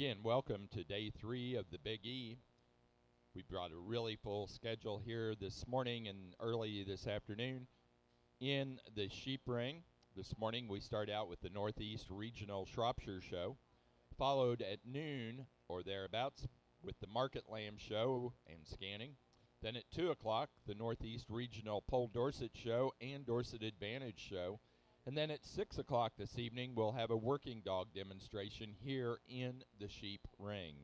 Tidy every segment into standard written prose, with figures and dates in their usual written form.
Again, welcome to day 3 of the Big E. We brought a really full schedule here this morning and early this afternoon in the sheep ring. This morning we start out with the Northeast Regional Shropshire Show, followed at noon or thereabouts with the Market Lamb Show and scanning. Then at 2 o'clock, the Northeast Regional Pole Dorset Show and Dorset Advantage Show. And then at 6 o'clock this evening, we'll have a working dog demonstration here in the sheep ring.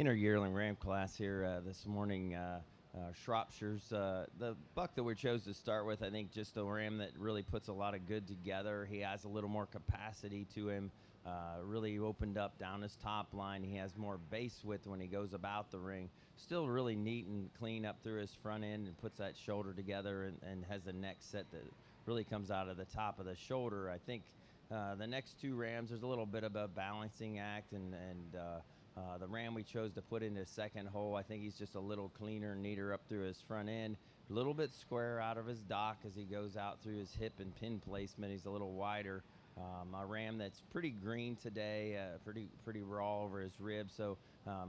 in our yearling ram class here this morning. Shropshire's the buck that we chose to start with. I think just a ram that really puts a lot of good together. He has a little more capacity to him. Really opened up down his top line. He has more base width when he goes about the ring. Still really neat and clean up through his front end and puts that shoulder together and has a neck set that really comes out of the top of the shoulder. I think the next two rams, there's a little bit of a balancing act, and the ram we chose to put into second hole, I think he's just a little cleaner and neater up through his front end. A little bit square out of his dock as he goes out through his hip and pin placement. He's a little wider. A ram that's pretty green today, pretty raw over his ribs. So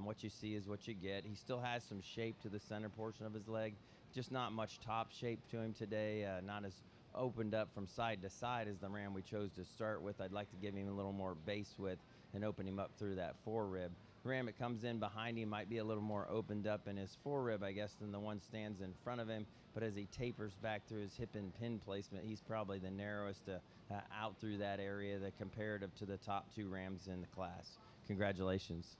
what you see is what you get. He still has some shape to the center portion of his leg, just not much top shape to him today. Not as opened up from side to side as the ram we chose to start with. I'd like to give him a little more base width and open him up through that forerib. The ram that comes in behind him might be a little more opened up in his forerib, I guess, than the one stands in front of him. But as he tapers back through his hip and pin placement, he's probably the narrowest out through that area, the comparative to the top two rams in the class. Congratulations.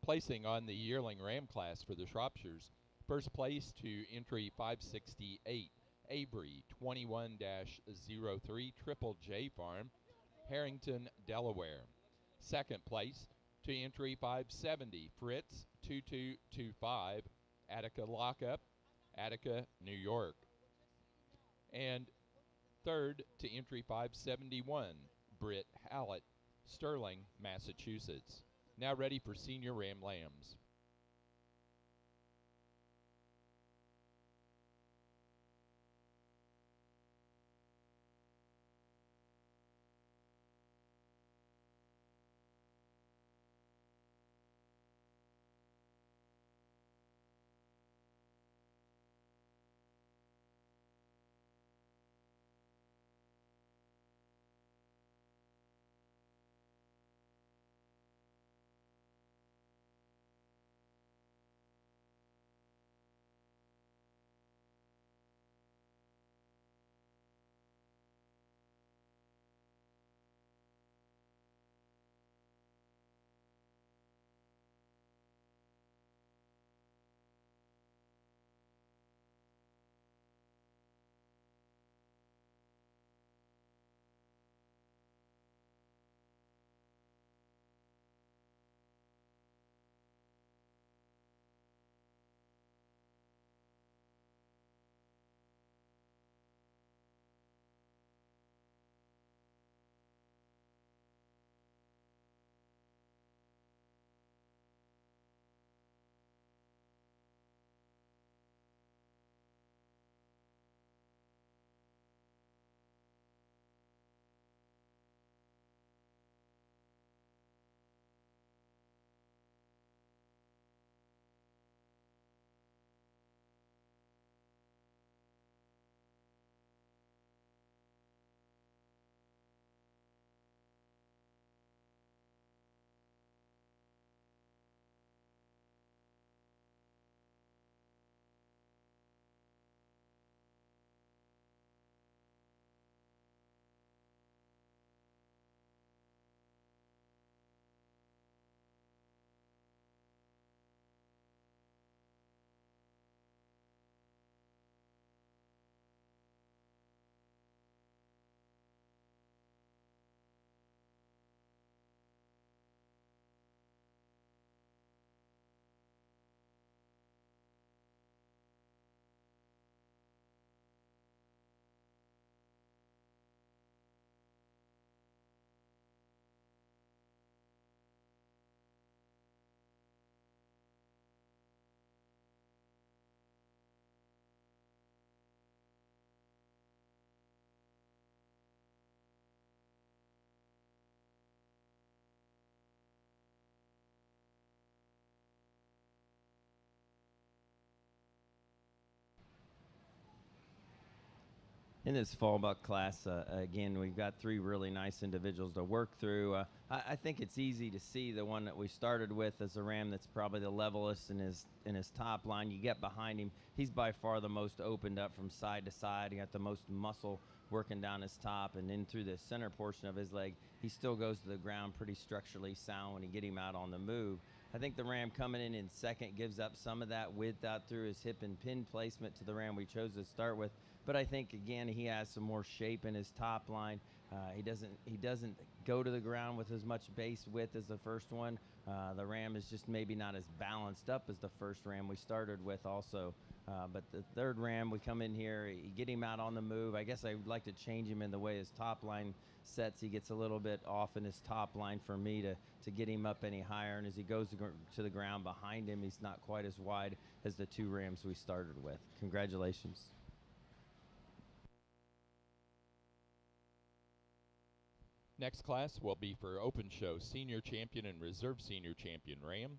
Placing on the yearling ram class for the Shropshires. First place to entry 568, Avery 21-03, Triple J Farm, Harrington, Delaware. Second place to entry 570, Fritz 2225, Attica Lockup, Attica, New York. And third to entry 571, Britt Hallett, Sterling, Massachusetts. Now ready for Senior Ram Lambs. In this fall buck class, again, we've got three really nice individuals to work through. I think it's easy to see the one that we started with as a ram that's probably the levelest in his top line. You get behind him, he's by far the most opened up from side to side. He got the most muscle working down his top, and in through the center portion of his leg, he still goes to the ground pretty structurally sound when you get him out on the move. I think the ram coming in second gives up some of that width out through his hip and pin placement to the ram we chose to start with. But I think, again, he has some more shape in his top line. He doesn't go to the ground with as much base width as the first one. The ram is just maybe not as balanced up as the first ram we started with also. But the third ram, we come in here, you get him out on the move. I guess I would like to change him in the way his top line sets. He gets a little bit off in his top line for me to get him up any higher. And as he goes to the ground behind him, he's not quite as wide as the two rams we started with. Congratulations. Next class will be for Open Show Senior Champion and Reserve Senior Champion Ram.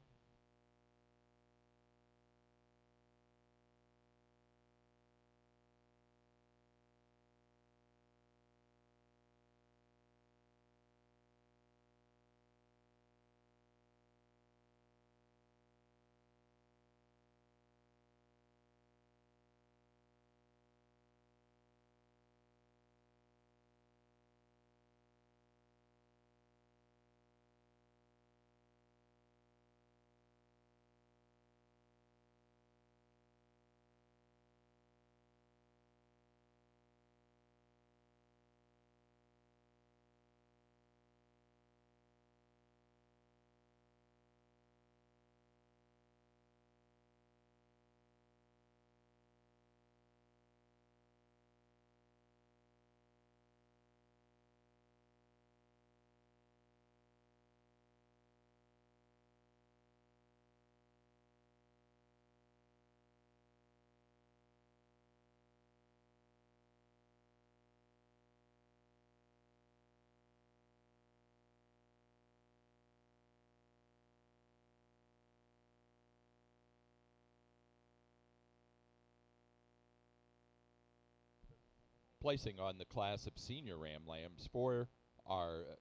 Placing on the class of senior ram lambs for our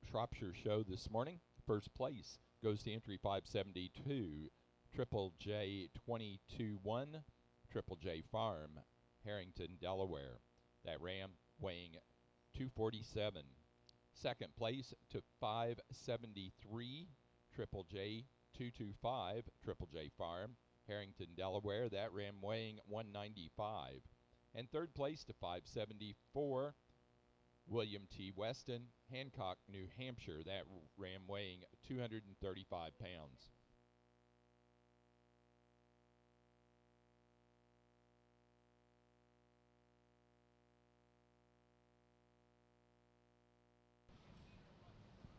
Shropshire show this morning. First place goes to entry 572, Triple J 22-1, Triple J Farm, Harrington, Delaware. That ram weighing 247. Second place to 573, Triple J 225, Triple J Farm, Harrington, Delaware. That ram weighing 195. And third place to 574, William T. Weston, Hancock, New Hampshire. That ram weighing 235 pounds.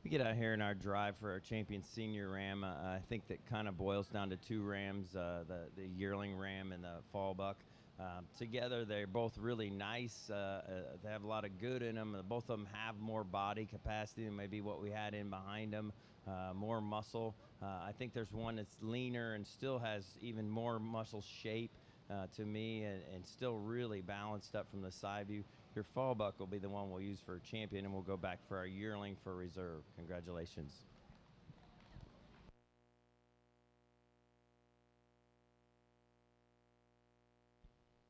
We get out here in our drive for our champion senior ram. I think that kind of boils down to two rams, the yearling ram and the fall buck. Together, they're both really nice. They have a lot of good in them. Both of them have more body capacity than maybe what we had in behind them, more muscle. I think there's one that's leaner and still has even more muscle shape to me and still really balanced up from the side view. Your fall buck will be the one we'll use for a champion, and we'll go back for our yearling for reserve. Congratulations.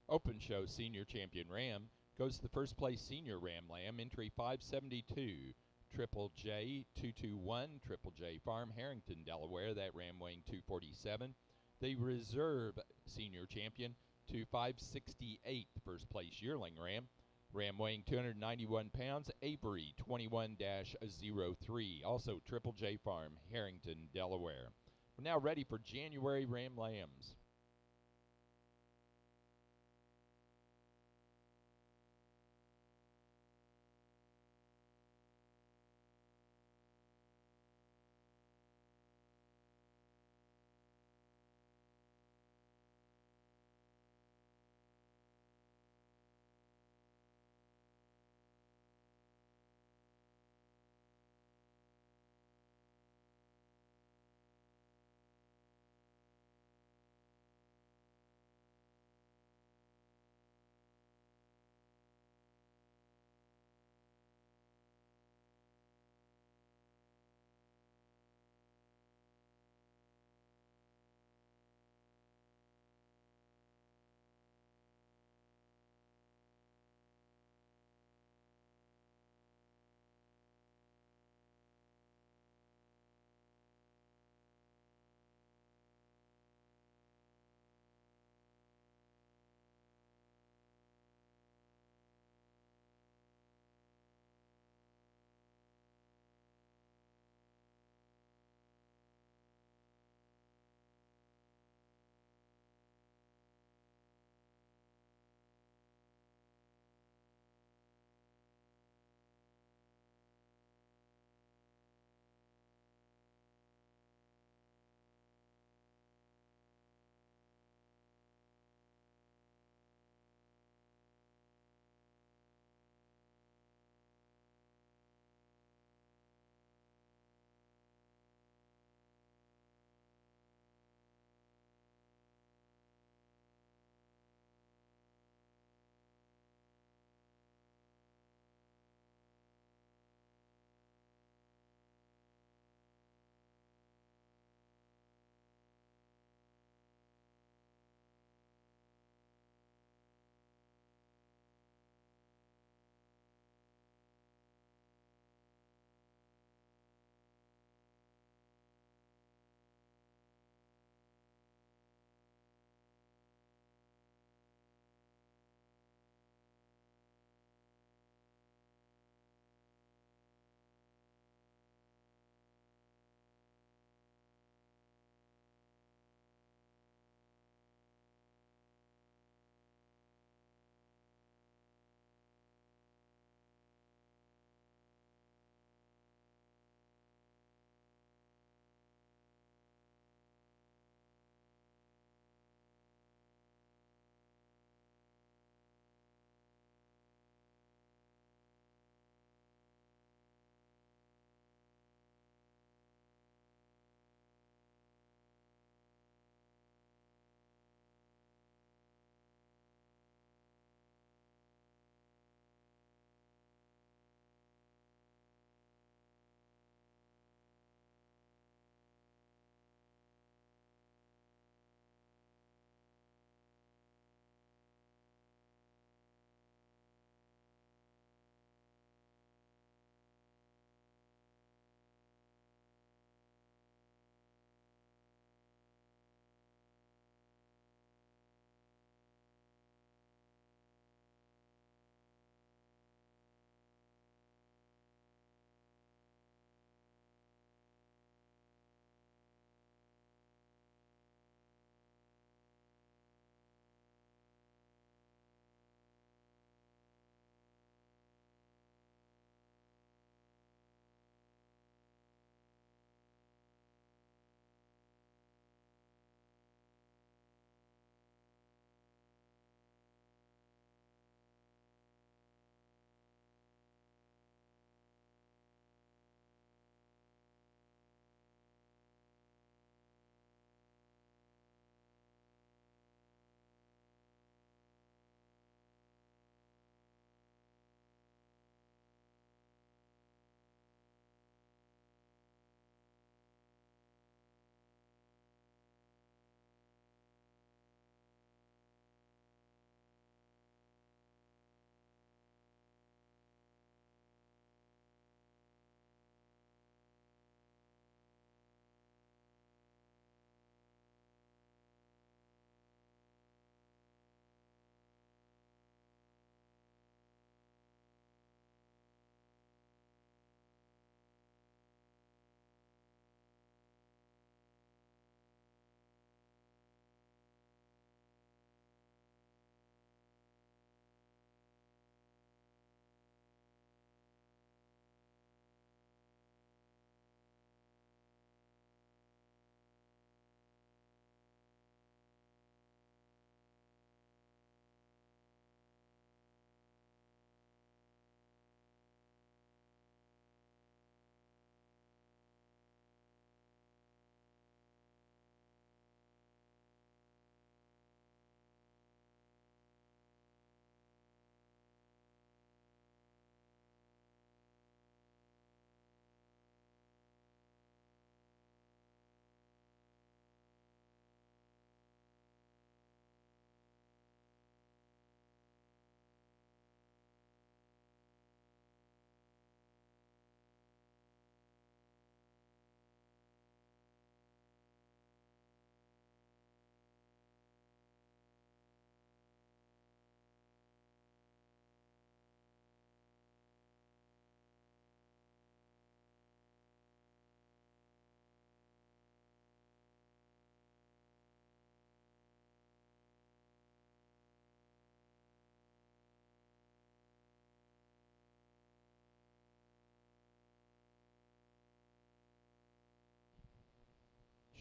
Open Show Senior Champion Ram goes to the first place Senior Ram Lamb, entry 572, Triple J 221, Triple J Farm, Harrington, Delaware. That ram weighing 247. The Reserve Senior Champion to 568, first place Yearling Ram. Ram weighing 291 pounds, Avery 21-03, also Triple J Farm, Harrington, Delaware. We're now ready for January Ram Lambs.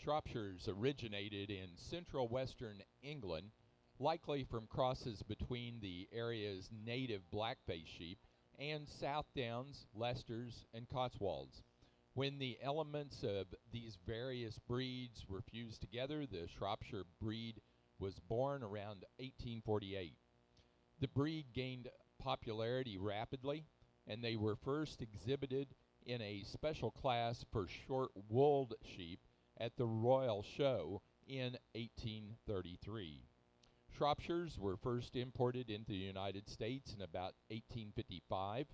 Shropshires originated in central western England, likely from crosses between the area's native blackface sheep and South Downs, Leicesters, and Cotswolds. When the elements of these various breeds were fused together, the Shropshire breed was born around 1848. The breed gained popularity rapidly, and they were first exhibited in a special class for short-wooled sheep at the Royal Show in 1833. Shropshires were first imported into the United States in about 1855.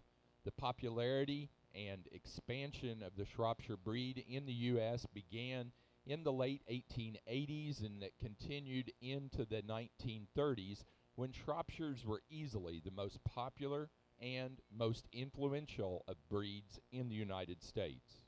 The popularity and expansion of the Shropshire breed in the U.S. began in the late 1880s and it continued into the 1930s, when Shropshires were easily the most popular and most influential of breeds in the United States.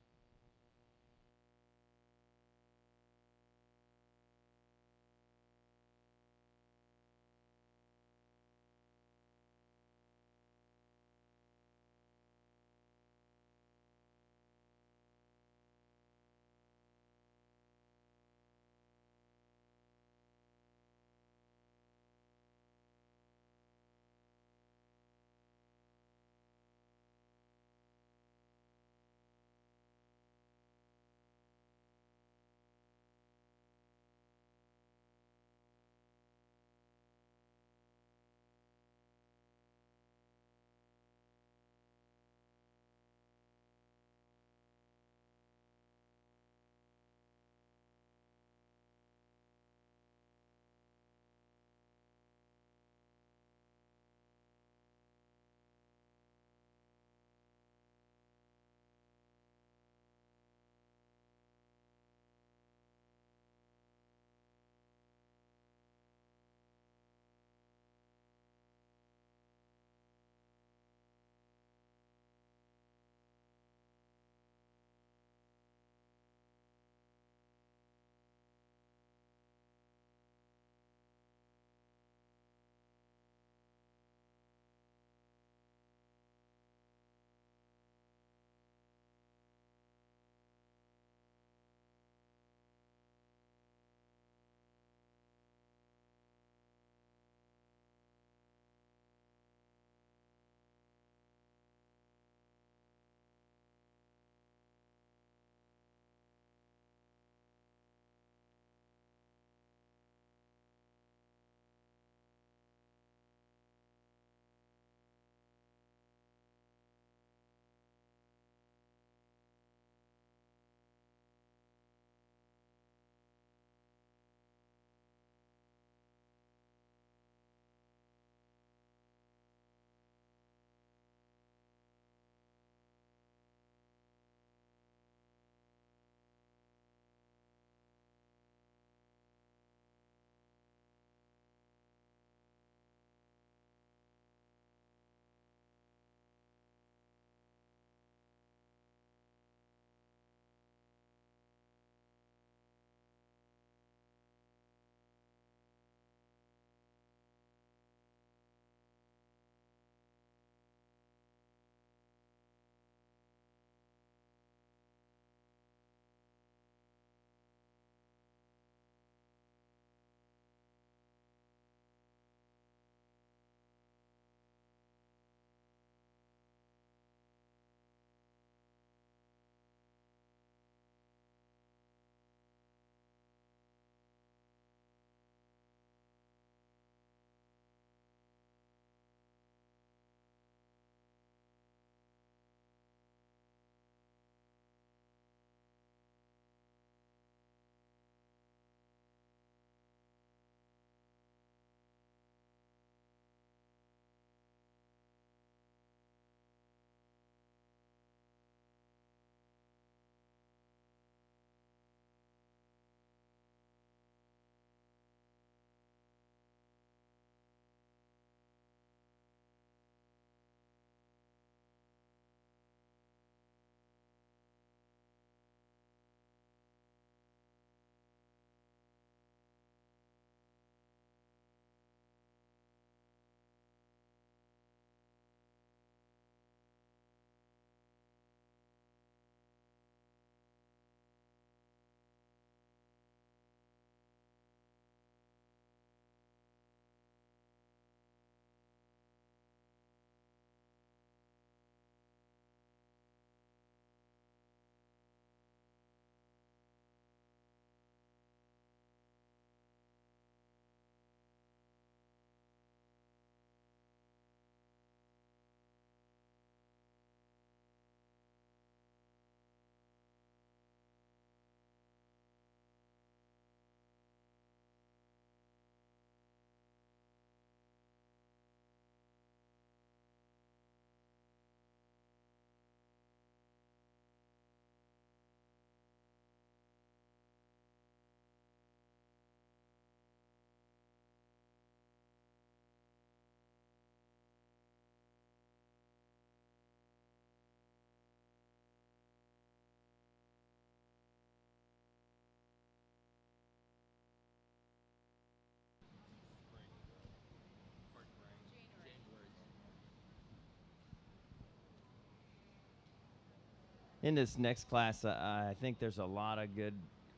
in this next class, I think there's a lot of good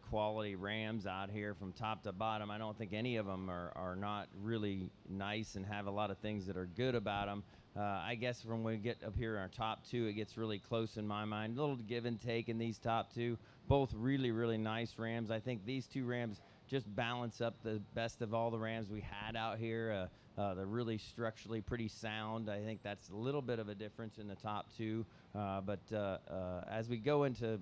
quality rams out here from top to bottom. I don't think any of them are not really nice and have a lot of things that are good about them. I guess when we get up here in our top two, it gets really close in my mind. A little give and take in these top two. Both really, really nice rams. I think these two rams just balance up the best of all the rams we had out here. They're really structurally pretty sound. I think that's a little bit of a difference in the top two. But as we go into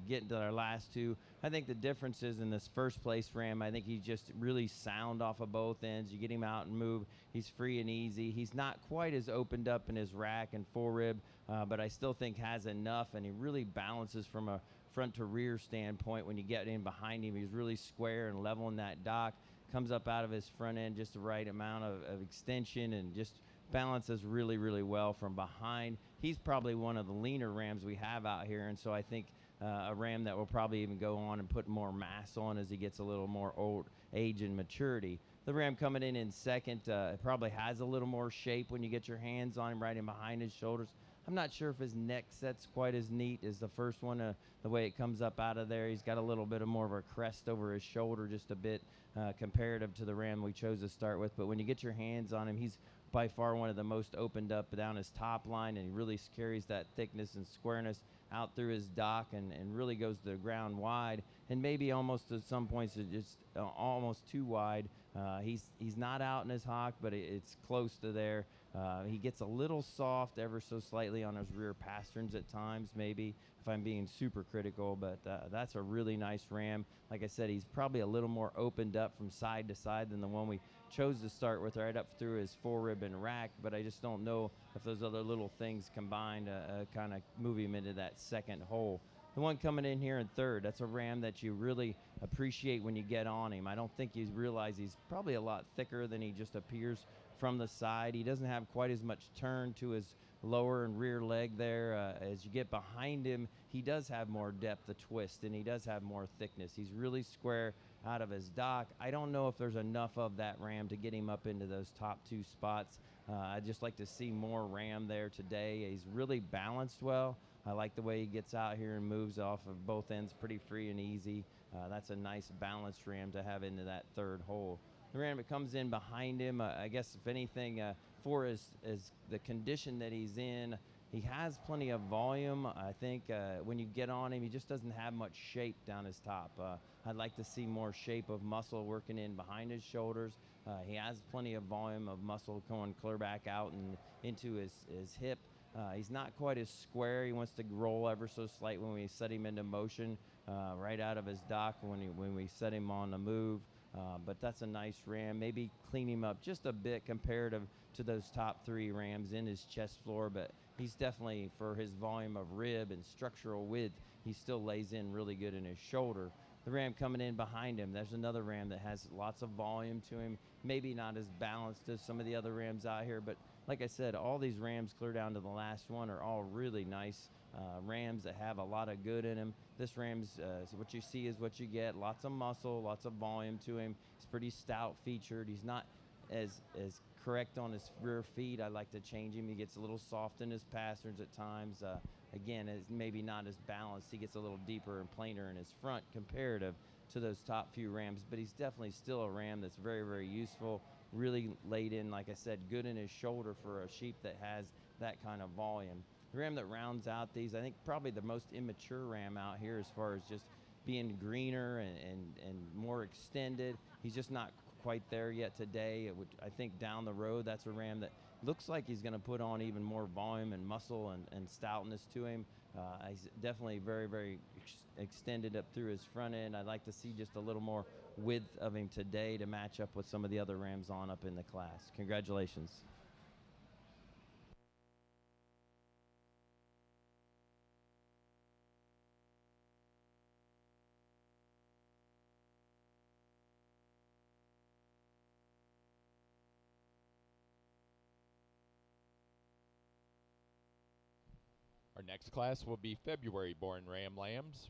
get into our last two, I think the difference is in this first place ram. I think he's just really sound off of both ends. You get him out and move, he's free and easy. He's not quite as opened up in his rack and forerib, but I still think has enough, and he really balances from a front to rear standpoint. When you get in behind him, he's really square and level in that dock. Comes up out of his front end just the right amount of extension, and just balances really, really well from behind. He's probably one of the leaner rams we have out here, and so I think a ram that will probably even go on and put more mass on as he gets a little more old age and maturity. The ram coming in second probably has a little more shape when you get your hands on him right in behind his shoulders. I'm not sure if his neck set's quite as neat as the first one, the way it comes up out of there. He's got a little bit of more of a crest over his shoulder, just a bit comparative to the ram we chose to start with. But when you get your hands on him, he's by far one of the most opened up down his top line, and he really carries that thickness and squareness out through his dock, and really goes to the ground wide, and maybe almost at some points just almost too wide. He's not out in his hock, but it's close to there. He gets a little soft ever so slightly on his rear pasterns at times, maybe, if I'm being super critical, but that's a really nice ram. Like I said, he's probably a little more opened up from side to side than the one we chose to start with, right up through his forerib and rack, but I just don't know if those other little things combined kind of move him into that second hole. The one coming in here in third, that's a ram that you really appreciate when you get on him. I don't think you realize he's probably a lot thicker than he just appears from the side. He doesn't have quite as much turn to his lower and rear leg there. As you get behind him, he does have more depth of twist, and he does have more thickness. He's really square out of his dock. I don't know if there's enough of that ram to get him up into those top two spots. I'd just like to see more ram there today. He's really balanced well. I like the way he gets out here and moves off of both ends pretty free and easy. That's a nice balanced ram to have into that third hole. The ram that comes in behind him, I guess if anything, for his the condition that he's in, he has plenty of volume. I think when you get on him, he just doesn't have much shape down his top. I'd like to see more shape of muscle working in behind his shoulders. He has plenty of volume of muscle going clear back out and into his hip. He's not quite as square. He wants to roll ever so slight when we set him into motion, right out of his dock when we set him on the move. But that's a nice ram. Maybe clean him up just a bit comparative to those top three rams in his chest floor, but he's definitely, for his volume of rib and structural width, he still lays in really good in his shoulder. The ram coming in behind him, there's another ram that has lots of volume to him, maybe not as balanced as some of the other rams out here, but like I said, all these rams clear down to the last one are all really nice rams that have a lot of good in them. This ram's, so what you see is what you get. Lots of muscle, lots of volume to him. He's pretty stout featured. He's not as correct on his rear feet. I like to change him. He gets a little soft in his pasterns at times. Again, is maybe not as balanced. He gets a little deeper and plainer in his front comparative to those top few rams, but he's definitely still a ram that's very, very useful. Really laid in, like I said, good in his shoulder for a sheep that has that kind of volume. The ram that rounds out these, I think probably the most immature ram out here as far as just being greener and more extended. He's just not quite there yet today. I think down the road, that's a ram that looks like he's going to put on even more volume and muscle and stoutness to him. He's definitely very, very extended up through his front end. I'd like to see just a little more width of him today to match up with some of the other rams on up in the class. Congratulations. Our next class will be February-born Ram Lambs.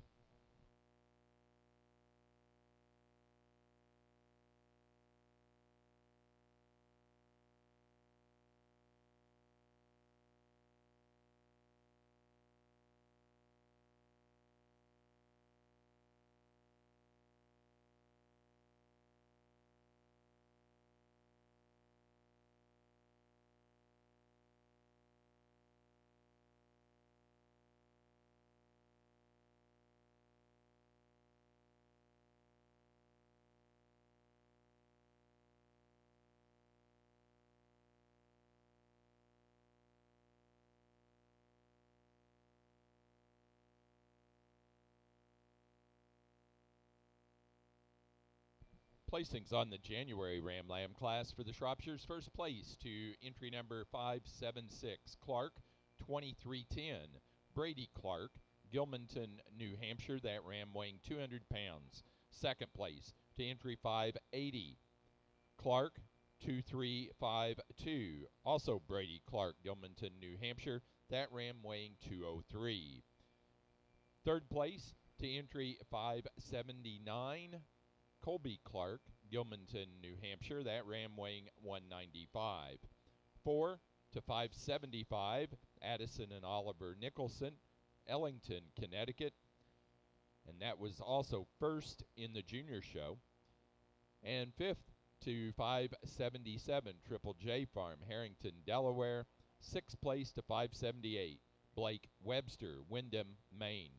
placings on the January Ram Lamb class for the Shropshires. First place to entry number 576, Clark, 2310. Brady Clark, Gilmanton, New Hampshire. That ram weighing 200 pounds. Second place to entry 580, Clark, 2352. Also Brady Clark, Gilmanton, New Hampshire. That ram weighing 203. Third place to entry 579, Colby Clark, Gilmanton, New Hampshire. That ram weighing 195. 4 to 575, Addison and Oliver Nicholson, Ellington, Connecticut. And that was also first in the junior show. And 5th to 577, Triple J Farm, Harrington, Delaware. 6th place to 578, Blake Webster, Windham, Maine.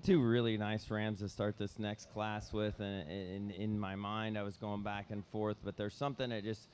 Two really nice rams to start this next class with, and in my mind I was going back and forth, but there's something that just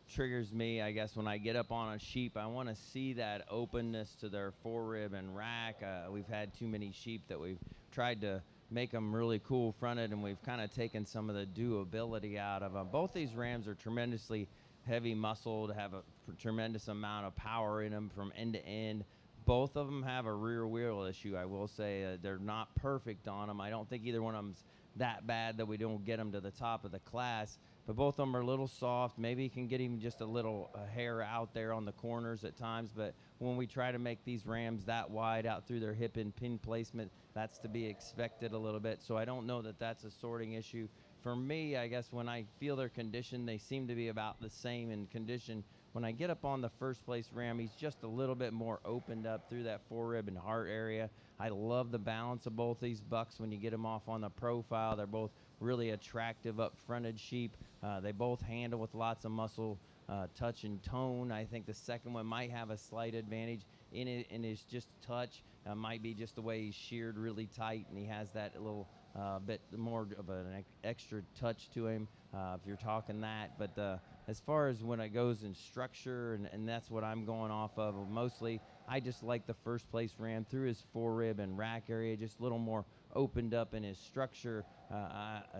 triggers me, I guess, when I get up on a sheep. I want to see that openness to their forerib and rack. We've had too many sheep that we've tried to make them really cool fronted, and we've kind of taken some of the doability out of them. Both these rams are tremendously heavy muscled, have a tremendous amount of power in them from end to end. Both of them have a rear wheel issue, I will say. They're not perfect on them. I don't think either one of them's that bad that we don't get them to the top of the class, but both of them are a little soft. Maybe you can get him just a little hair out there on the corners at times, but when we try to make these rams that wide out through their hip and pin placement, that's to be expected a little bit. So I don't know that that's a sorting issue. For me, I guess when I feel their condition, they seem to be about the same in condition. When I get up on the first place ram, he's just a little bit more opened up through that forerib and heart area. I love the balance of both these bucks when you get them off on the profile. They're both really attractive up-fronted sheep. They both handle with lots of muscle, touch, and tone. I think the second one might have a slight advantage in it, and his just touch. Might be just the way he's sheared really tight, and he has that little bit more of an extra touch to him, if you're talking that. But as far as when it goes in structure, and that's what I'm going off of mostly, I just like the first place ram through his forerib and rack area, just a little more opened up in his structure.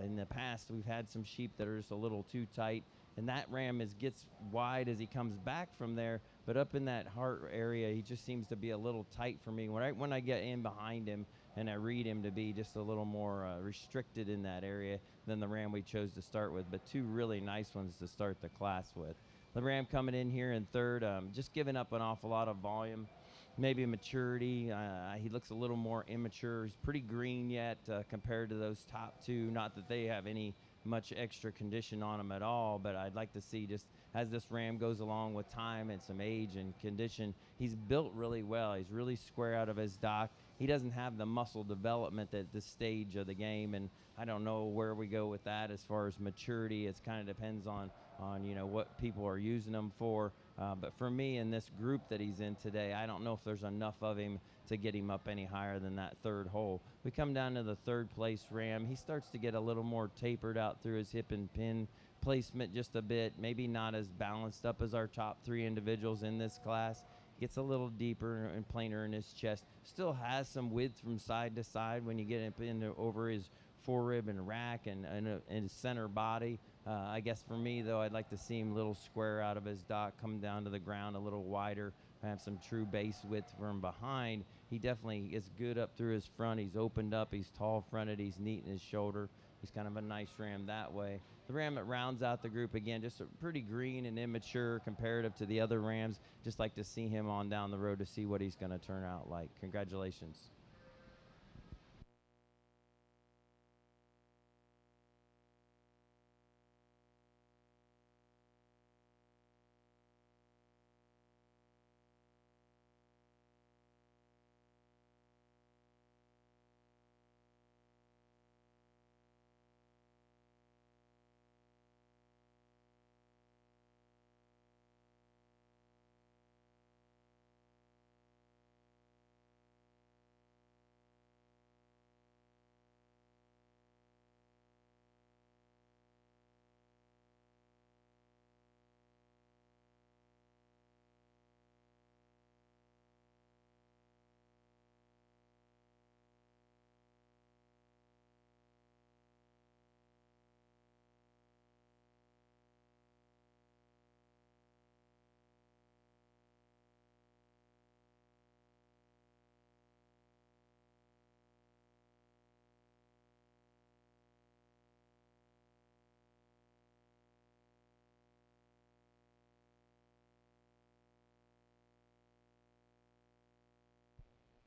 In the past, we've had some sheep that are just a little too tight, and that ram gets wide as he comes back from there, but up in that heart area, he just seems to be a little tight for me. When I get in behind him, and I read him to be just a little more restricted in that area than the ram we chose to start with, but two really nice ones to start the class with. The ram coming in here in third, just giving up an awful lot of volume, maybe maturity. He looks a little more immature. He's pretty green yet compared to those top two. Not that they have any much extra condition on him at all, but I'd like to see, just as this ram goes along with time and some age and condition, he's built really well. He's really square out of his dock. He doesn't have the muscle development at this stage of the game, and I don't know where we go with that as far as maturity. It kind of depends on what people are using him for. But for me, in this group that he's in today, I don't know if there's enough of him to get him up any higher than that third hole. We come down to the third place ram. He starts to get a little more tapered out through his hip and pin placement just a bit, maybe not as balanced up as our top three individuals in this class. Gets a little deeper and plainer in his chest. Still has some width from side to side when you get up into over his forerib and rack and his center body. I guess for me, though, I'd like to see him a little square out of his dock, come down to the ground a little wider, have some true base width from behind. He definitely is good up through his front. He's opened up. He's tall fronted. He's neat in his shoulder. He's kind of a nice ram that way. The ram that rounds out the group, again, just a pretty green and immature comparative to the other rams. Just like to see him on down the road to see what he's going to turn out like. Congratulations.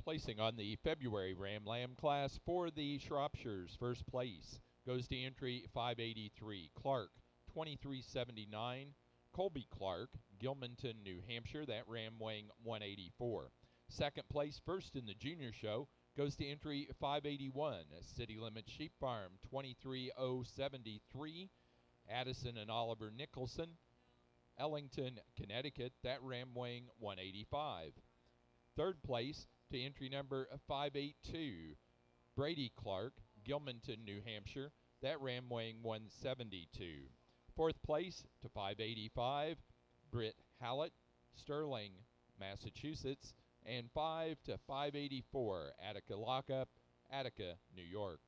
Placing on the February Ram Lamb class for the Shropshires, first place goes to entry 583, Clark 2379, Colby Clark, Gilmanton, New Hampshire, that ram weighing 184. Second place, first in the junior show, goes to entry 581, City Limit Sheep Farm 23073, Addison and Oliver Nicholson, Ellington, Connecticut, that ram weighing 185. Third place to entry number 582, Brady Clark, Gilmanton, New Hampshire. That ram weighing 172. Fourth place to 585, Britt Hallett, Sterling, Massachusetts. And 5 to 584, Attica Lockup, Attica, New York.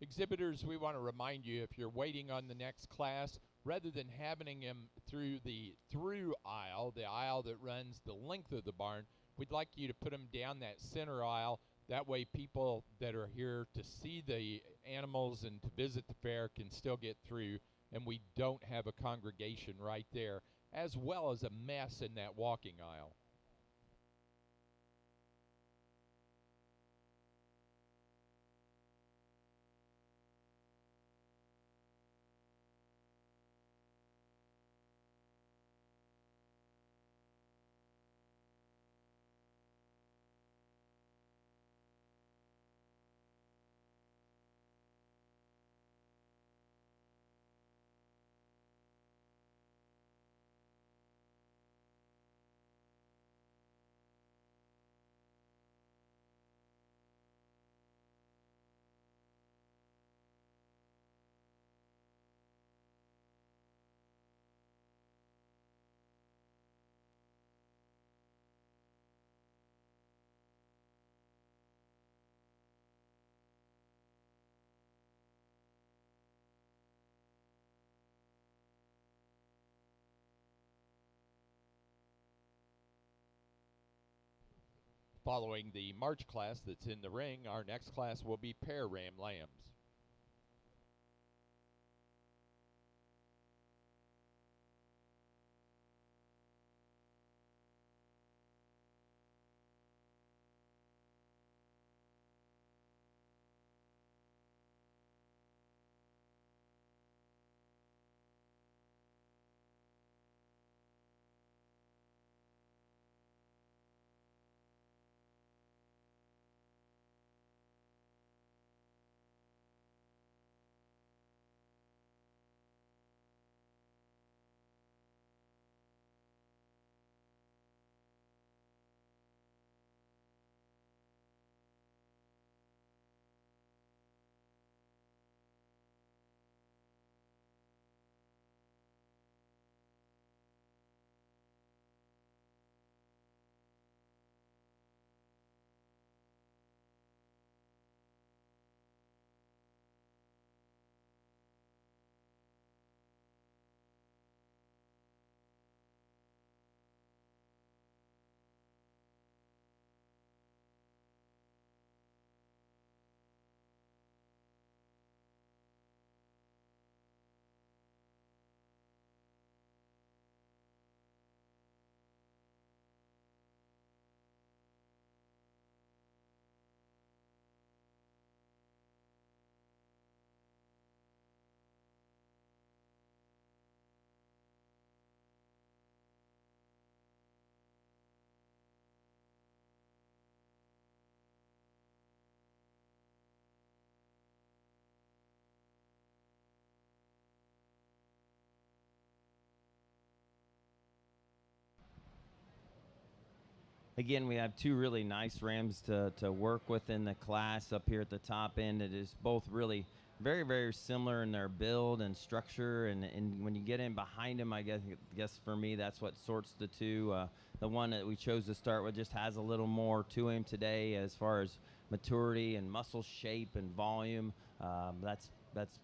Exhibitors, we want to remind you, if you're waiting on the next class, rather than having them through the through aisle, the aisle that runs the length of the barn, we'd like you to put them down that center aisle. That way people that are here to see the animals and to visit the fair can still get through, and we don't have a congregation right there, as well as a mess in that walking aisle. Following the March class that's in the ring, our next class will be pair ram lambs. Again, we have two really nice rams to work with in the class up here at the top end. It is both really very, very similar in their build and structure. And when you get in behind them, I guess for me, that's what sorts the two. The one that we chose to start with just has a little more to him today as far as maturity and muscle shape and volume. That's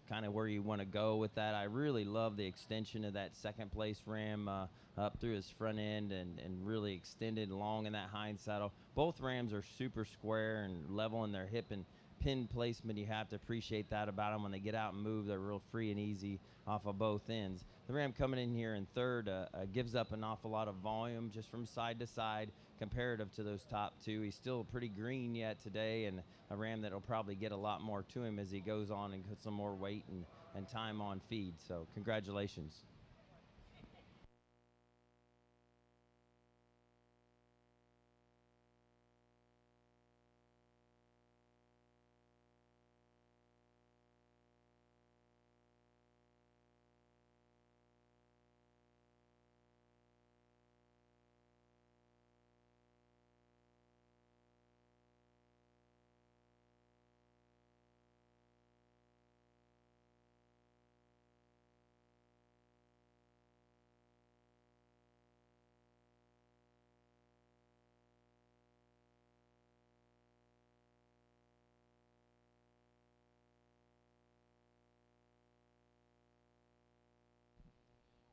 kind of where you want to go with that. I really love the extension of that second place ram up through his front end and really extended long in that hind saddle. Both rams are super square and level in their hip and pin placement. You have to appreciate that about them. When they get out and move, they're real free and easy off of both ends. The ram coming in here in third gives up an awful lot of volume just from side to side comparative to those top two. He's still pretty green yet today, and a ram that will probably get a lot more to him as he goes on and puts some more weight and time on feed. So congratulations.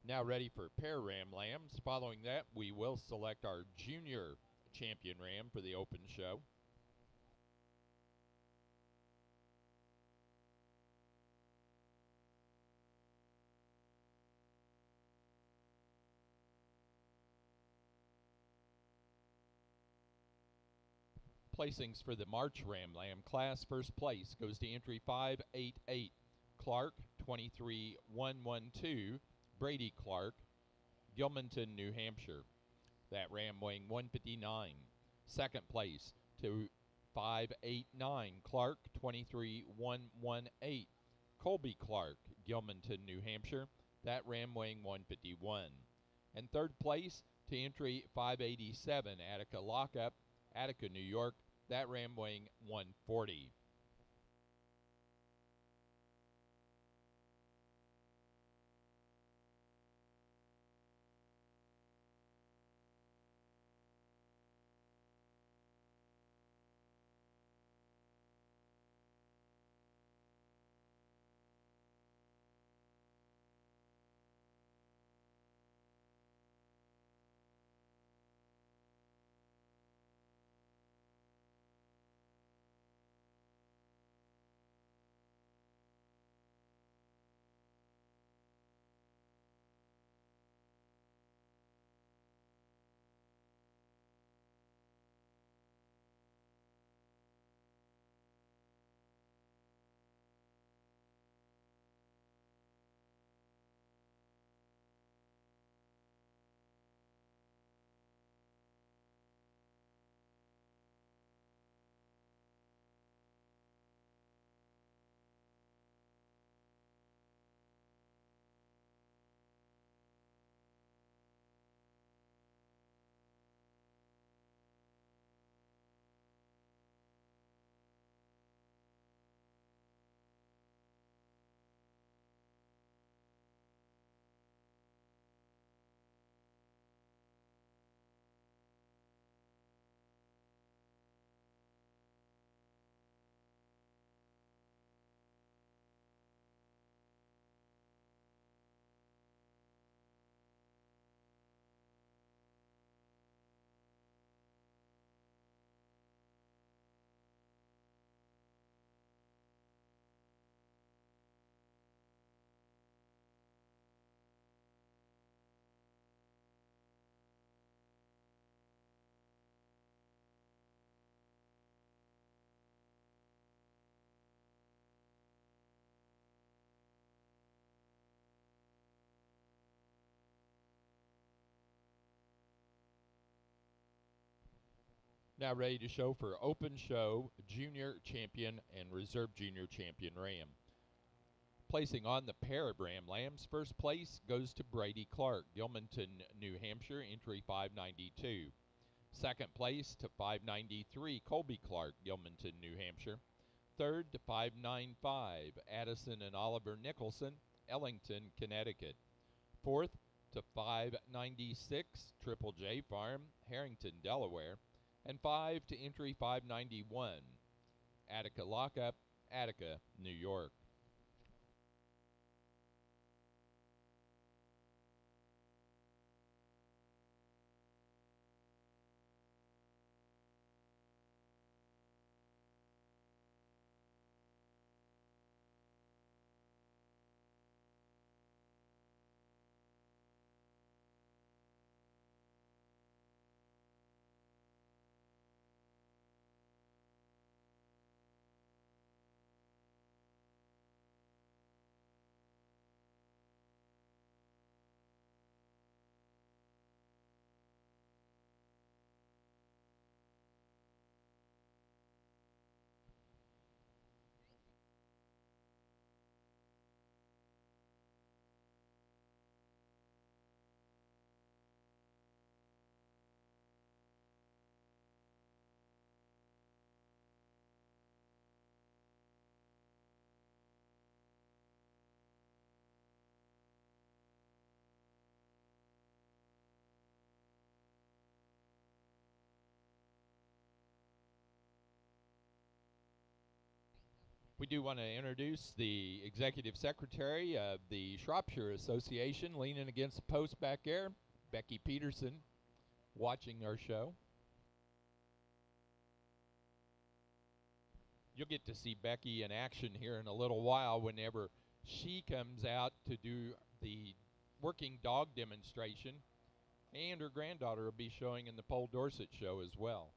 Now ready for pair ram lambs. Following that, we will select our junior champion ram for the open show. Placings for the March Ram Lamb class. First place goes to entry 588, Clark, 23112, Brady Clark, Gilmanton, New Hampshire. That ram weighing 159. Second place to 589, Clark, 23118, Colby Clark, Gilmanton, New Hampshire. That ram weighing 151. And third place to entry 587, Attica Lockup, Attica, New York. That ram weighing 140. Now ready to show for open show, junior champion and reserve junior champion ram. Placing on the pair of ram lambs, first place goes to Brady Clark, Gilmanton, New Hampshire, entry 592. Second place to 593, Colby Clark, Gilmanton, New Hampshire. Third to 595, Addison and Oliver Nicholson, Ellington, Connecticut. Fourth to 596, Triple J Farm, Harrington, Delaware. And 5 to entry 591, Attica Lockup, Attica, New York. We do want to introduce the executive secretary of the Shropshire Association, leaning against the post back there, Becky Peterson, watching our show. You'll get to see Becky in action here in a little while whenever she comes out to do the working dog demonstration, and her granddaughter will be showing in the Pole Dorset show as well.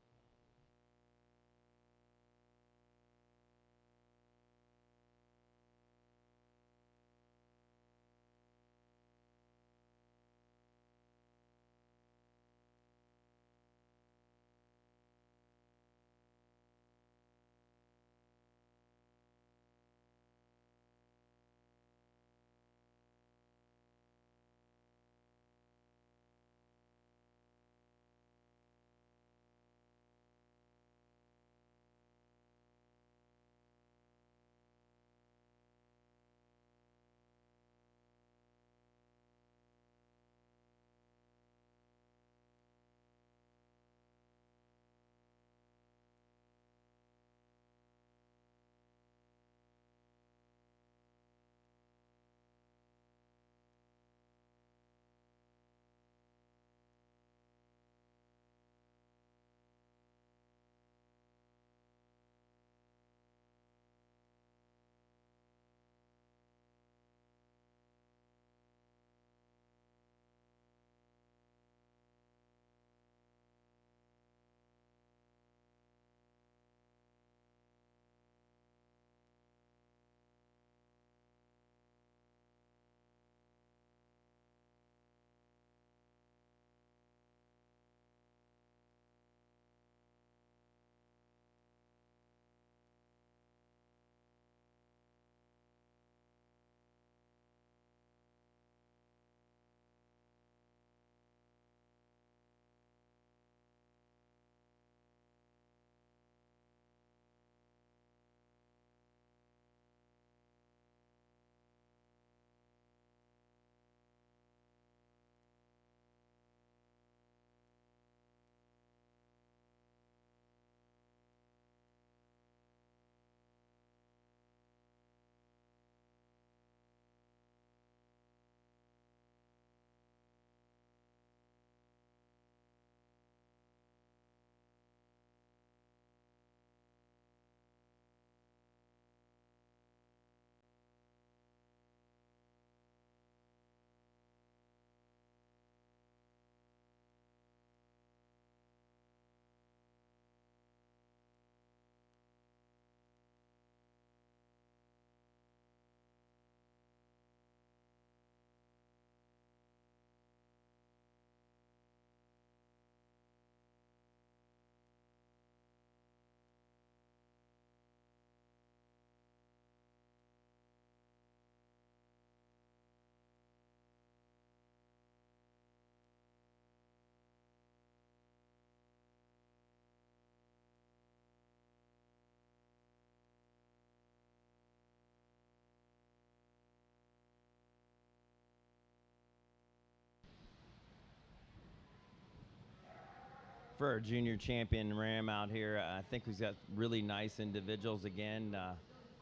For our junior champion ram out here, I think we've got really nice individuals again.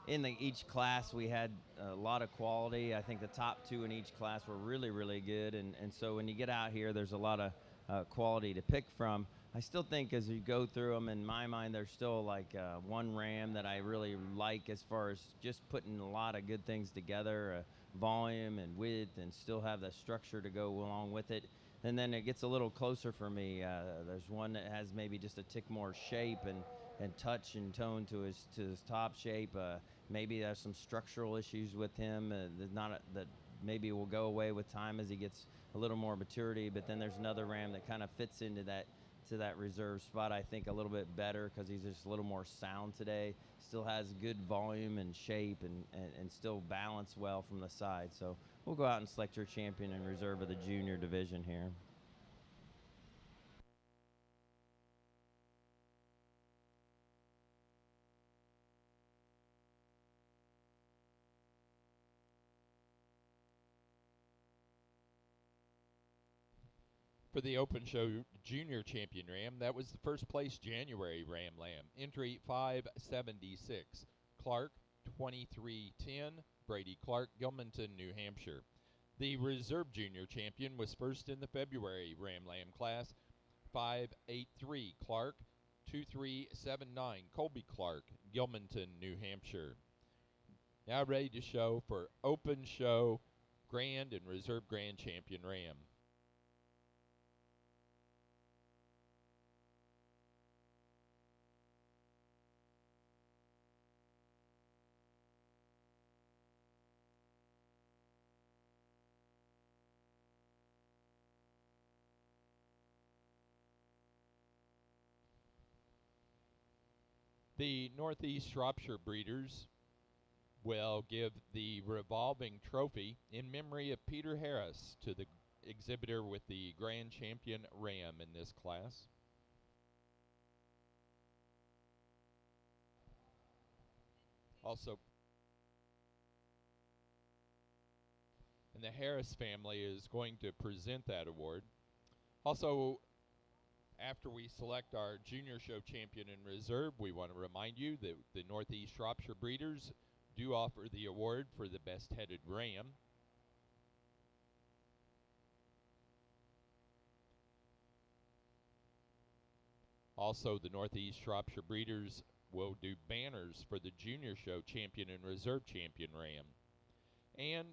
In each class, we had a lot of quality. I think the top two in each class were really, really good. And so when you get out here, there's a lot of quality to pick from. I still think as you go through them, in my mind, there's still like one ram that I really like as far as just putting a lot of good things together, volume and width, and still have the structure to go along with it. And then it gets a little closer for me. There's one that has maybe just a tick more shape and touch and tone to his top shape. Maybe there's some structural issues with him that maybe will go away with time as he gets a little more maturity. But then there's another ram that kind of fits into that reserve spot, I think, a little bit better because he's just a little more sound today. Still has good volume and shape and still balance well from the side. So we'll go out and select your champion in reserve of the junior division here. For the Open Show Junior Champion Ram, that was the first place January Ram Lamb. Entry 576. Clark 2310, Brady Clark, Gilmanton, New Hampshire. The Reserve Junior Champion was first in the February Ram Lamb class, 583, Clark, 2379, Colby Clark, Gilmanton, New Hampshire. Now ready to show for Open Show Grand and Reserve Grand Champion Ram. The Northeast Shropshire breeders will give the revolving trophy in memory of Peter Harris to the exhibitor with the Grand Champion Ram in this class. Also, and the Harris family is going to present that award. Also, after we select our Junior Show Champion in Reserve, we want to remind you that the Northeast Shropshire breeders do offer the award for the best headed ram. Also, the Northeast Shropshire breeders will do banners for the Junior Show Champion and Reserve Champion ram. And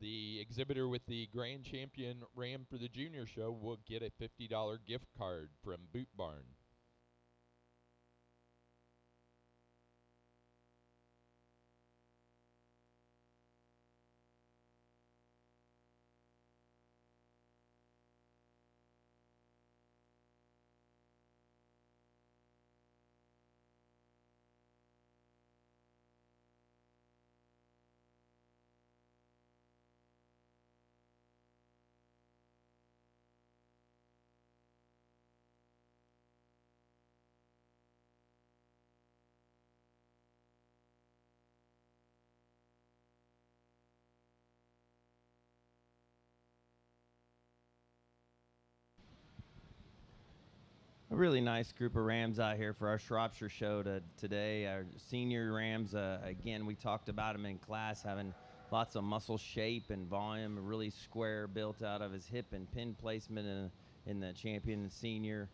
the exhibitor with the Grand Champion ram for the Junior Show will get a $50 gift card from Boot Barn. A really nice group of Rams out here for our Shropshire show today. Our senior Rams, again, we talked about them in class, having lots of muscle shape and volume, really square, built out of his hip and pin placement in the champion and senior.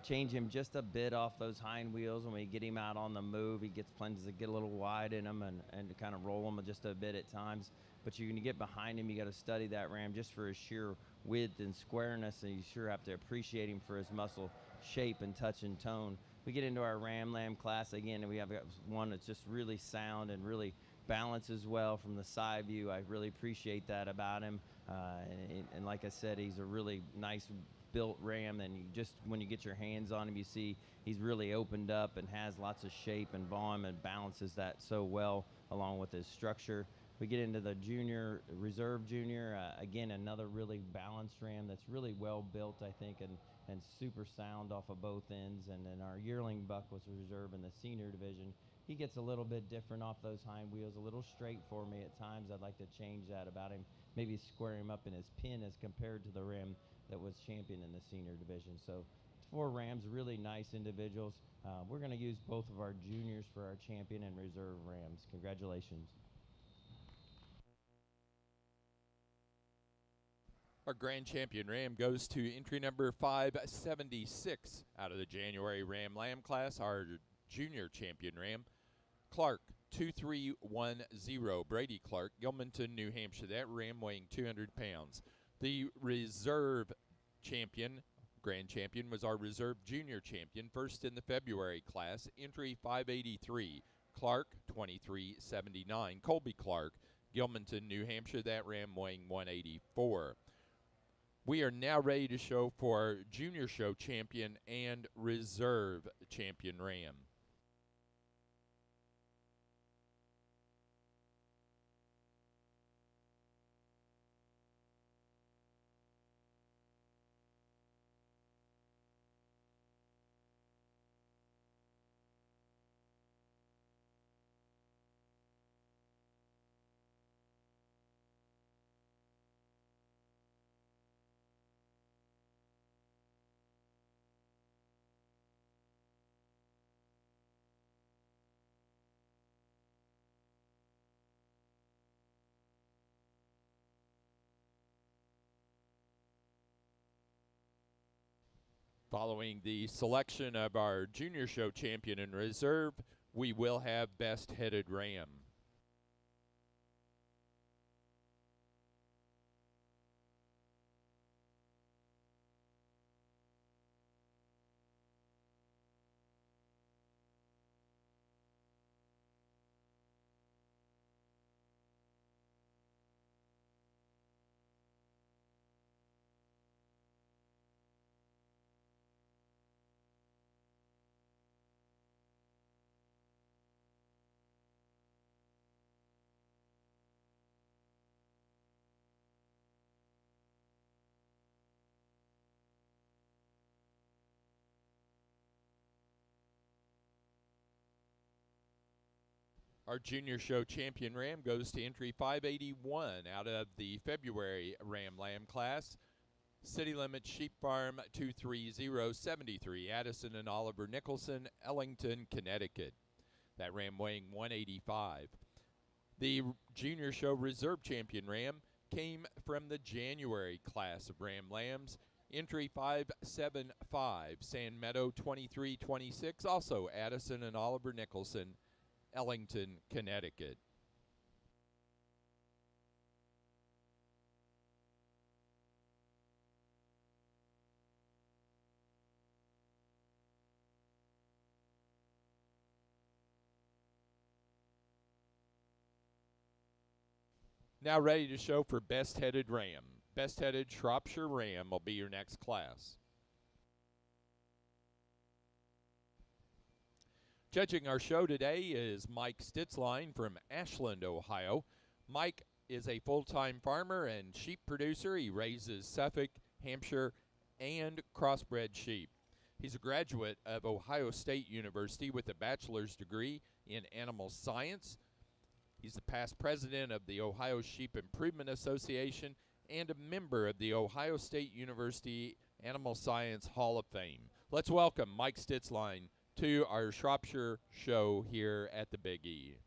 Change him just a bit off those hind wheels when we get him out on the move. He tends to get a little wide in them and kind of roll them just a bit at times. But you're going to get behind him, you got to study that Ram just for his sheer width and squareness, and you sure have to appreciate him for his muscle shape and touch and tone. We get into our Ram Lamb class again, and we have one that's just really sound and really balances well from the side view. I really appreciate that about him. And like I said, he's a really nice built ram, and when you get your hands on him, you see he's really opened up and has lots of shape and volume and balances that so well along with his structure. We get into the reserve junior, again, another really balanced ram that's really well built, I think, and super sound off of both ends. And then our yearling buck was reserve in the senior division. He gets a little bit different off those hind wheels, a little straight for me at times. I'd like to change that about him, maybe square him up in his pin as compared to the ram that was champion in the senior division. So 4 rams, really nice individuals. We're going to use both of our juniors for our champion and reserve rams. Congratulations. Our Grand Champion Ram goes to entry number 576 out of the January Ram Lamb class, our Junior Champion Ram, Clark, 2310, Brady Clark, Gilmanton, New Hampshire. That ram weighing 200 pounds. The Reserve Champion, Grand Champion, was our Reserve Junior Champion, first in the February class, entry 583, Clark, 2379, Colby Clark, Gilmanton, New Hampshire. That ram weighing 184. We are now ready to show for Junior Show Champion and Reserve Champion Ram. Following the selection of our junior show champion in reserve, we will have Best Headed Ram. Our junior show champion ram goes to entry 581 out of the February Ram Lamb class. City Limit Sheep Farm 23073, Addison and Oliver Nicholson, Ellington, Connecticut. That ram weighing 185. The junior show reserve champion ram came from the January class of Ram Lambs. Entry 575, Sand Meadow 2326, also Addison and Oliver Nicholson, Ellington, Connecticut. Now ready to show for Best Headed Ram. Best Headed Shropshire Ram will be your next class. Judging our show today is Mike Stitzline from Ashland, Ohio. Mike is a full-time farmer and sheep producer. He raises Suffolk, Hampshire, and crossbred sheep. He's a graduate of Ohio State University with a bachelor's degree in animal science. He's the past president of the Ohio Sheep Improvement Association and a member of the Ohio State University Animal Science Hall of Fame. Let's welcome Mike Stitzline to our Shropshire show here at the Big E.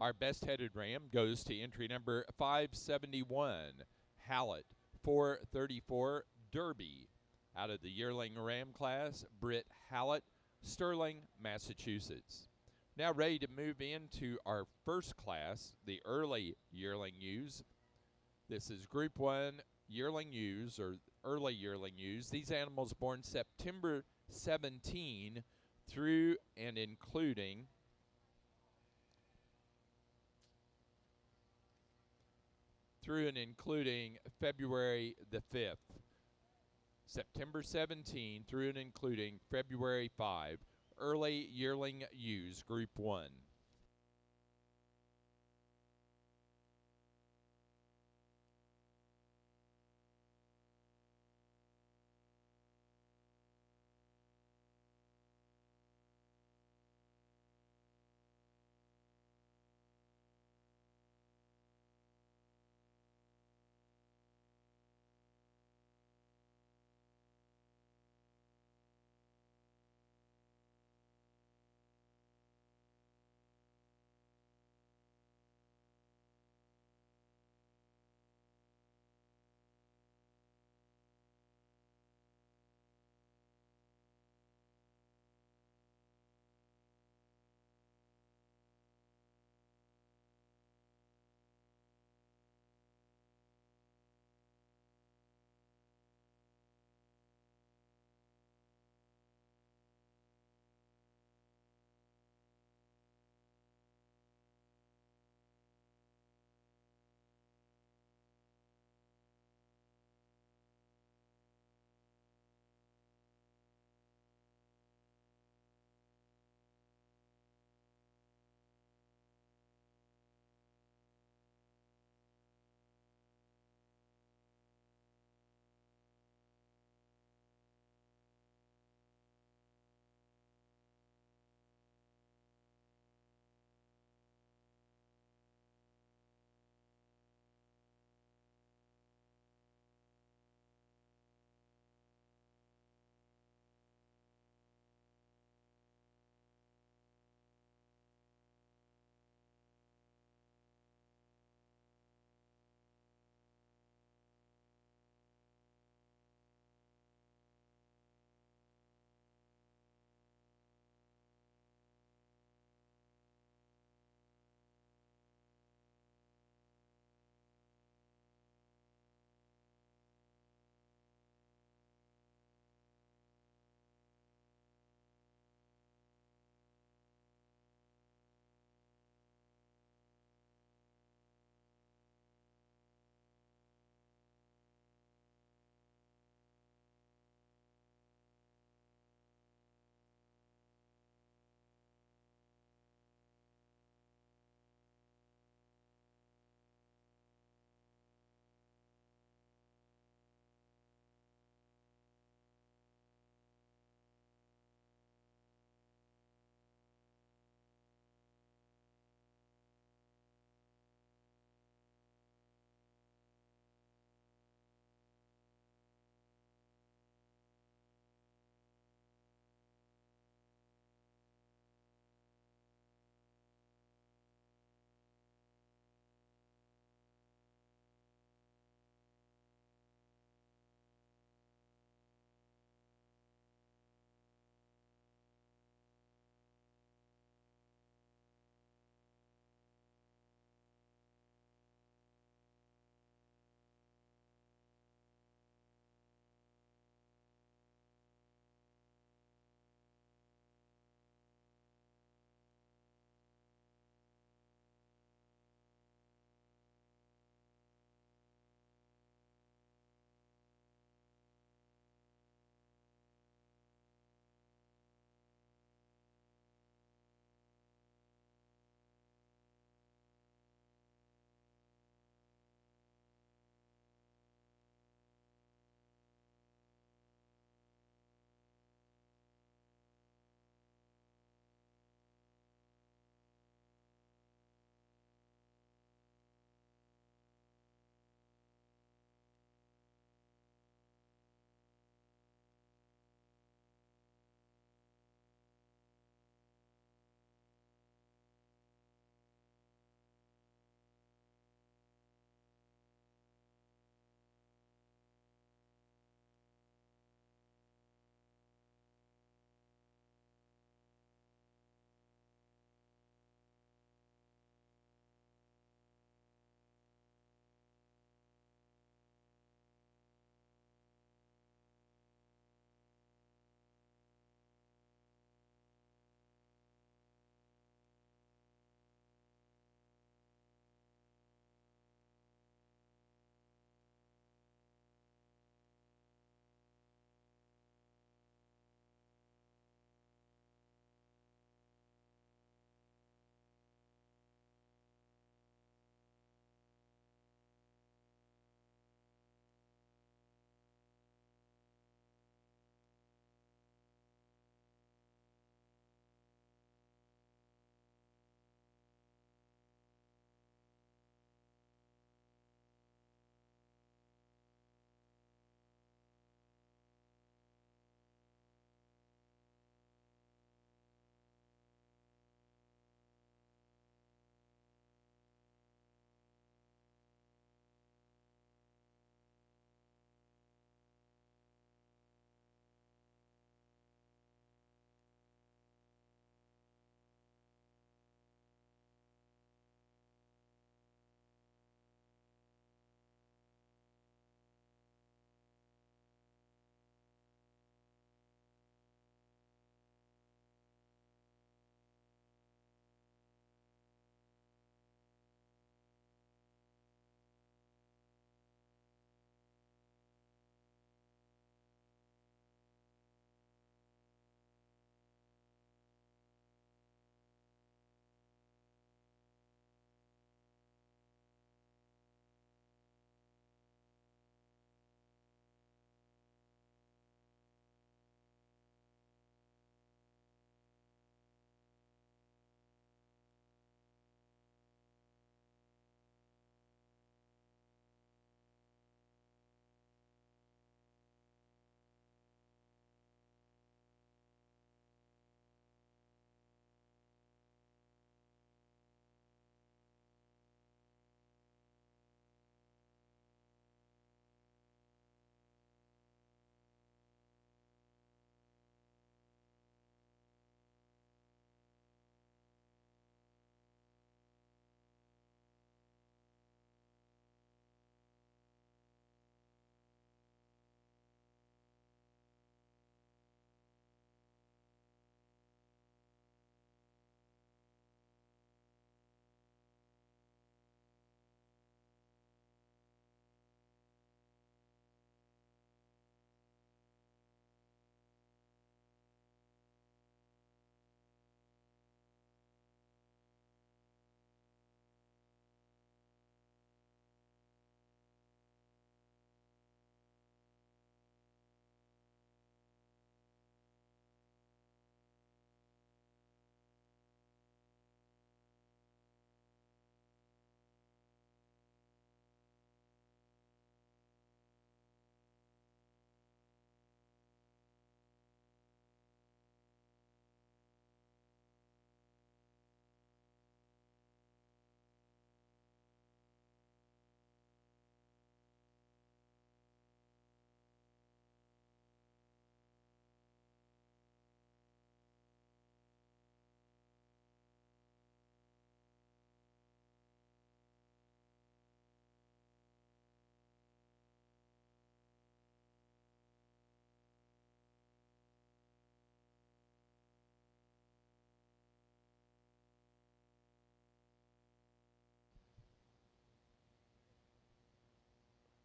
Our Best Headed Ram goes to entry number 571, Hallett 434 Derby. Out of the yearling ram class, Britt Hallett, Sterling, Massachusetts. Now ready to move into our first class, the early yearling ewes. This is Group 1 yearling ewes, or early yearling ewes. These animals born September 17 through and including February the 5th. September 17 through and including February 5. Early yearling ewes, Group 1.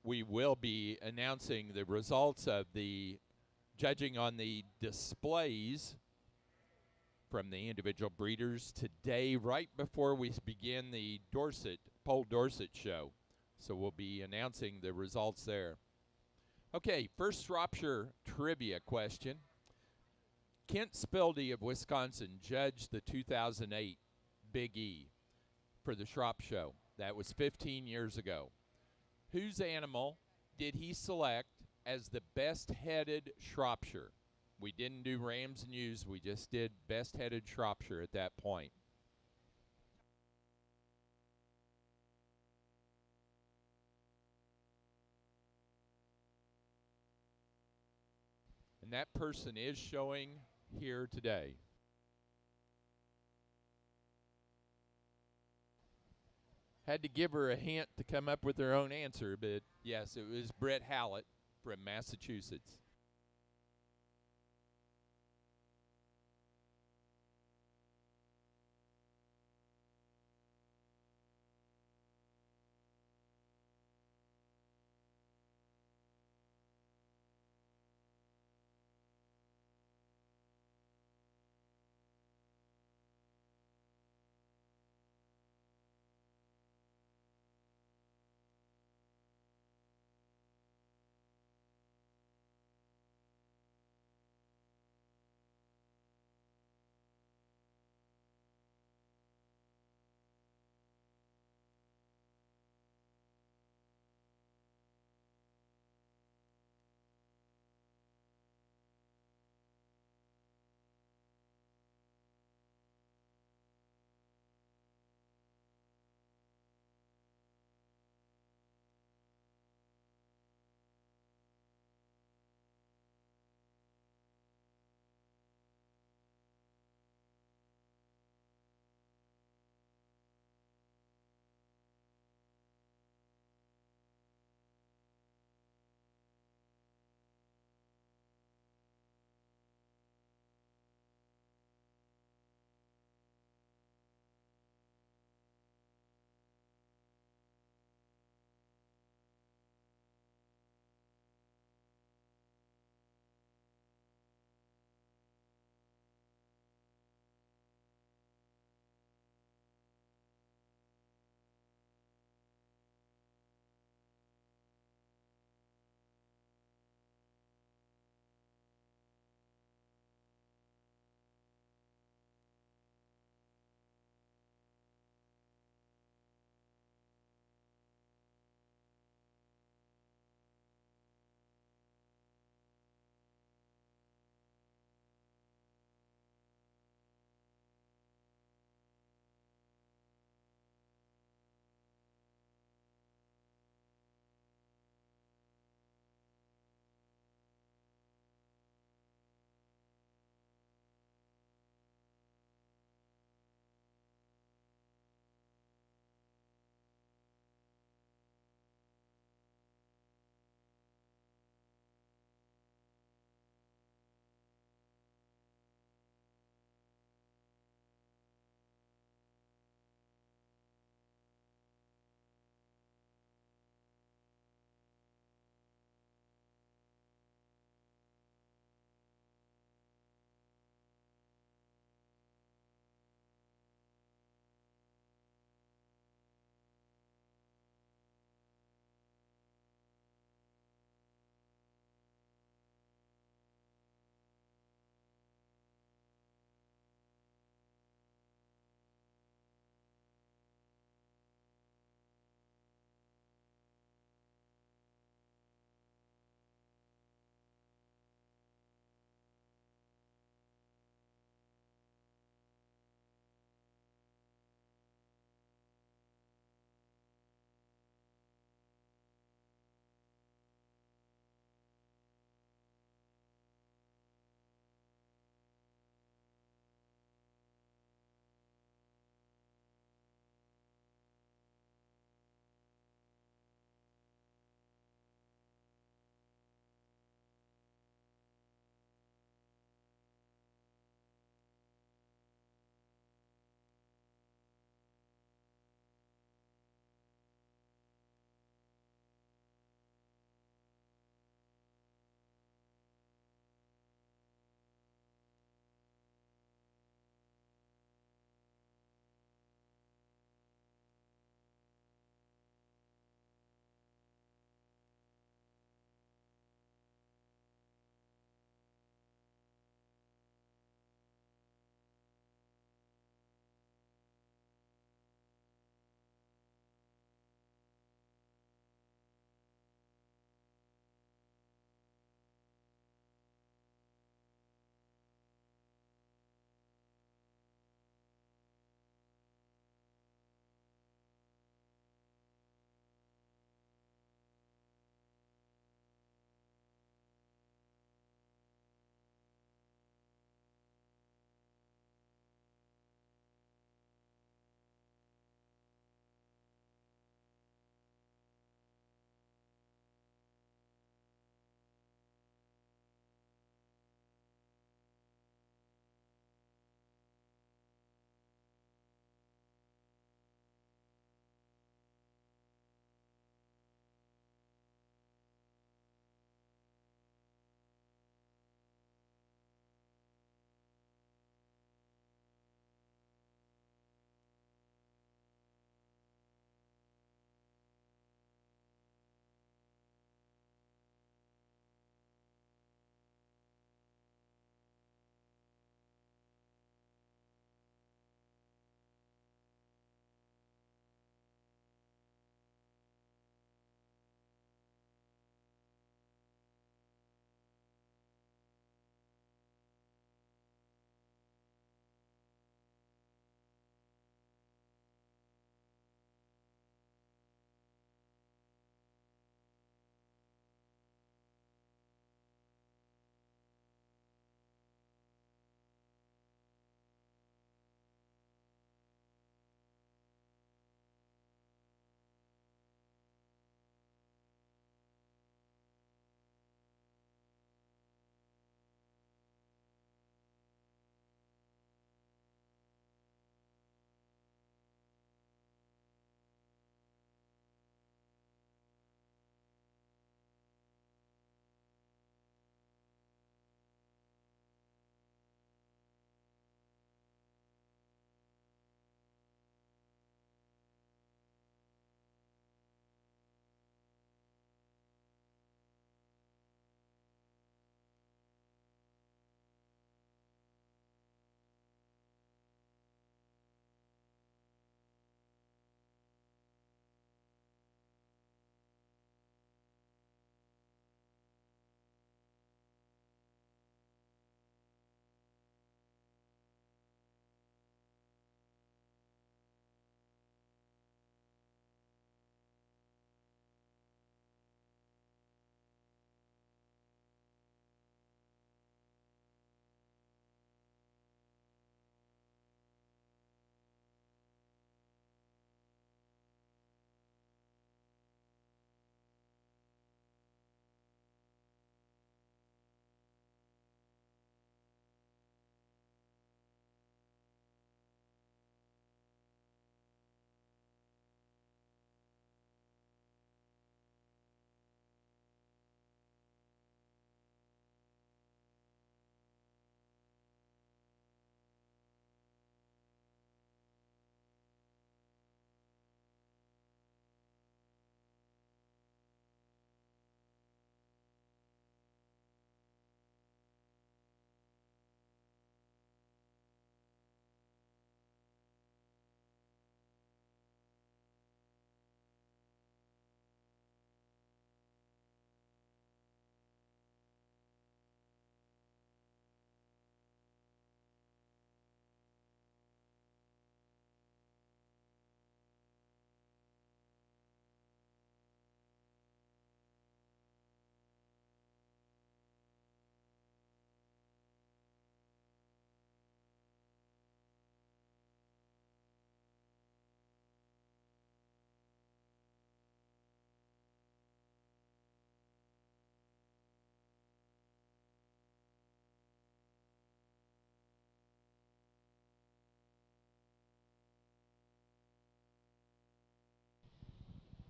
we will be announcing the results of the judging on the displays from the individual breeders today, right before we begin the Poll Dorset show. So we'll be announcing the results there. Okay, first Shropshire trivia question. Kent Spildy of Wisconsin judged the 2008 Big E for the Shrop Show. That was 15 years ago. Whose animal did he select as the best-headed Shropshire? We didn't do Rams and Ewes. We just did best-headed Shropshire at that point. And that person is showing here today. Had to give her a hint to come up with her own answer, but yes, it was Brett Hallett from Massachusetts.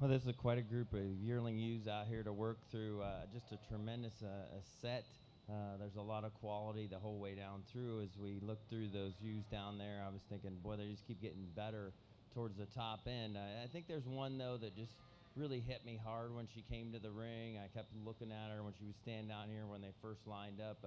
Well, this is quite a group of yearling ewes out here to work through. Just a tremendous set. There's a lot of quality the whole way down through. As we look through those ewes down there, I was thinking, boy, they just keep getting better towards the top end. I think there's one, though, that just really hit me hard when she came to the ring. I kept looking at her when she was standing down here when they first lined up.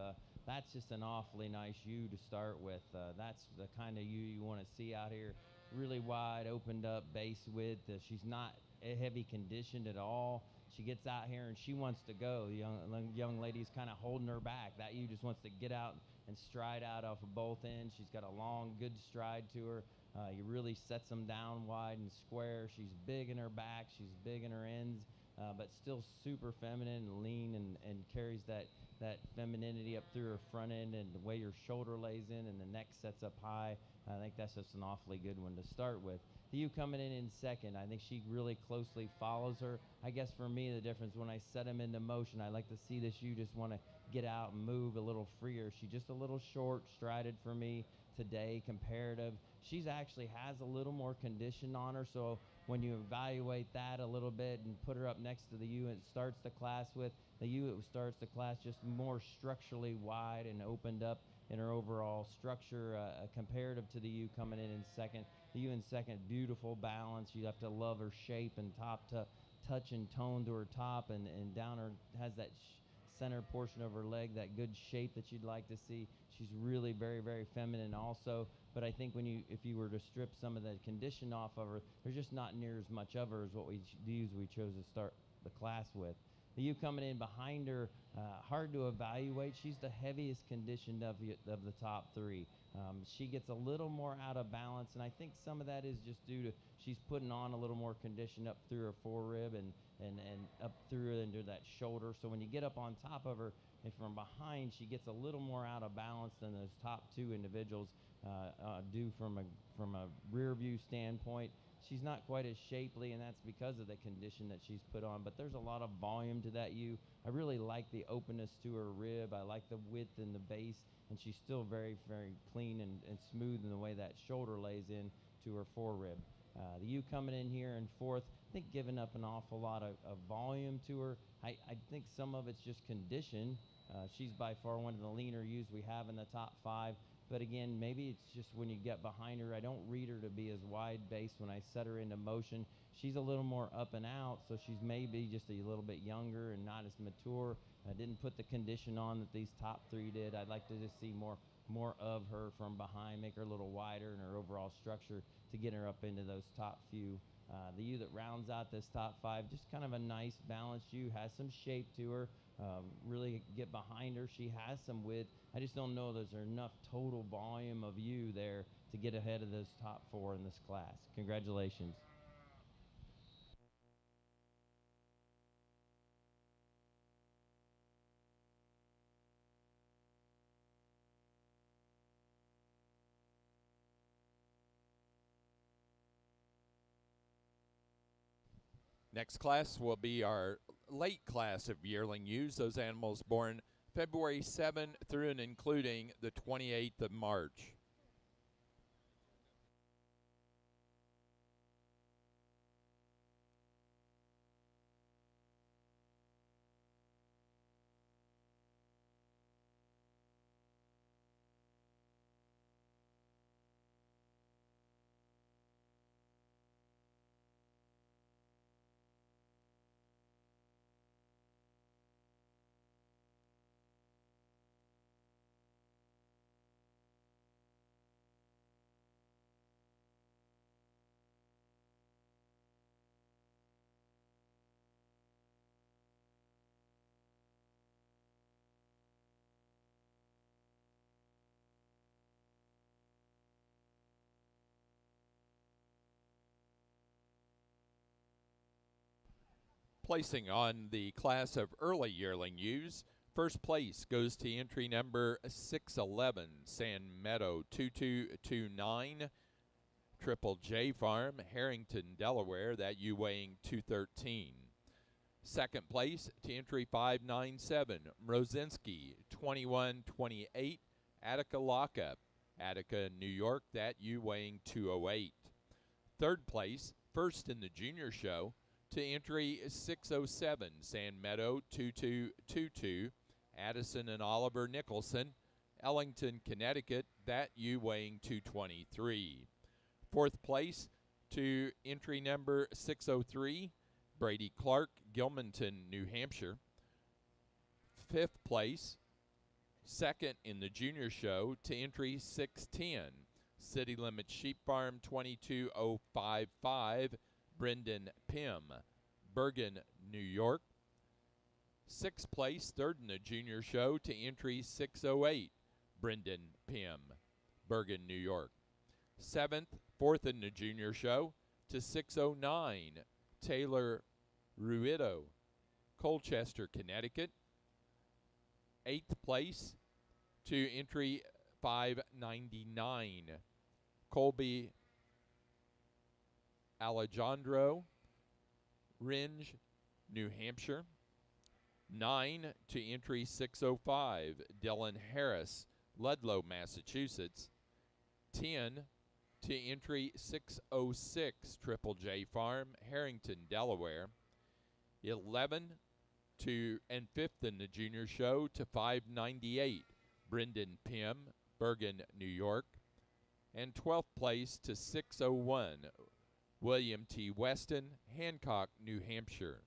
That's just an awfully nice ewe to start with. That's the kind of ewe you want to see out here. Really wide, opened up base width. She's not heavy conditioned at all. She gets out here and she wants to go. The young lady's kind of holding her back. That ewe just wants to get out and stride out off of both ends. She's got a long, good stride to her. He really sets them down wide and square. She's big in her back. She's big in her ends, but still super feminine and lean, and carries that femininity up through her front end, and the way your shoulder lays in and the neck sets up high. I think that's just an awfully good one to start with. The ewe coming in second, I think she really closely follows her. I guess for me, the difference when I set him into motion, I like to see this ewe just want to get out and move a little freer. She's just a little short strided for me today, comparative. She's actually has a little more condition on her, so when you evaluate that a little bit and put her up next to the ewe it starts the class with, the ewe it starts the class just more structurally wide and opened up in her overall structure, comparative to the ewe coming in second. The ewe in second, beautiful balance. You have to love her shape and top to touch and tone to her top, and down her has that center portion of her leg, that good shape that you'd like to see. She's really very, very feminine also, but I think if you were to strip some of the condition off of her, there's just not near as much of her as what we chose to start the class with. The ewe coming in behind her, hard to evaluate. She's the heaviest conditioned of the top three. She gets a little more out of balance, and I think some of that is just due to she's putting on a little more condition up through her forerib and up through into that shoulder. So when you get up on top of her, and from behind, she gets a little more out of balance than those top two individuals do from a rear view standpoint. She's not quite as shapely, and that's because of the condition that she's put on, but there's a lot of volume to that ewe. I really like the openness to her rib. I like the width in the base, and she's still very, very clean and smooth in the way that shoulder lays in to her forerib. The ewe coming in here in fourth, I think giving up an awful lot of volume to her. I think some of it's just condition. She's by far one of the leaner ewes we have in the top five. But again, maybe it's just when you get behind her, I don't read her to be as wide base when I set her into motion. She's a little more up and out, so she's maybe just a little bit younger and not as mature. I didn't put the condition on that these top three did. I'd like to just see more of her from behind, make her a little wider in her overall structure to get her up into those top few. The ewe that rounds out this top five, just kind of a nice balanced ewe, has some shape to her. Really get behind her. She has some width. I just don't know there's enough total volume of ewe there to get ahead of those top four in this class. Congratulations. Next class will be our late class of yearling ewes, those animals born February 7 through and including the 28th of March. Placing on the class of early yearling ewes, first place goes to entry number 611, San Meadow 2229, Triple J Farm, Harrington, Delaware, that ewe weighing 213. Second place to entry 597, Mrozinski 2128, Attica Lockup, Attica, New York, that ewe weighing 208. Third place, first in the junior show, To entry 607, Sand Meadow 2222, Addison and Oliver Nicholson, Ellington, Connecticut, that U weighing 223. Fourth place to entry number 603, Brady Clark, Gilmanton, New Hampshire. Fifth place, second in the junior show, to entry 610, City Limits Sheep Farm 22055, Brendan Pym, Bergen, New York. Sixth place, third in the junior show, to entry 608, Brendan Pym, Bergen, New York. Seventh, fourth in the junior show, to 609, Taylor Ruido, Colchester, Connecticut. Eighth place to entry 599, Colby Alejandro, Ringe, New Hampshire. 9 to entry 605, Dylan Harris, Ludlow, Massachusetts. 10 to entry 606, Triple J Farm, Harrington, Delaware. 11 to and fifth in the junior show to 598, Brendan Pym, Bergen, New York. And 12th place to 601, William T. Weston, Hancock, New Hampshire.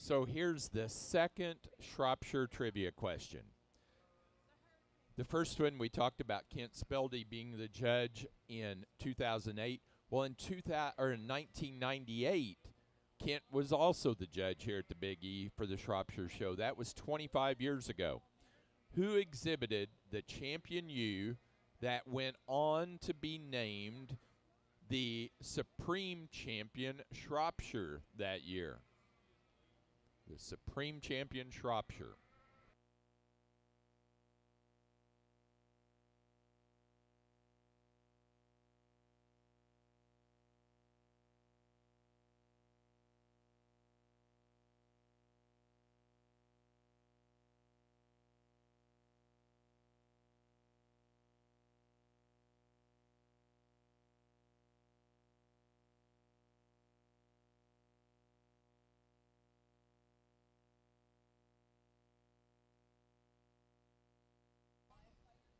So here's the second Shropshire trivia question. The first one, we talked about Kent Speldy being the judge in 2008. Well, in 1998, Kent was also the judge here at the Big E for the Shropshire Show. That was 25 years ago. Who exhibited the Champion U that went on to be named the Supreme Champion Shropshire that year? The Supreme Champion Shropshire.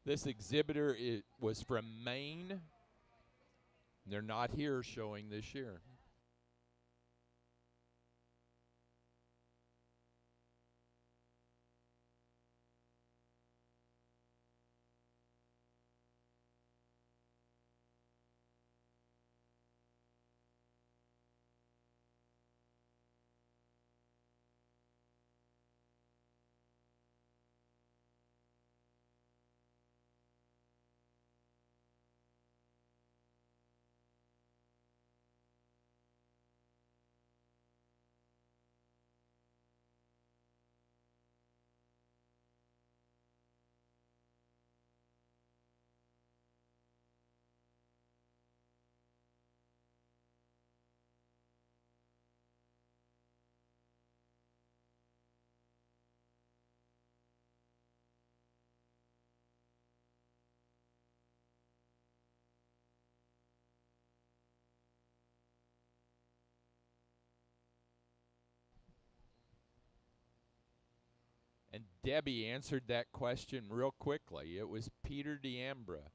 This exhibitor was from Maine. They're not here showing this year. And Debbie answered that question real quickly. It was Peter D'Ambra.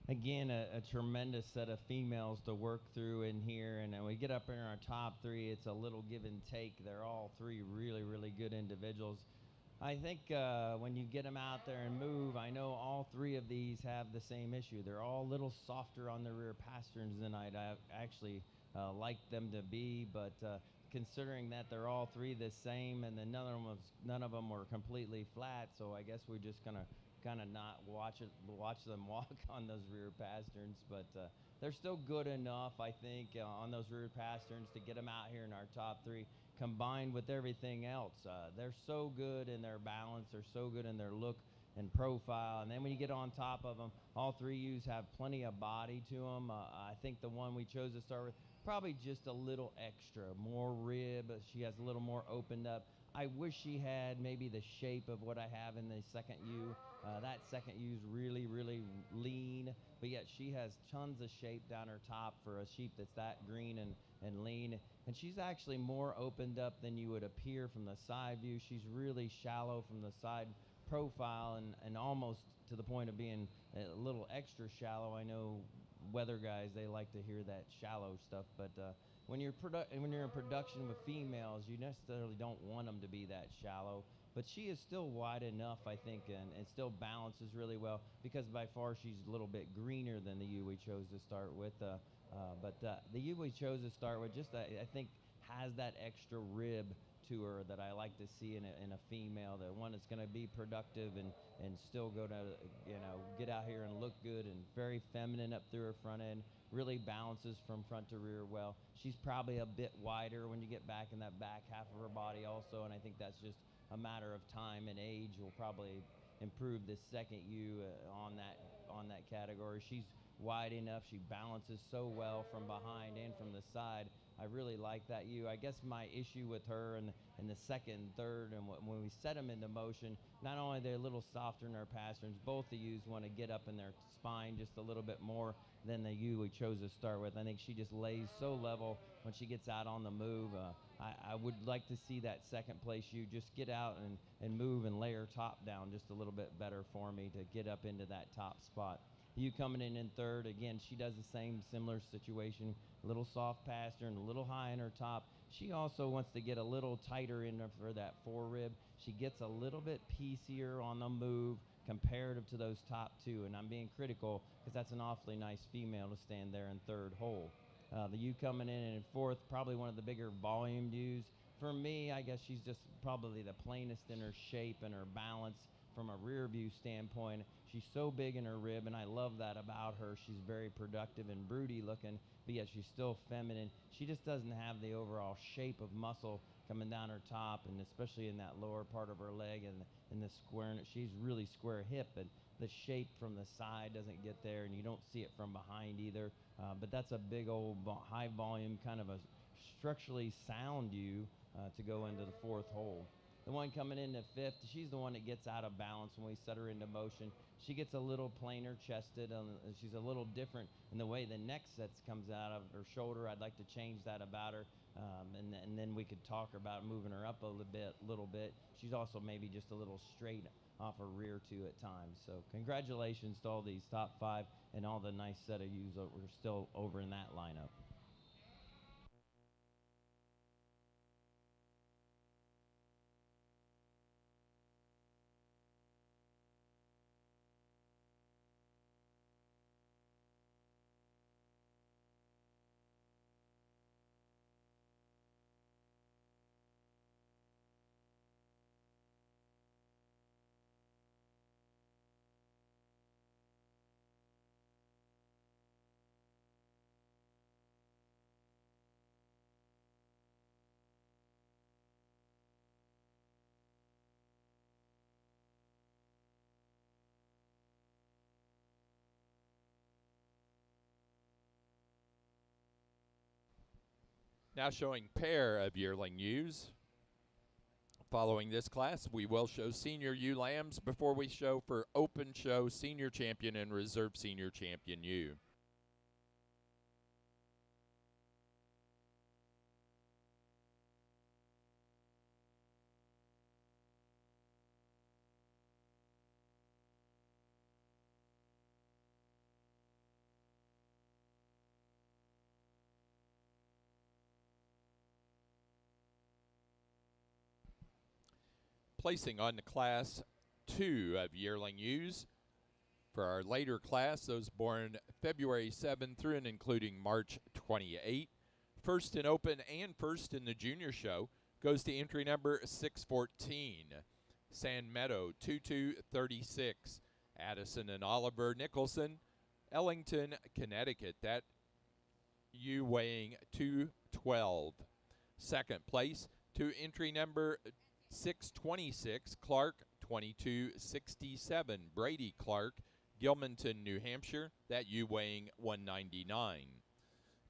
again, a tremendous set of females to work through in here. And then we get up in our top three, it's a little give and take. They're all three really, really good individuals. I think when you get them out there and move, I know all three of these have the same issue. They're all a little softer on the rear pasterns than I'd actually like them to be, but considering that they're all three the same, and then none of them were completely flat, so I guess we're just gonna kind of not watch them walk on those rear pasterns, but they're still good enough, I think, on those rear pasterns to get them out here in our top three. Combined with everything else, they're so good in their balance, they're so good in their look and profile, and then when you get on top of them, all three ewes have plenty of body to them. I think the one we chose to start with, probably just a little extra, more rib. She has a little more opened up. I wish she had maybe the shape of what I have in the second ewe. That second ewe's really, really lean, but yet she has tons of shape down her top for a sheep that's that green and lean. And she's actually more opened up than you would appear from the side view. She's really shallow from the side profile and almost to the point of being a little extra shallow. I know weather guys, they like to hear that shallow stuff, but when you're in production with females, you necessarily don't want them to be that shallow. But she is still wide enough, I think, and still balances really well, because by far she's a little bit greener than the ewe we chose to start with. But the ewe we chose to start with just, I think, has that extra rib to her that I like to see in a female, the one that's going to be productive and still go to, get out here and look good, and very feminine up through her front end, really balances from front to rear well. She's probably a bit wider when you get back in that back half of her body also, and I think that's just a matter of time, and age will probably improve this second ewe on that category. She's wide enough, she balances so well from behind and from the side. I really like that ewe. I guess my issue with her in the second and third, and when we set them into motion, not only they're a little softer in their pasterns, both the ewes want to get up in their spine just a little bit more than the ewe we chose to start with. I think she just lays so level when she gets out on the move. I would like to see that second place ewe just get out and move and lay her top down just a little bit better for me to get up into that top spot. You coming in third, again, she does the same similar situation, a little soft pasture and a little high in her top. She also wants to get a little tighter in there for that forerib. She gets a little bit piecier on the move comparative to those top two, and I'm being critical because that's an awfully nice female to stand there in third hole. The ewe coming in fourth, probably one of the bigger volume ewes. For me, I guess she's just probably the plainest in her shape and her balance from a rear view standpoint. She's so big in her rib, and I love that about her. She's very productive and broody looking, but yet she's still feminine. She just doesn't have the overall shape of muscle coming down her top, and especially in that lower part of her leg and the square. She's really square hip, but the shape from the side doesn't get there, and you don't see it from behind either. But that's a big old high volume, kind of a structurally sound ewe to go into the fourth hole. The one coming into fifth, she's the one that gets out of balance when we set her into motion. She gets a little plainer chested, and she's a little different in the way the neck sets comes out of her shoulder. I'd like to change that about her, and then we could talk about moving her up a little bit. She's also maybe just a little straight off her rear too at times. So congratulations to all these top five and all the nice set of ewes that were still over in that lineup. Now showing pair of yearling ewes. Following this class, we will show senior ewe lambs before we show for open show senior champion and reserve senior champion ewe. placing on the Class 2 of yearling ewes. For our later class, those born February 7 through and including March 28, first in open and first in the junior show goes to entry number 614, Sand Meadow 2236, Addison and Oliver Nicholson, Ellington, Connecticut. That ewe weighing 212. Second place to entry number 626, Clark 2267, Brady Clark, Gilmanton, New Hampshire. That ewe weighing 199.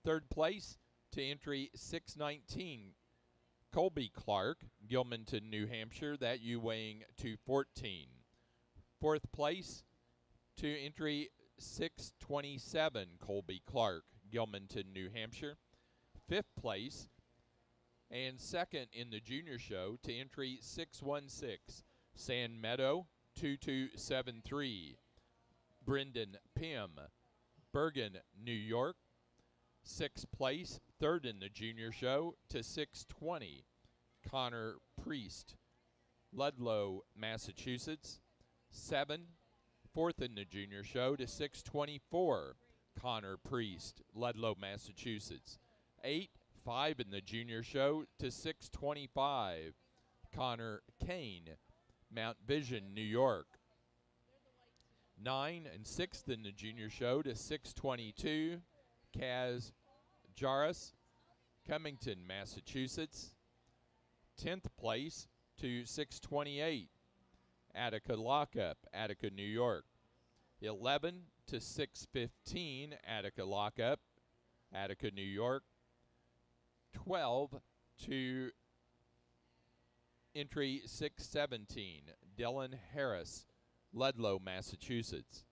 Third place to entry 619, Colby Clark, Gilmanton, New Hampshire. That ewe weighing 214. Fourth place to entry 627, Colby Clark, Gilmanton, New Hampshire. Fifth place and second in the junior show to entry 616, Sand Meadow 2273, Brendan Pym, Bergen, New York. Sixth place, third in the junior show to 620, Connor Priest, Ludlow, Massachusetts. 7, fourth in the junior show to 624, Connor Priest, Ludlow, Massachusetts. 8, 5 in the junior show to 625, Connor Kane, Mount Vision, New York. 9 and 6th in the junior show to 622, Kaz Jarrus, Cummington, Massachusetts. 10th place to 628, Attica Lockup, Attica, New York. 11 to 615, Attica Lockup, Attica, New York. 12 to entry 617, Dylan Harris, Ludlow, Massachusetts.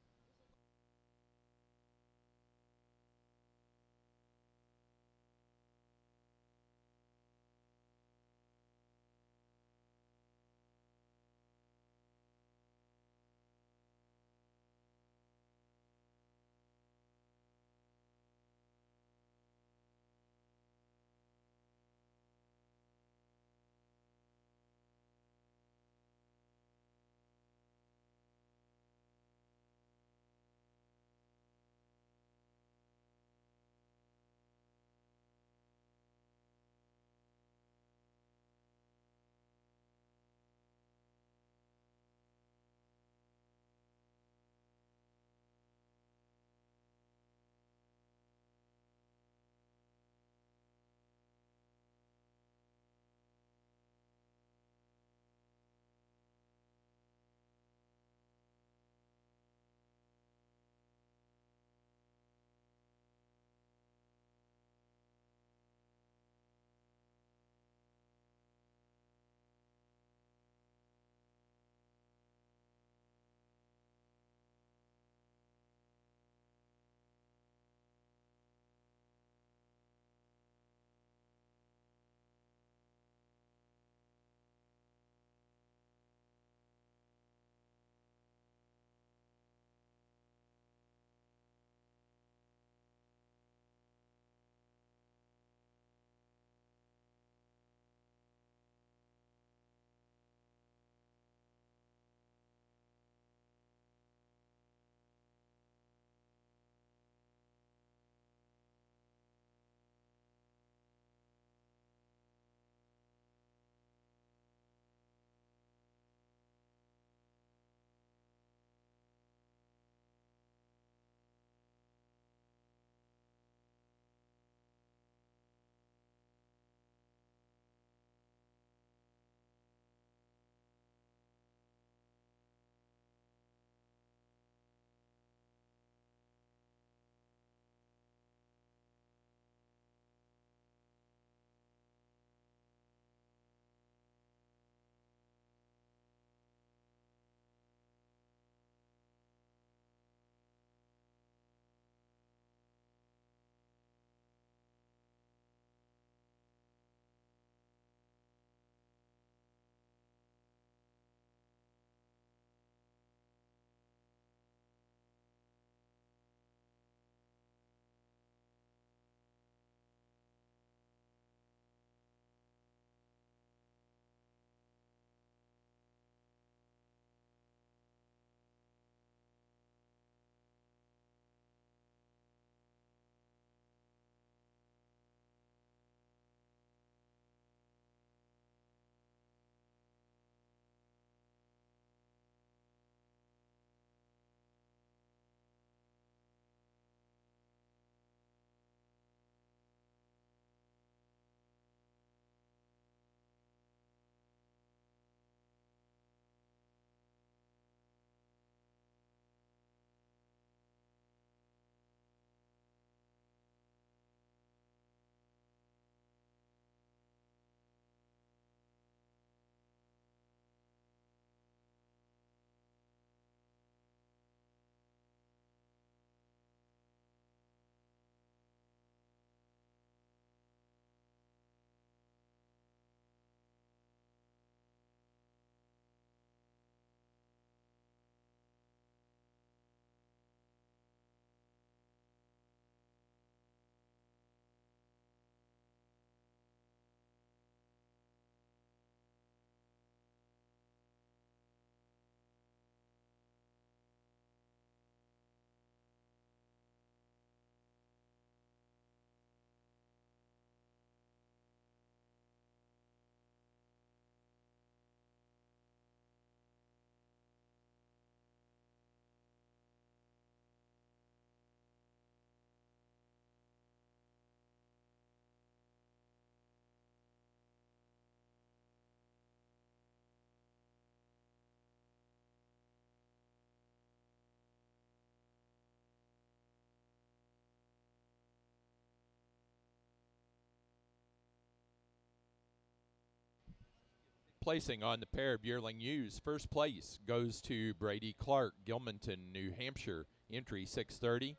Placing on the pair of yearling ewes, first place goes to Brady Clark, Gilmanton, New Hampshire, entry 630.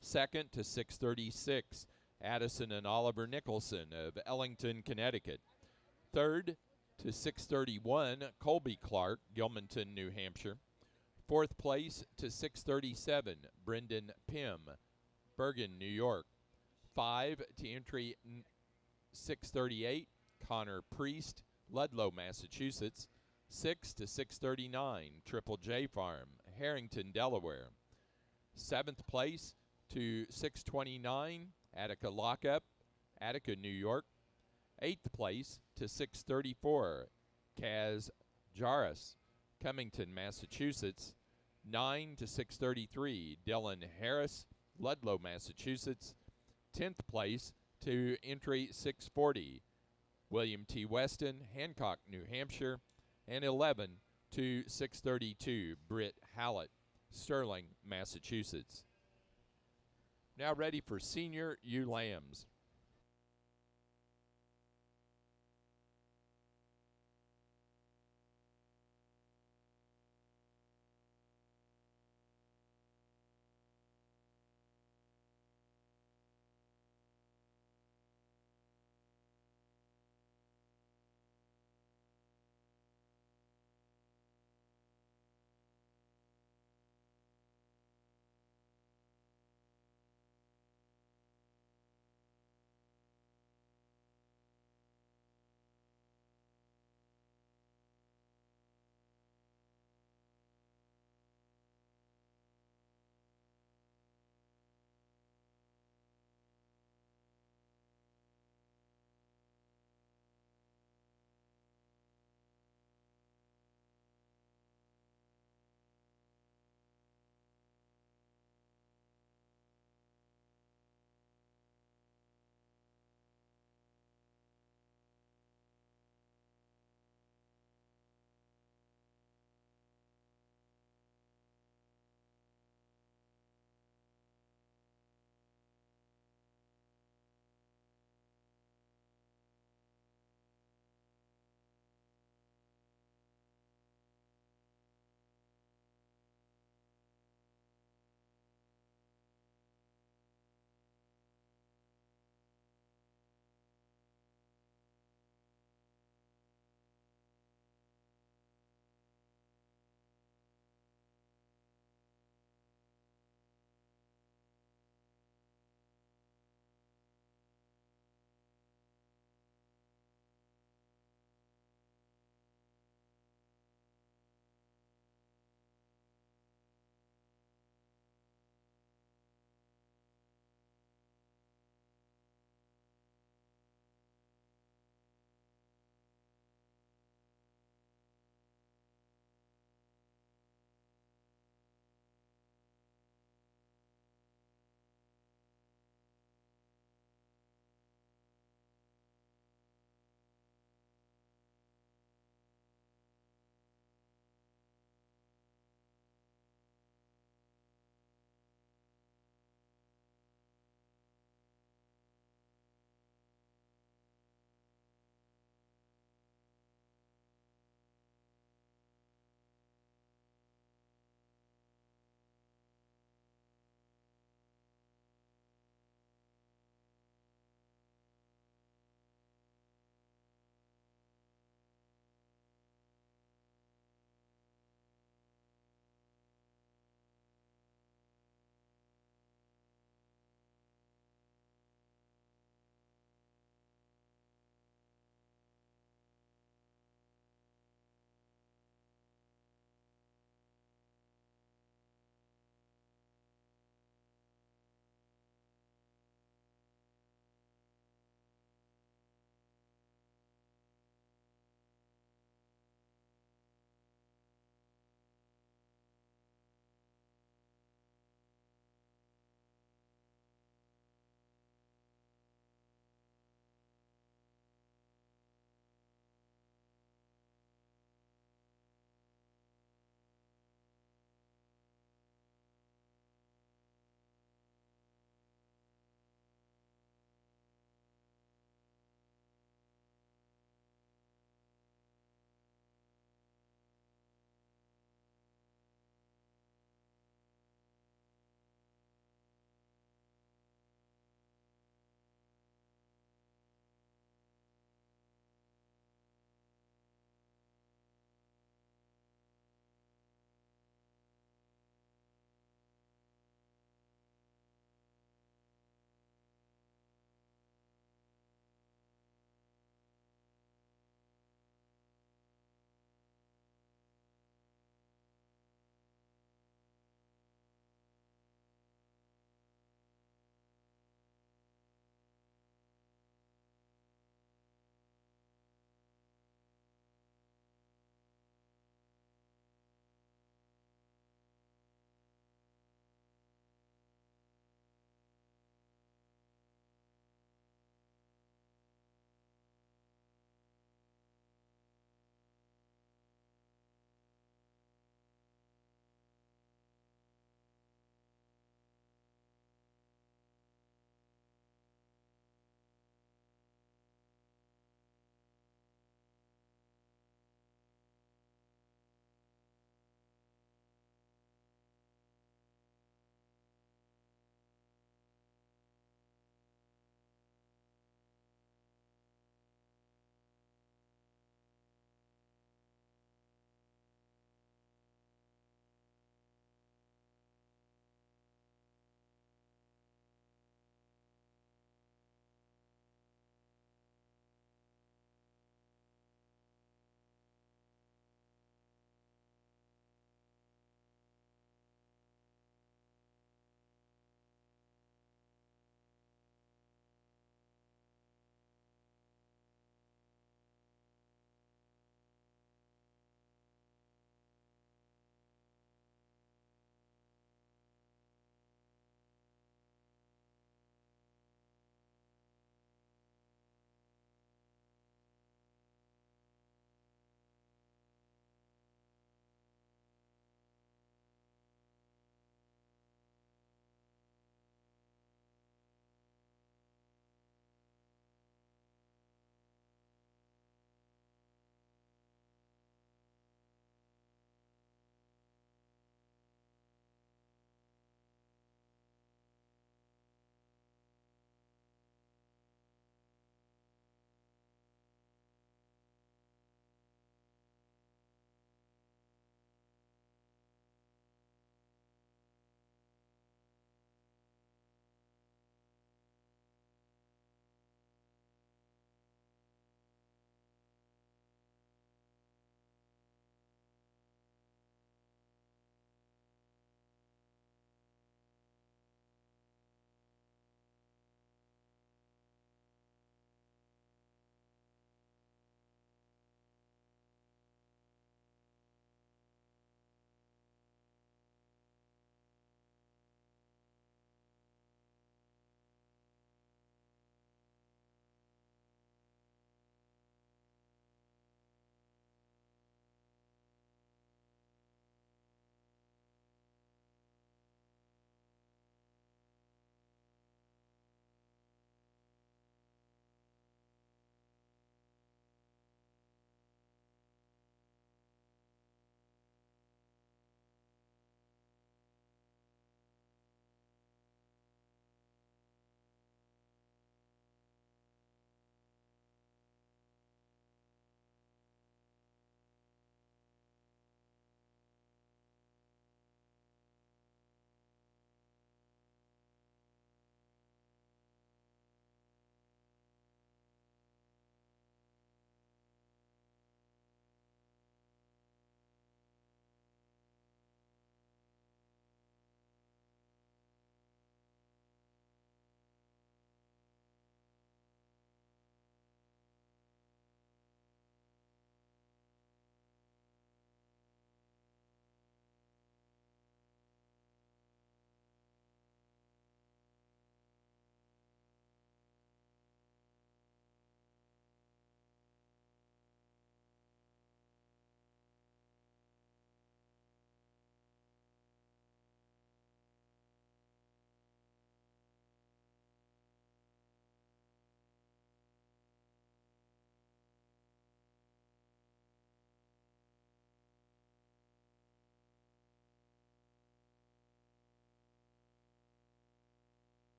Second to 636, Addison and Oliver Nicholson of Ellington, Connecticut. Third to 631, Colby Clark, Gilmanton, New Hampshire. Fourth place to 637, Brendan Pym, Bergen, New York. 5 to entry 638, Connor Priest, Ludlow, Massachusetts. 6 to 639, Triple J Farm, Harrington, Delaware. 7th place to 629, Attica Lockup, Attica, New York. 8th place to 634, Kaz Jarrus, Cummington, Massachusetts. 9 to 633, Dylan Harris, Ludlow, Massachusetts. 10th place to entry 640, William T. Weston, Hancock, New Hampshire. And 11 to 632, Britt Hallett, Sterling, Massachusetts. Now ready for senior ewe lambs.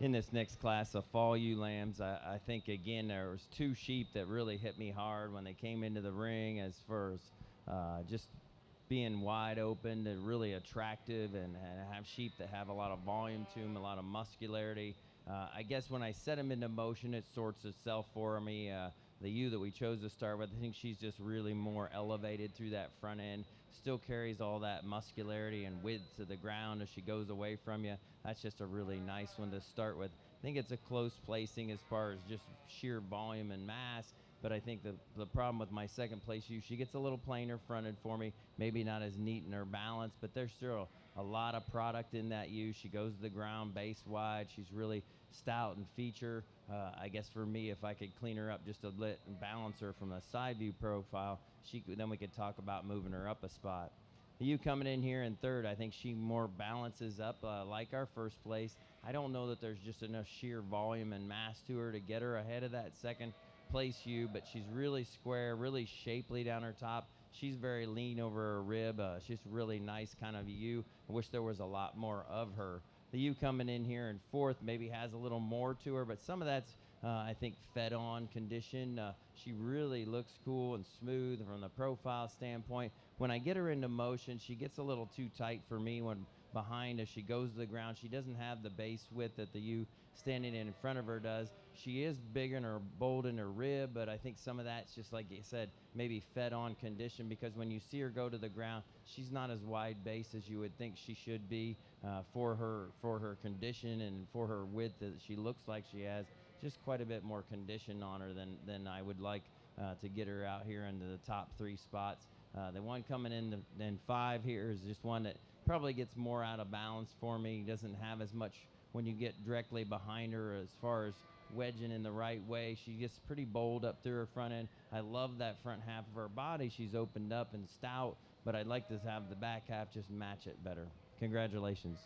in this next class of fall ewe lambs. I think, again, there was 2 sheep that really hit me hard when they came into the ring, as far as just being wide open and really attractive, and have sheep that have a lot of volume to them, a lot of muscularity. I guess when I set them into motion, it sorts itself for me. The ewe that we chose to start with, I think she's just really more elevated through that front end, still carries all that muscularity and width to the ground as she goes away from you. That's just a really nice one to start with. I think it's a close placing as far as just sheer volume and mass, but I think the problem with my second place ewe, she gets a little plainer fronted for me, maybe not as neat in her balance, but there's still a lot of product in that ewe. She goes to the ground base wide. She's really stout and feature. I guess for me, if I could clean her up just a bit and balance her from a side view profile, then we could talk about moving her up a spot. The ewe coming in here in third, I think she more balances up like our first place. I don't know that there's just enough sheer volume and mass to her to get her ahead of that second place ewe, but she's really square, really shapely down her top. She's very lean over her rib. She's really nice kind of ewe. I wish there was a lot more of her. The ewe coming in here in fourth maybe has a little more to her, but some of that's, I think, fed on condition. She really looks cool and smooth from the profile standpoint. When I get her into motion, she gets a little too tight for me when behind as she goes to the ground. She doesn't have the base width that the ewe standing in front of her does. She is big in her bold in her rib, but I think some of that's just, like you said, maybe fed on condition, because when you see her go to the ground, she's not as wide base as you would think she should be for her condition and for her width that she looks like she has. Just quite a bit more condition on her than I would like to get her out here into the top 3 spots. The one coming in 5 here is just one that probably gets more out of balance for me. Doesn't have as much when you get directly behind her as far as wedging in the right way. She gets pretty bold up through her front end. I love that front half of her body. She's opened up and stout, but I'd like to have the back half just match it better. Congratulations.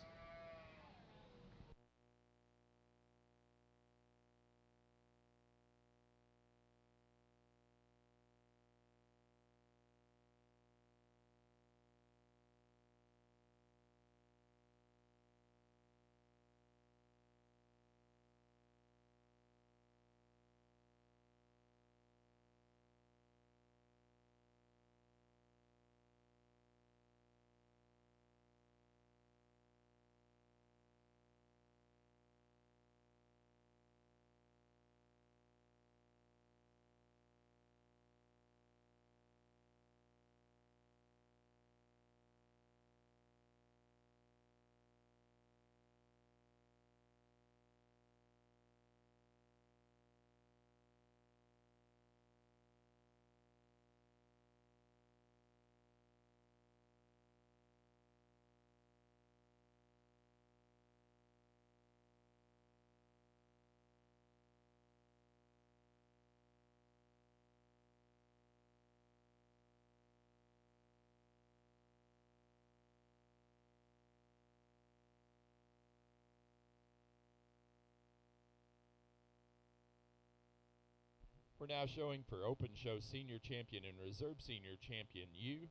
We're now showing for Open Show Senior Champion and Reserve Senior Champion ewe.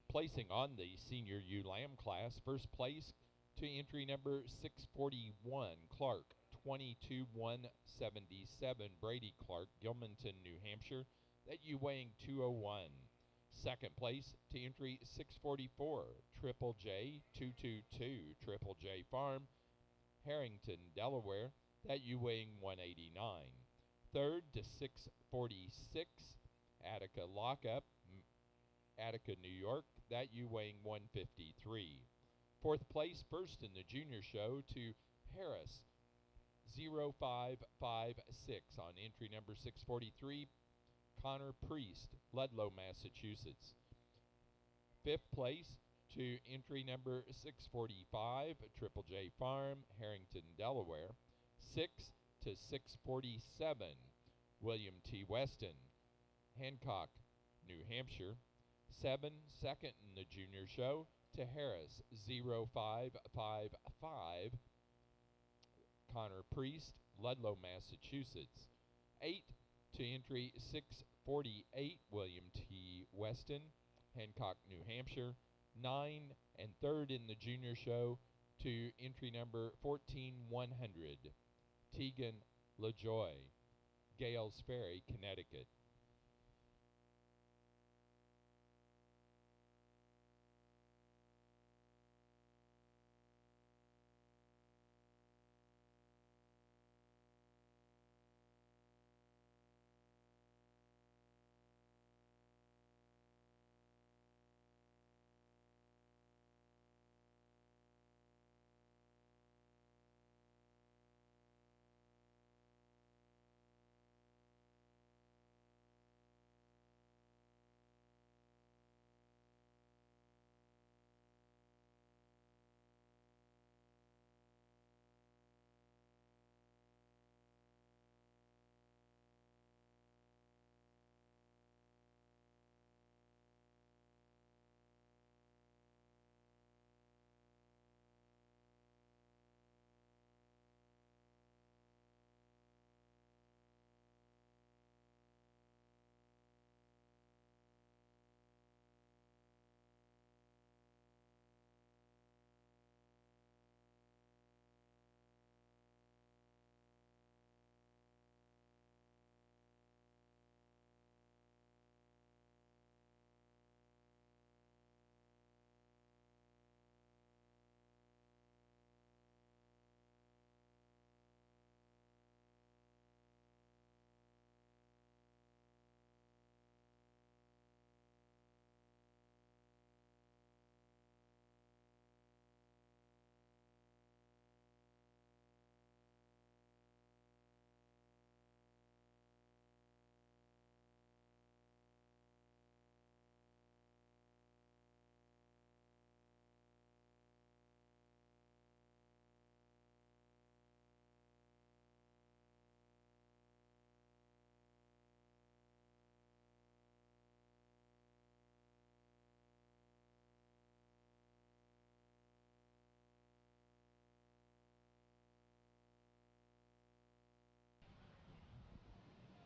Placing on the Senior ewe lamb class, first place to entry number 641, Clark, 22,177, Brady Clark, Gilmanton, New Hampshire. That ewe weighing 201. Second place to entry 644, Triple J, 222, Triple J Farm, Harrington, Delaware. That ewe weighing 189. Third to 646, Attica Lockup, Attica, New York. That ewe weighing 153. Fourth place, first in the junior show, to Harris, 0556 on entry number 643, Connor Priest, Ludlow, Massachusetts. Fifth place to entry number 645, Triple J Farm, Harrington, Delaware. Sixth to 647, William T. Weston, Hancock, New Hampshire. 7, second in the junior show, to Harris, 0555, Connor Priest, Ludlow, Massachusetts. 8 to entry 648, William T. Weston, Hancock, New Hampshire. 9 and third in the junior show to entry number 14100, Tegan LaJoy, Gales Ferry, Connecticut.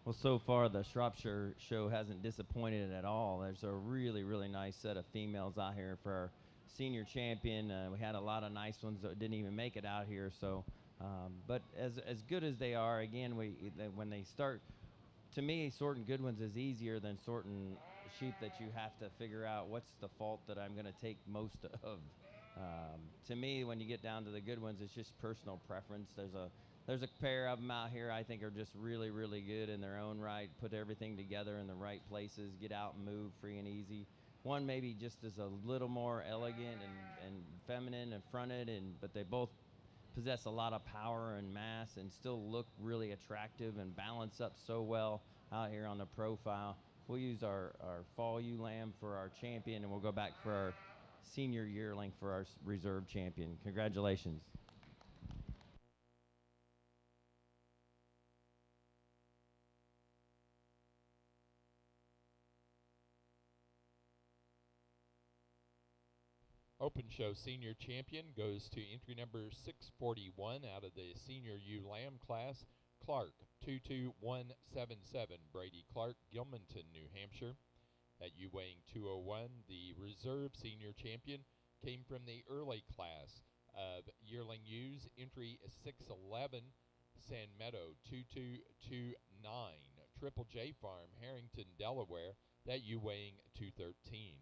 Well, so far the Shropshire show hasn't disappointed at all. There's a really, really nice set of females out here for our senior champion. We had a lot of nice ones that didn't even make it out here. So, but as good as they are, again, when they start, to me, sorting good ones is easier than sorting sheep that you have to figure out what's the fault that I'm going to take most of. To me, when you get down to the good ones, it's just personal preference. There's a pair of them out here I think are just really, really good in their own right, put everything together in the right places, get out and move free and easy. One maybe just is a little more elegant and feminine and fronted, but they both possess a lot of power and mass and still look really attractive and balance up so well out here on the profile. We'll use our fall ewe lamb for our champion, and we'll go back for our senior yearling for our reserve champion. Congratulations. Open Show Senior Champion goes to entry number 641 out of the Senior ewe lamb class, Clark 22177, Brady Clark, Gilmanton, New Hampshire. At ewe weighing 201, the Reserve Senior Champion came from the early class of yearling ewes, entry 611, San Meadow 2229, Triple J Farm, Harrington, Delaware, that ewe weighing 213.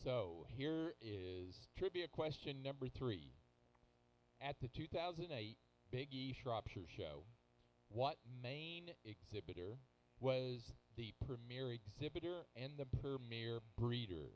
So here is trivia question number 3. At the 2008 Big E Shropshire Show, what main exhibitor was the premier exhibitor and the premier breeder?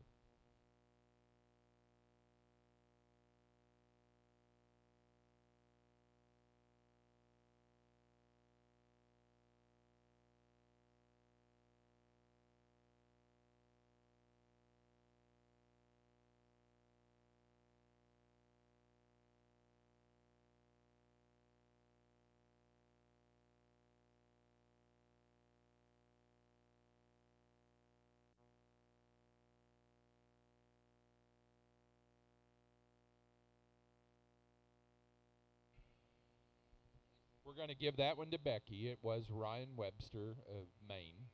We're going to give that one to Becky. It was Ryan Webster of Maine.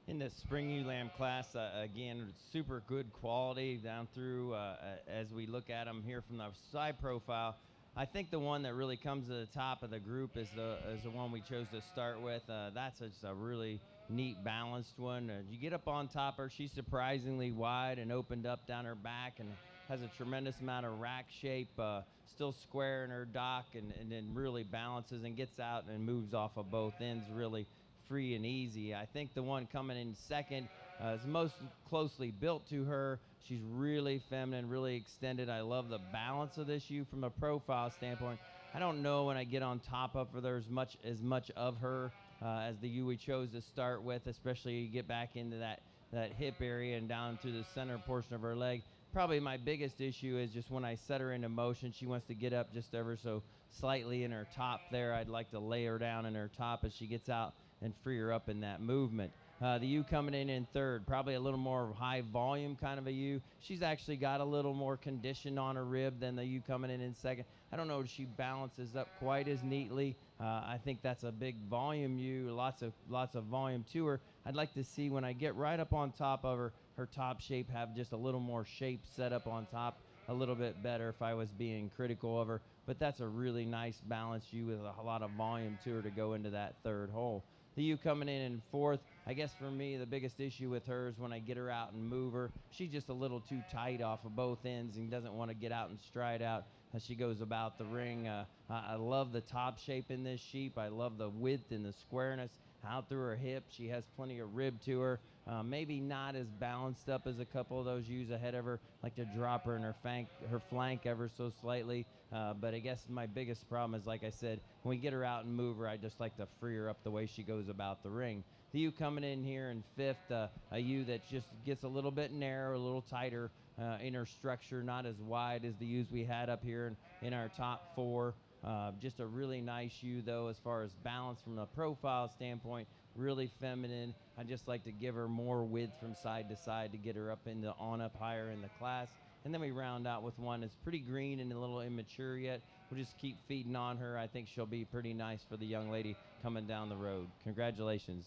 In the spring ewe lamb class, again, super good quality down through as we look at them here from the side profile. I think the one that really comes to the top of the group is the one we chose to start with. That's just a really neat, balanced one. You get up on top of her, she's surprisingly wide and opened up down her back and has a tremendous amount of rack shape, still square in her dock, and then really balances and gets out and moves off of both ends really free and easy. I think the one coming in second is most closely built to her. She's really feminine, really extended. I love the balance of this ewe from a profile standpoint. I don't know when I get on top of her there's as much of her as the ewe we chose to start with, especially you get back into that hip area and down through the center portion of her leg. Probably my biggest issue is just when I set her into motion, she wants to get up just ever so slightly in her top there. I'd like to lay her down in her top as she gets out and free her up in that movement. The ewe coming in third, probably a little more high volume kind of a ewe. She's actually got a little more condition on her rib than the ewe coming in second. I don't know if she balances up quite as neatly. I think that's a big volume ewe, lots of volume to her. I'd like to see when I get right up on top of her, her top shape have just a little more shape set up on top, a little bit better if I was being critical of her. But that's a really nice balanced ewe with a lot of volume to her to go into that third hole. The ewe coming in fourth, I guess for me the biggest issue with her is when I get her out and move her. She's just a little too tight off of both ends and doesn't want to get out and stride out as she goes about the ring. I love the top shape in this sheep. I love the width and the squareness out through her hip. She has plenty of rib to her. Maybe not as balanced up as a couple of those ewes ahead of her, like to drop her in her flank ever so slightly. But I guess my biggest problem is, like I said, when we get her out and move her, I just like to free her up the way she goes about the ring. The ewe coming in here in fifth, a ewe that just gets a little bit narrower, a little tighter in her structure, not as wide as the ewes we had up here in our top four. Just a really nice ewe, though, as far as balance from a profile standpoint, really feminine. I just like to give her more width from side to side to get her up higher in the class. And then we round out with one that's pretty green and a little immature yet. We'll just keep feeding on her. I think she'll be pretty nice for the young lady coming down the road. Congratulations.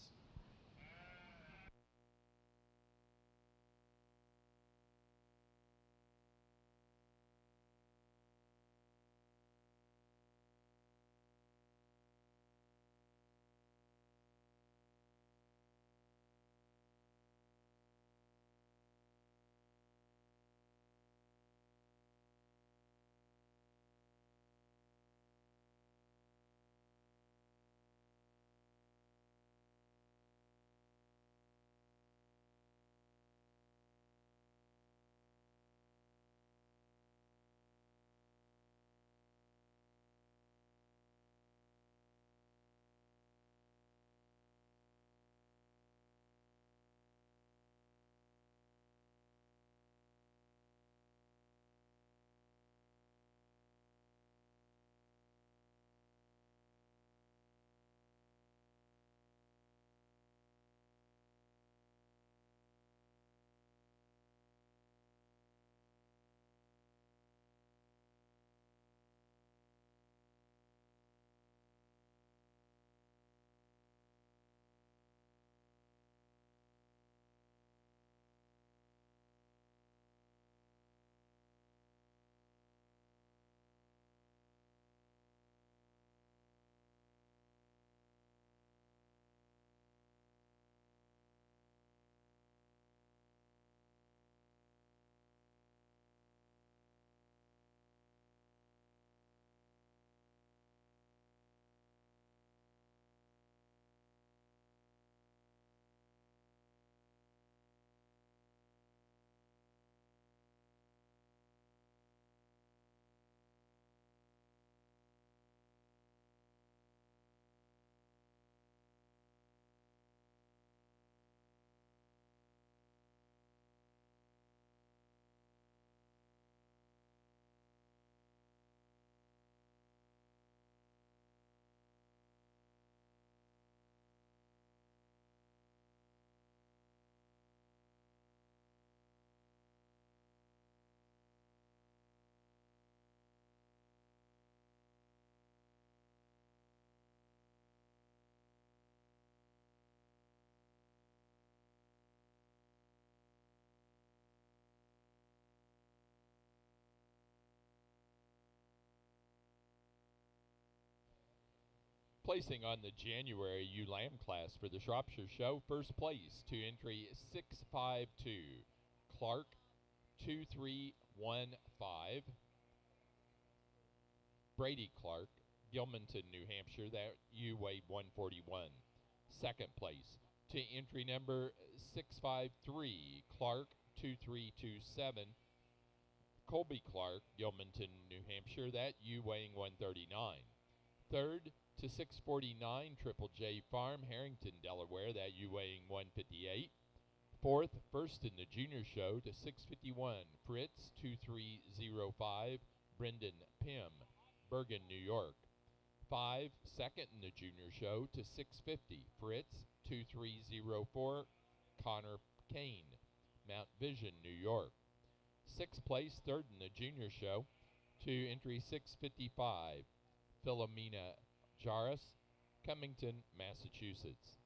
Placing on the January ewe lamb class for the Shropshire Show, first place to entry 652, Clark 2315, Brady Clark, Gilmanton, New Hampshire. That ewe weighed 141. Second place to entry number 653, Clark 2327, Colby Clark, Gilmanton, New Hampshire, that U weighing 139. Third to 649, Triple J Farm, Harrington, Delaware, that U weighing 158. Fourth, first in the junior show to 651, Fritz 2305, Brendan Pym, Bergen, New York. 5, second in the junior show to 650, Fritz 2304, Connor Kane, Mount Vision, New York. Sixth place, third in the junior show to entry 655, Philomena Jaris, Cummington, Massachusetts.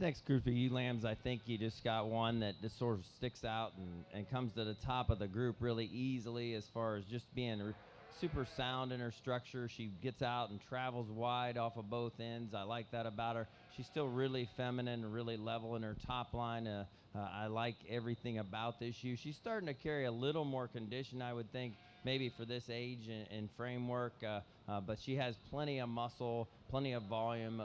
next group of ewe lambs, I think you just got one that just sort of sticks out and comes to the top of the group really easily as far as just being super sound in her structure. She gets out and travels wide off of both ends. I like that about her. She's still really feminine and really level in her top line. I like everything about this ewe. She's starting to carry a little more condition, I would think, maybe for this age and framework, but she has plenty of muscle, plenty of volume.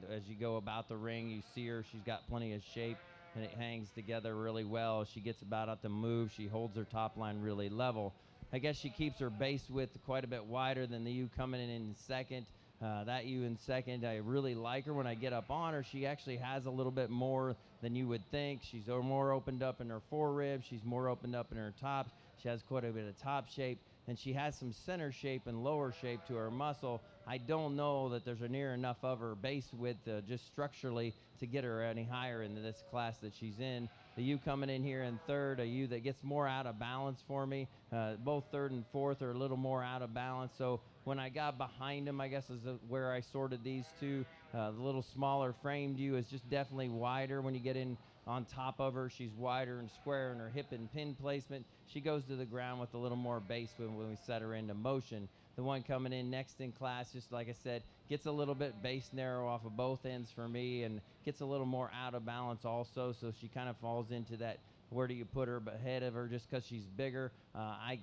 As you go about the ring, you see her. She's got plenty of shape, and it hangs together really well. She gets about out to move. She holds her top line really level. I guess she keeps her base width quite a bit wider than the ewe coming in second. That ewe in second, I really like her. When I get up on her, she actually has a little bit more than you would think. She's more opened up in her foreribs. She's more opened up in her top. She has quite a bit of top shape, and she has some center shape and lower shape to her muscle. I don't know that there's a near enough of her base width just structurally to get her any higher into this class that she's in. The ewe coming in here in third, a ewe that gets more out of balance for me. Both third and fourth are a little more out of balance. So when I got behind him, I guess is where I sorted these two. The little smaller framed ewe is just definitely wider. When you get in on top of her, she's wider and square in her hip and pin placement. She goes to the ground with a little more base when we set her into motion. The one coming in next in class, just like I said, gets a little bit base narrow off of both ends for me and gets a little more out of balance also, so she kind of falls into that where do you put her ahead of her just because she's bigger. I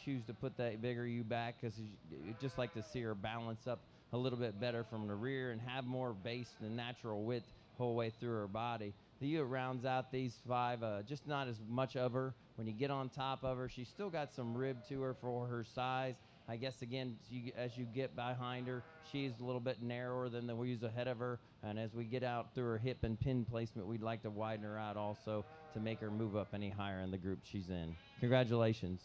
choose to put that bigger ewe back because I just like to see her balance up a little bit better from the rear and have more base and natural width whole way through her body. The ewe rounds out these five, just not as much of her. When you get on top of her, she's still got some rib to her for her size. I guess, again, as you get behind her, she's a little bit narrower than the ewes ahead of her. And as we get out through her hip and pin placement, we'd like to widen her out also to make her move up any higher in the group she's in. Congratulations.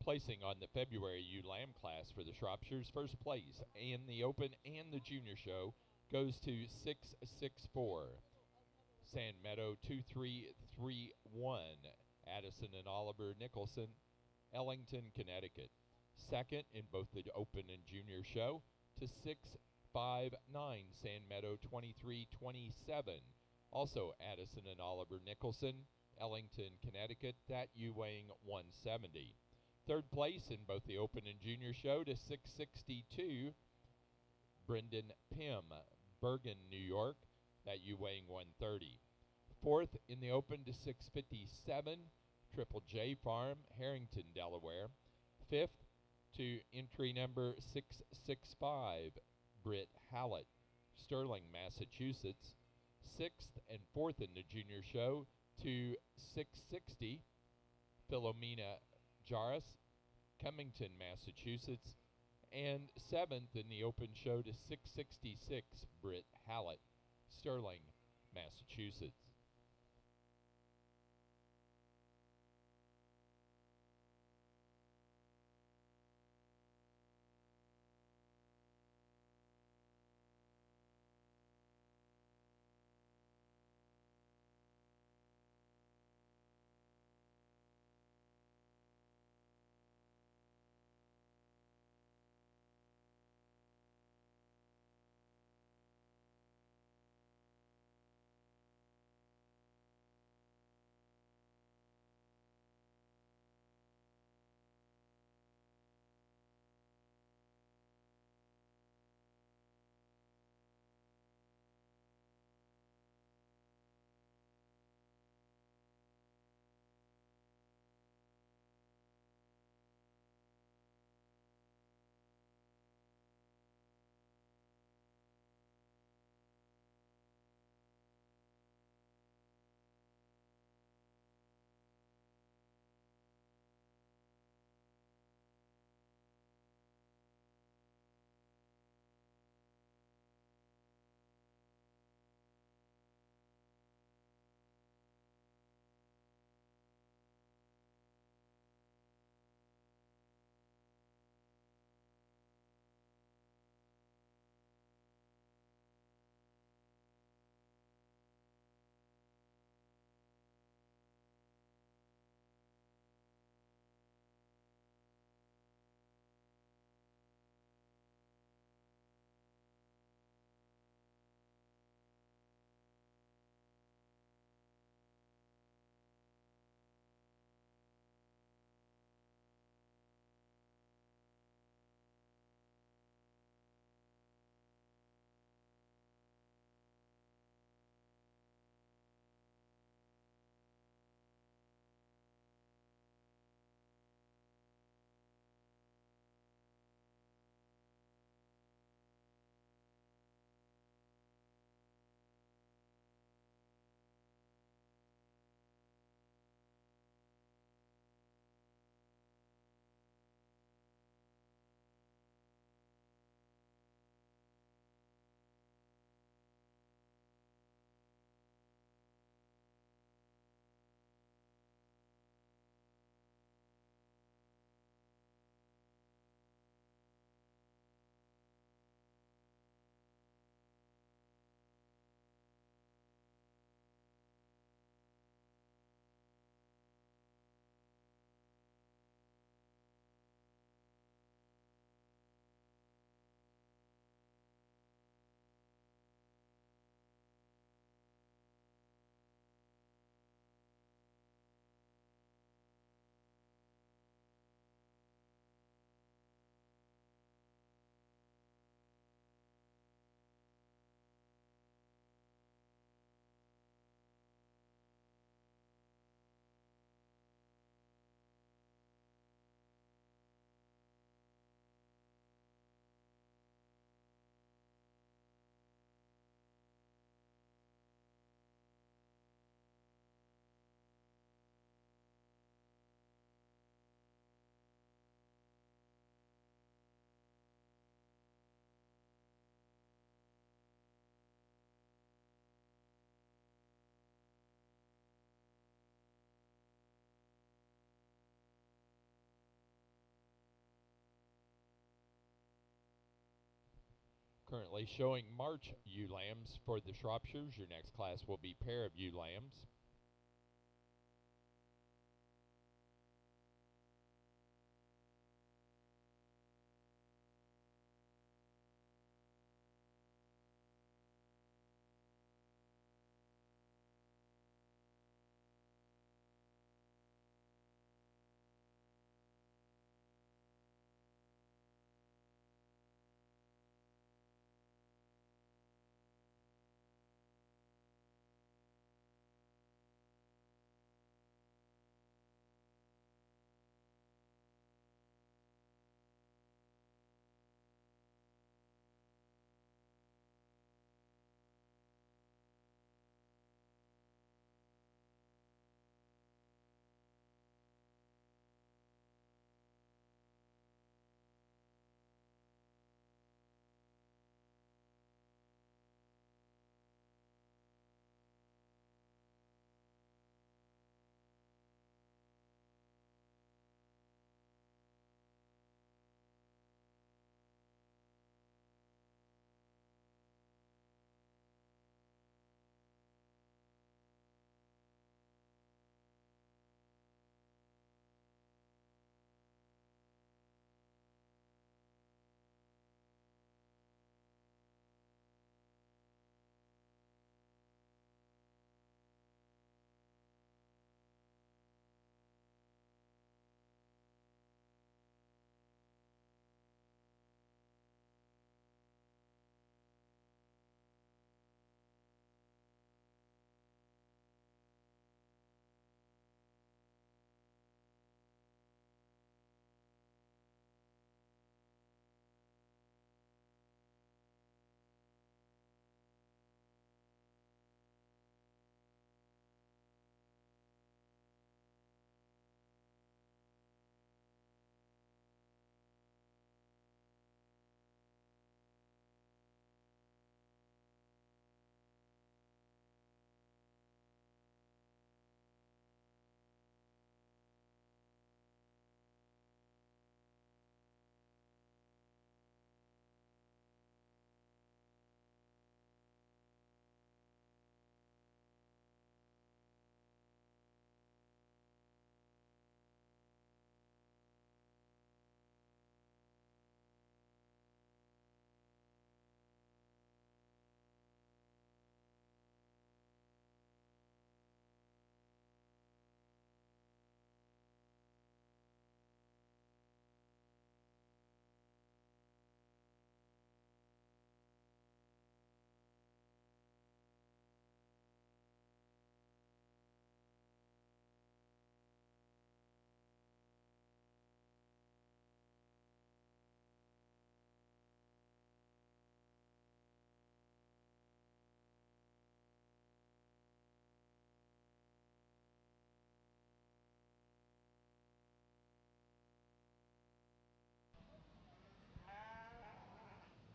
Placing on the February ewe lamb class for the Shropshires, first place in the Open and the Junior Show goes to 664. Sand Meadow 2331. Addison and Oliver Nicholson, Ellington, Connecticut. Second in both the Open and Junior Show to 659. Sand Meadow 2327. Also Addison and Oliver Nicholson, Ellington, Connecticut. That ewe weighing 170. Third place in both the Open and Junior Show to 662. Brendan Pym, Bergen, New York. That ewe weighing 130. Fourth in the Open to 657. Triple J Farm, Harrington, Delaware. Fifth to entry number 665. Britt Hallett, Sterling, Massachusetts. Sixth and fourth in the Junior Show to 660. Philomena Jaris, Cummington, Massachusetts, and seventh in the Open Show to 666, Britt Hallett, Sterling, Massachusetts. Currently showing March ewe lambs for the Shropshires. Your next class will be pair of ewe lambs.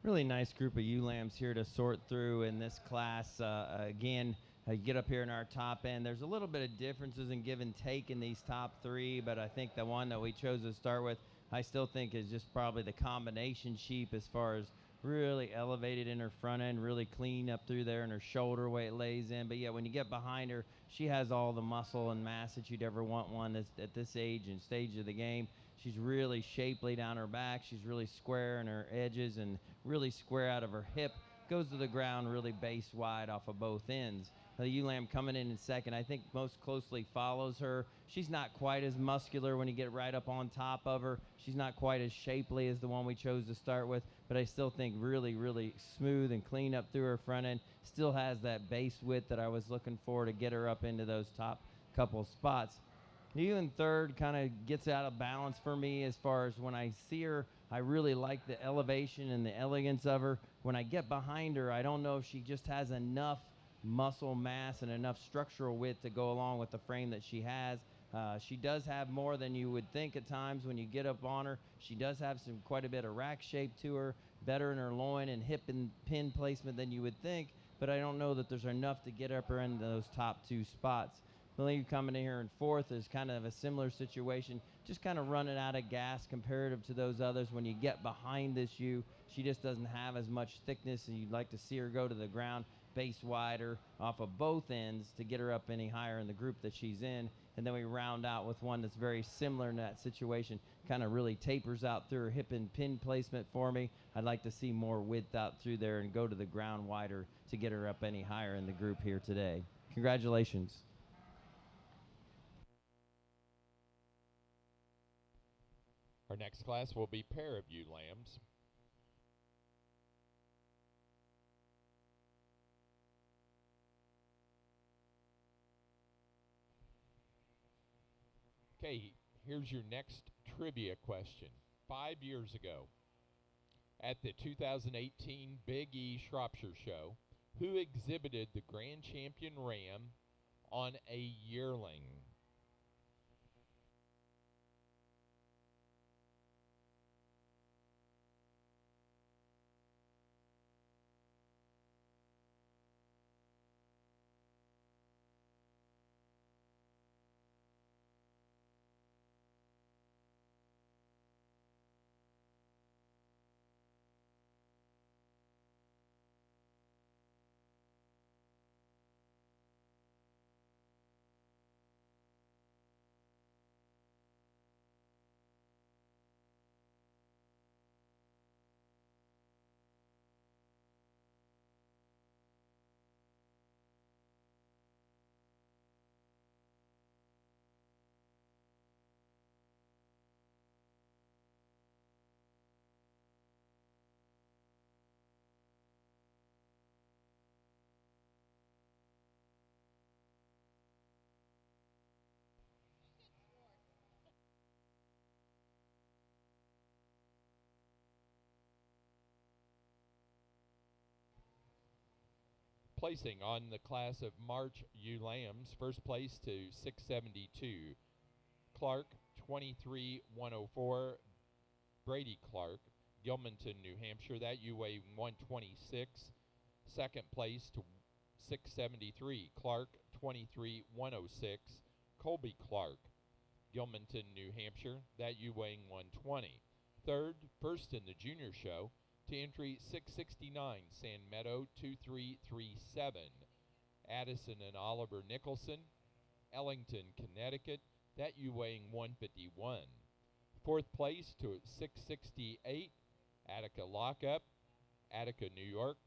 Really nice group of ewe lambs here to sort through in this class. Again, you get up here in our top end. There's a little bit of differences in give and take in these top three, but I think the one that we chose to start with, I still think is just probably the combination sheep as far as really elevated in her front end, really clean up through there in her shoulder way it lays in. But yeah, when you get behind her, she has all the muscle and mass that you'd ever want one at this age and stage of the game. She's really shapely down her back. She's really square in her edges and really square out of her hip. Goes to the ground really base wide off of both ends. The ewe lamb coming in second, I think most closely follows her. She's not quite as muscular when you get right up on top of her. She's not quite as shapely as the one we chose to start with, but I still think really, really smooth and clean up through her front end. Still has that base width that I was looking for to get her up into those top couple spots. Ewe in third kind of gets out of balance for me as far as when I see her. I really like the elevation and the elegance of her. When I get behind her, I don't know if she just has enough muscle mass and enough structural width to go along with the frame that she has. She does have more than you would think at times when you get up on her. She does have quite a bit of rack shape to her, better in her loin and hip and pin placement than you would think, but I don't know that there's enough to get up her into those top two spots. Lily coming in here in fourth is kind of a similar situation, just kind of running out of gas comparative to those others. When you get behind this ewe, she just doesn't have as much thickness, and you'd like to see her go to the ground base wider off of both ends to get her up any higher in the group that she's in. And then we round out with one that's very similar in that situation, kind of really tapers out through her hip and pin placement for me. I'd like to see more width out through there and go to the ground wider to get her up any higher in the group here today. Congratulations. Our next class will be pair of ewe lambs. Okay, here's your next trivia question. 5 years ago, at the 2018 Big E Shropshire Show, who exhibited the Grand Champion Ram on a yearling? Placing on the class of March ewe lambs, first place to 672, Clark 23,104, Brady Clark, Gilmanton, New Hampshire. That ewe weighed 126. Second place to 673, Clark 23,106, Colby Clark, Gilmanton, New Hampshire. That ewe weighing 120. Third, first in the junior show, to entry 669, San Meadow 2337, Addison and Oliver Nicholson, Ellington, Connecticut. That ewe weighing 151. Fourth place to 668, Attica Lockup, Attica, New York.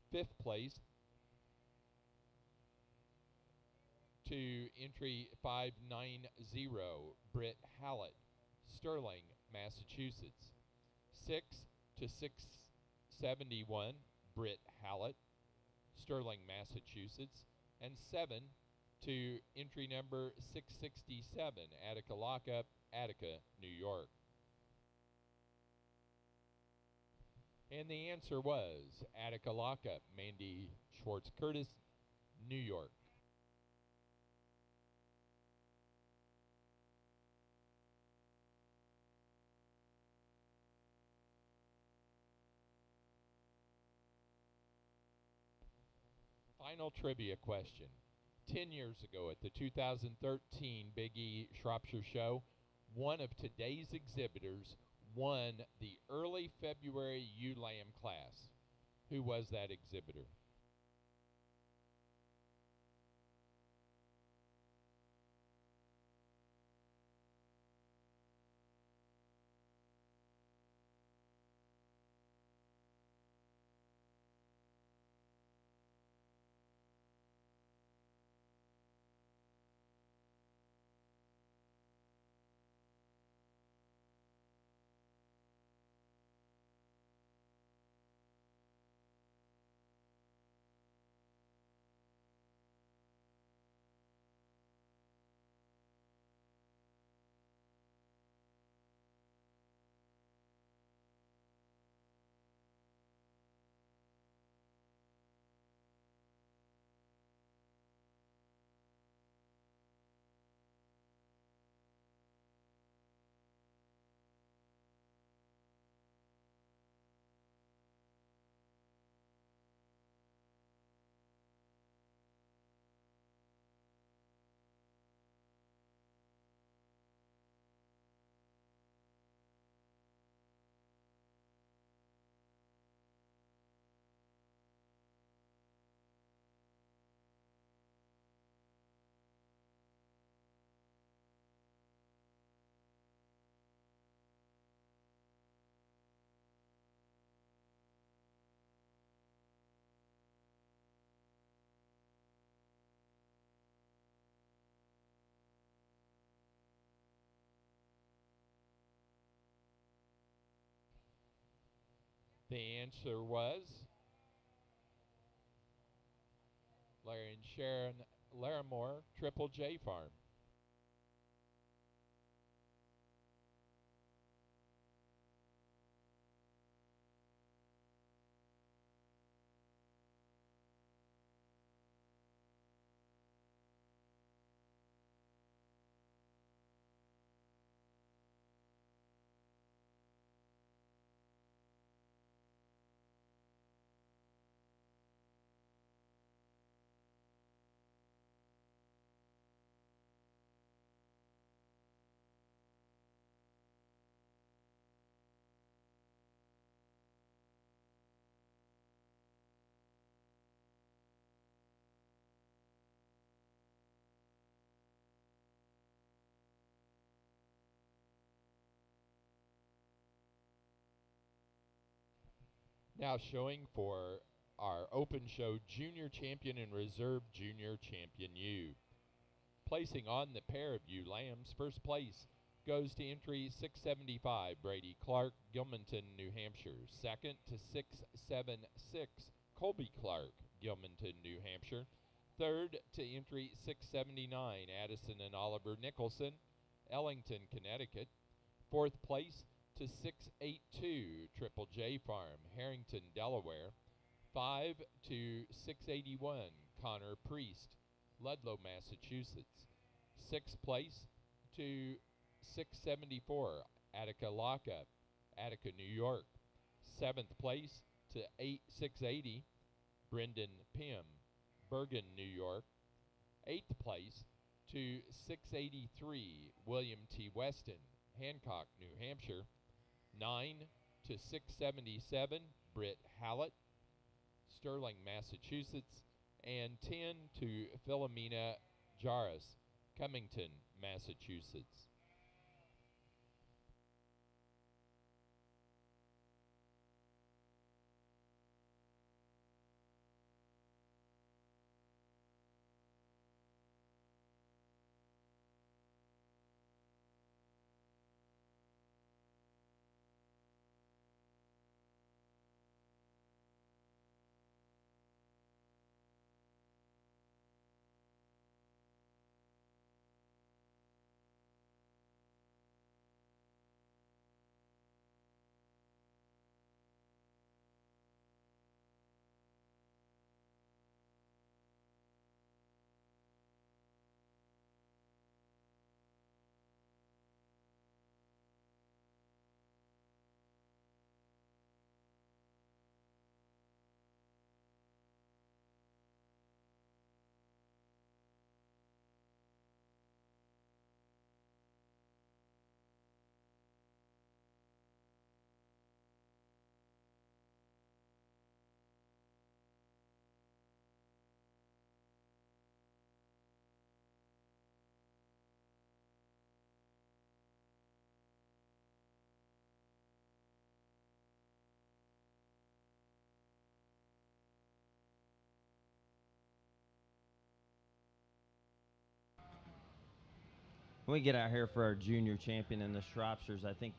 Fifth place to entry 590, Britt Hallett, Sterling, Massachusetts. 6 to 671, Britt Hallett, Sterling, Massachusetts. And 7 to entry number 667, Attica Lockup, Attica, New York. And the answer was Attica Lockup, Mandy Schwartz Curtis, New York. Final trivia question. 10 years ago at the 2013 Big E Shropshire Show, one of today's exhibitors won the early February ewe lamb class. Who was that exhibitor? The answer was Larry and Sharon Larimore, Triple J Farm. Now showing for our Open Show Junior Champion and Reserve Junior Champion ewe. Placing on the pair of ewe lambs, first place goes to entry 675, Brady Clark, Gilmanton, New Hampshire. Second to 676, Colby Clark, Gilmanton, New Hampshire. Third to entry 679, Addison and Oliver Nicholson, Ellington, Connecticut. Fourth place to 682, Triple J Farm, Harrington, Delaware. 5 to 681, Connor Priest, Ludlow, Massachusetts. Sixth place to 674, Attica Lockup, Attica, New York. Seventh place to 680, Brendan Pym, Bergen, New York. Eighth place to 683, William T. Weston, Hancock, New Hampshire. 9 to 677, Britt Hallett, Sterling, Massachusetts. And 10 to Philomena Jarvis, Cummington, Massachusetts. when we get out here for our junior champion in the Shropshires, I think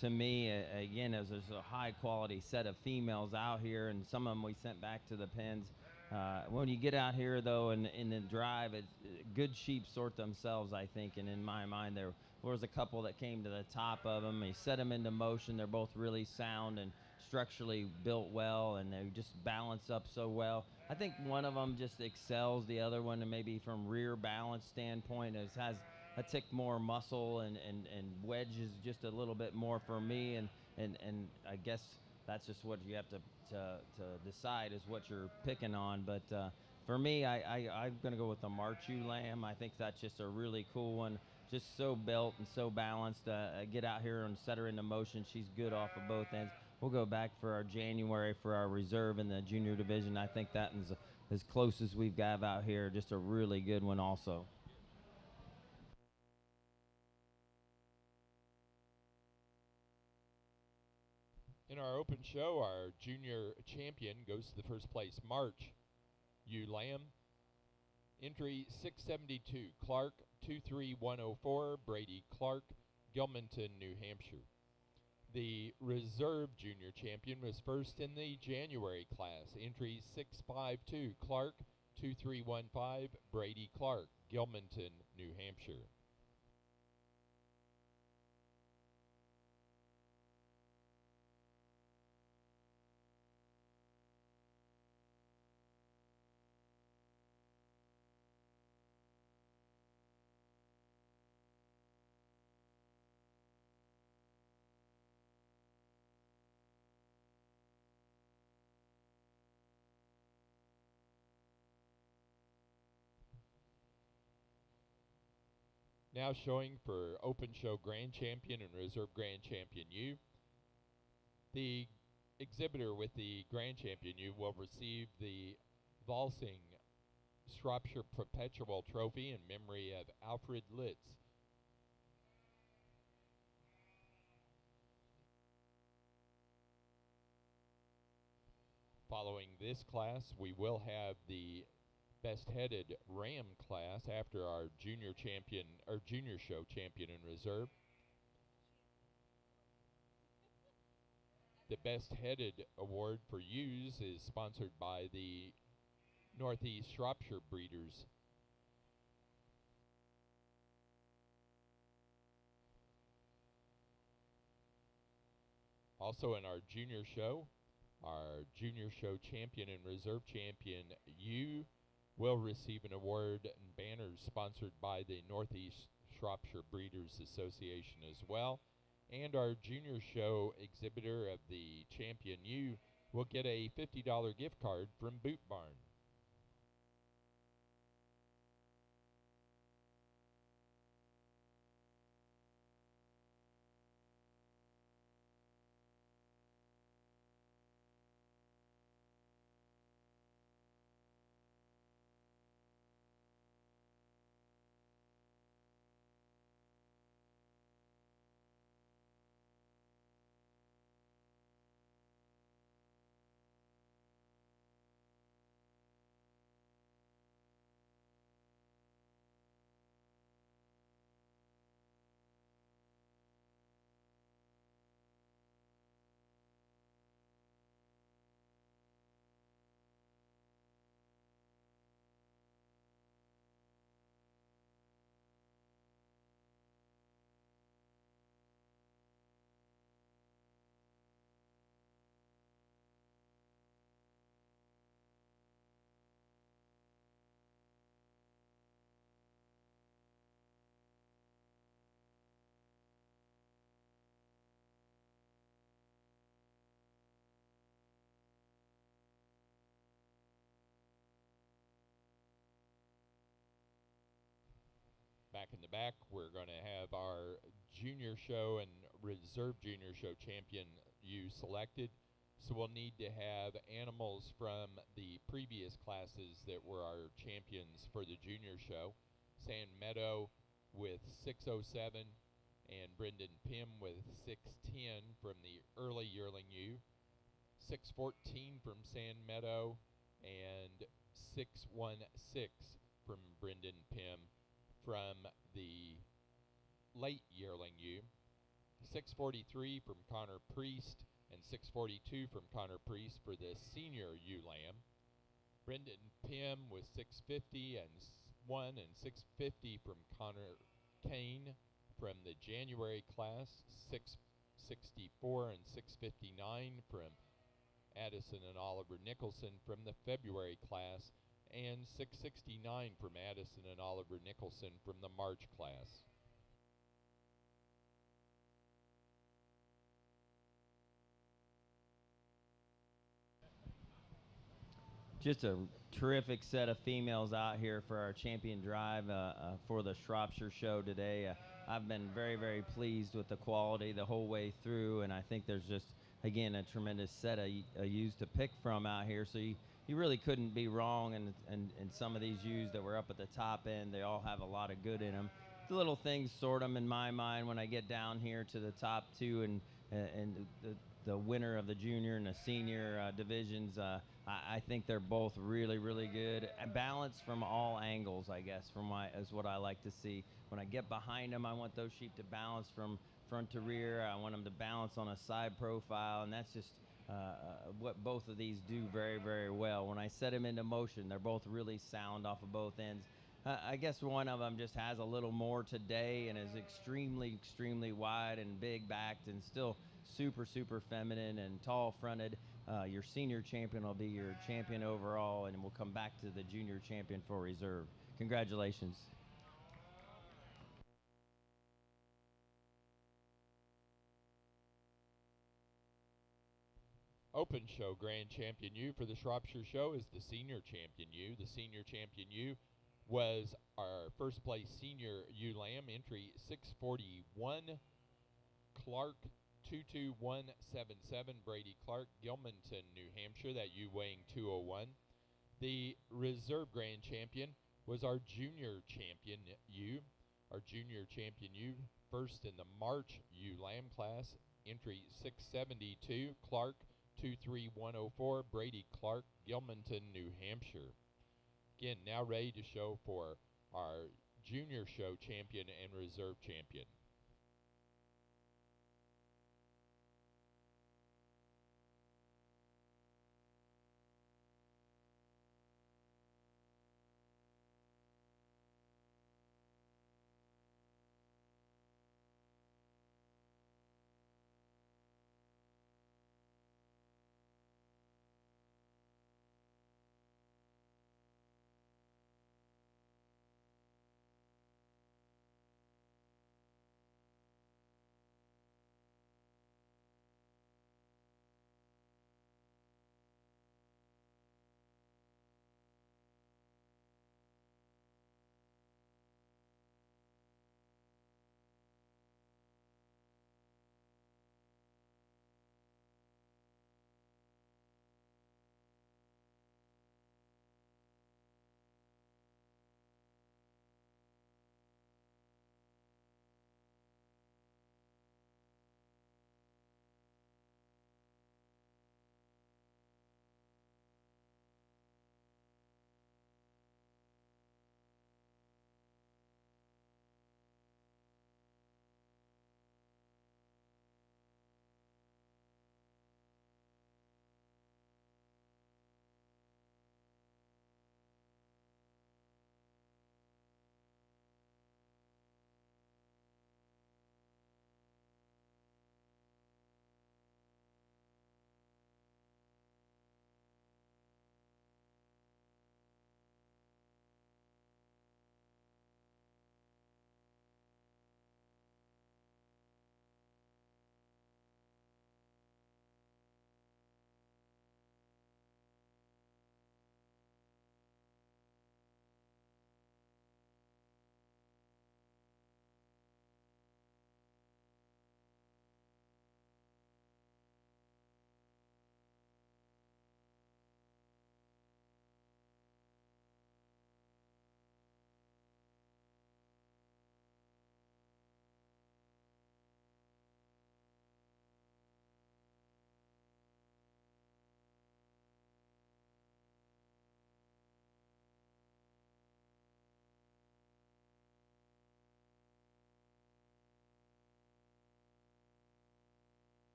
to me, again, there's a high-quality set of females out here, and some of them we sent back to the pens. When you get out here, though, in the drive, good sheep sort themselves, I think, and in my mind, there was a couple that came to the top of them. He set them into motion. They're both really sound and structurally built well, and they just balance up so well. I think one of them just excels the other one, and maybe from rear balance standpoint has a tick more muscle and wedges just a little bit more for me, and I guess that's just what you have to decide is what you're picking on. But for me, I'm going to go with the Marchu lamb. I think that's just a really cool one, just so built and so balanced. Get out here and set her into motion. She's good off of both ends. We'll go back for our January for our reserve in the junior division. I think that is as close as we've got out here. Just a really good one also. In our open show, our junior champion goes to the first place March U Lamb. Entry 672, Clark 23104, Brady Clark, Gilmanton, New Hampshire. The reserve junior champion was first in the January class. Entry 652, Clark 2315, Brady Clark, Gilmanton, New Hampshire. Now showing for Open Show Grand Champion and Reserve Grand Champion U. The exhibitor with the Grand Champion U will receive the Valsing Shropshire Perpetual Trophy in memory of Alfred Litz. Following this class, we will have the best-headed ram class after our junior champion or junior show champion in reserve. The best-headed award for ewes is sponsored by the Northeast Shropshire Breeders. Also in our junior show champion and reserve champion ewe will receive an award and banners sponsored by the Northeast Shropshire Breeders Association as well. And our junior show exhibitor of the champion ewe will get a $50 gift card from Boot Barn. Back in the back, we're going to have our junior show and reserve junior show champion ewe selected. So we'll need to have animals from the previous classes that were our champions for the junior show. Sand Meadow with 607 and Brendan Pym with 610 from the early yearling ewe. 614 from Sand Meadow and 616 from Brendan Pym from the late yearling ewe. 643 from Connor Priest and 642 from Connor Priest for the senior ewe lamb. Brendan Pym with 650 and 650 from Connor Kane from the January class. 664 and 659 from Addison and Oliver Nicholson from the February class, and 669 from Addison and Oliver Nicholson from the March class. Just a terrific set of females out here for our champion drive for the Shropshire show today. I've been very, very pleased with the quality the whole way through, and I think there's just, again, a tremendous set of ewes to pick from out here. So you really couldn't be wrong, and some of these ewes that were up at the top end, they all have a lot of good in them. The little things sort them in my mind when I get down here to the top two and the winner of the junior and the senior divisions. I think they're both really, really good. Balanced from all angles, I guess, is what I like to see. When I get behind them, I want those sheep to balance from front to rear. I want them to balance on a side profile, and that's just what both of these do very, very well. When I set them into motion, they're both really sound off of both ends. I guess one of them just has a little more today and is extremely, extremely wide and big backed and still super, super feminine and tall fronted. Your senior champion will be your champion overall, and we'll come back to the junior champion for reserve. Congratulations. Open show grand champion ewe for the Shropshire show is the senior champion ewe. The senior champion ewe was our first place senior ewe lamb, entry 641, Clark 22177, Brady Clark, Gilmanton, New Hampshire, that ewe weighing 201. The reserve grand champion was our junior champion ewe. Our junior champion ewe, first in the March ewe lamb class, entry 672, Clark 23104, Brady Clark, Gilmanton, New Hampshire. Again, now ready to show for our junior show champion and reserve champion.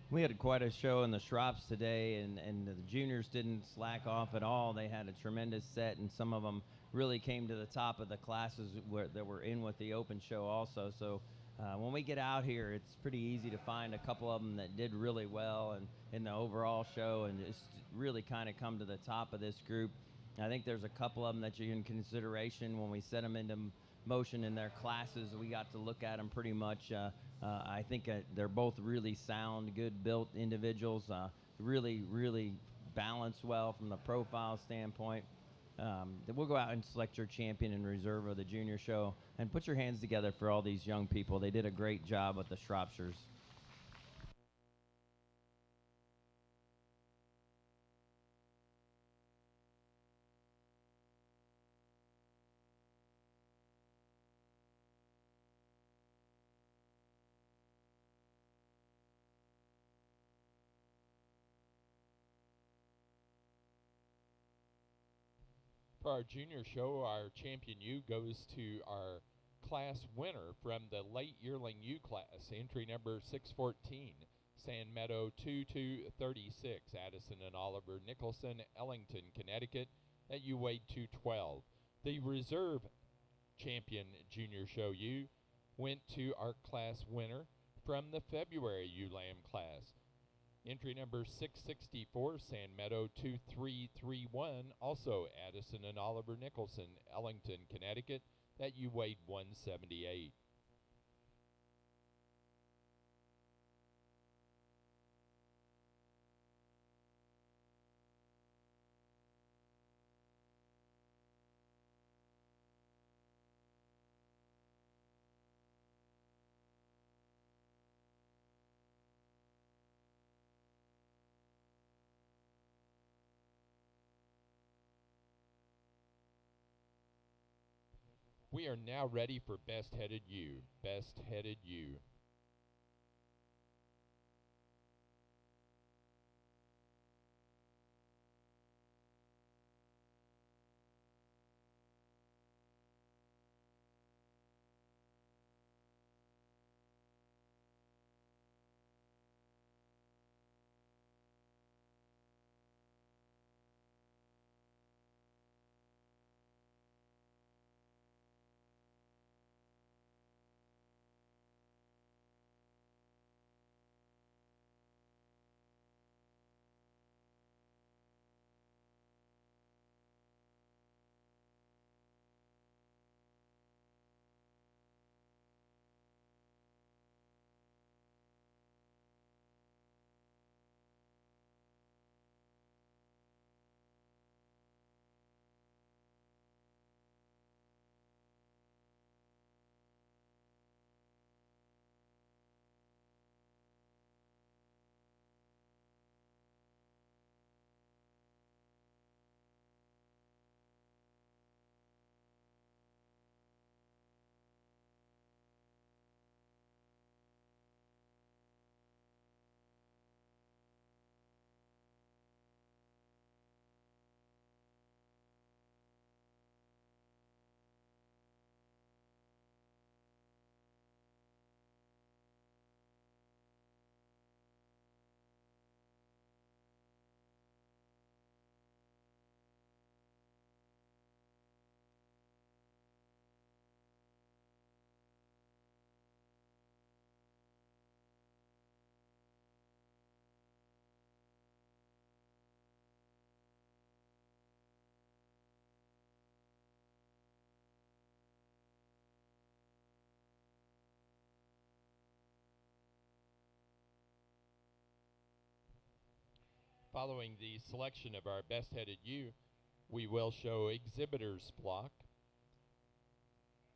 We had quite a show in the Shrops today, and the juniors didn't slack off at all. They had a tremendous set, and some of them really came to the top of the classes that were in with the open show also. So when we get out here, it's pretty easy to find a couple of them that did really well and in the overall show and just really kind of come to the top of this group. I think there's a couple of them that you're in consideration when we set them into motion in their classes. We got to look at them pretty much. I think they're both really sound, good-built individuals, really balanced well from the profile standpoint. We'll go out and select your champion and reserve of the junior show, and put your hands together for all these young people. They did a great job with the Shropshires. For our junior show, our champion U goes to our class winner from the late yearling U class, entry number 614, San Meadow 2236, Addison and Oliver Nicholson, Ellington, Connecticut, that U weighed 212. The reserve champion junior show U went to our class winner from the February ULAM class, entry number 664, San Meadow 2331, also Addison and Oliver Nicholson, Ellington, Connecticut, that you weighed 178. We are now ready for Best Headed U. Best Headed U. Following the selection of our Best Headed U, we will show Exhibitor's Flock,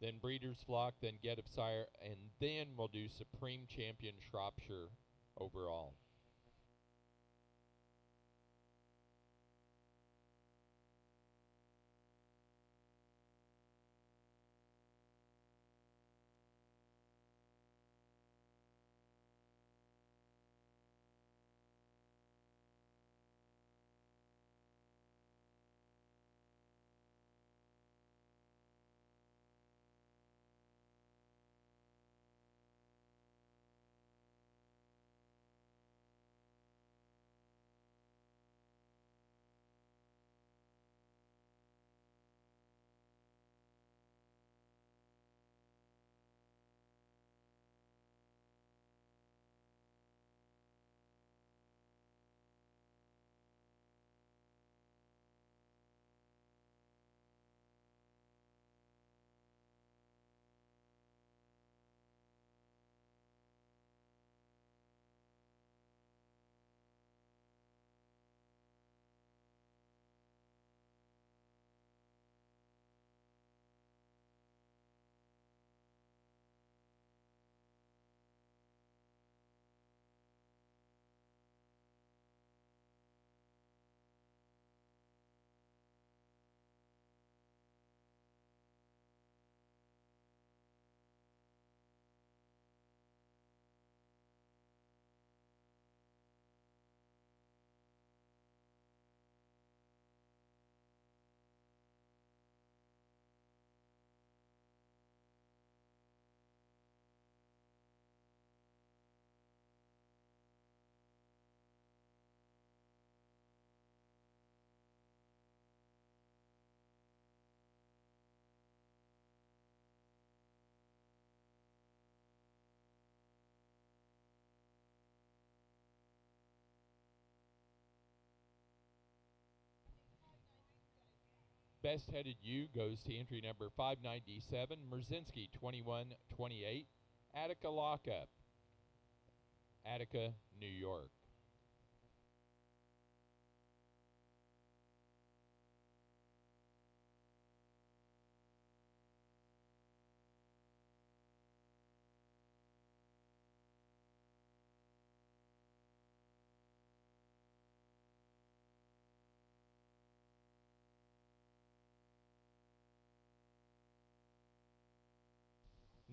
then Breeder's Flock, then Get of Sire, and then we'll do Supreme Champion Shropshire overall. Best headed ewe goes to entry number 597, Merzinski 2128, Attica Lockup, Attica, New York.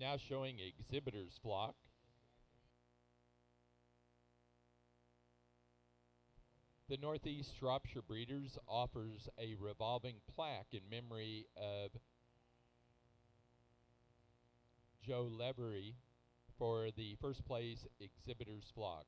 Now showing exhibitors flock. The Northeast Shropshire Breeders offers a revolving plaque in memory of Joe Levery for the first place exhibitors flock.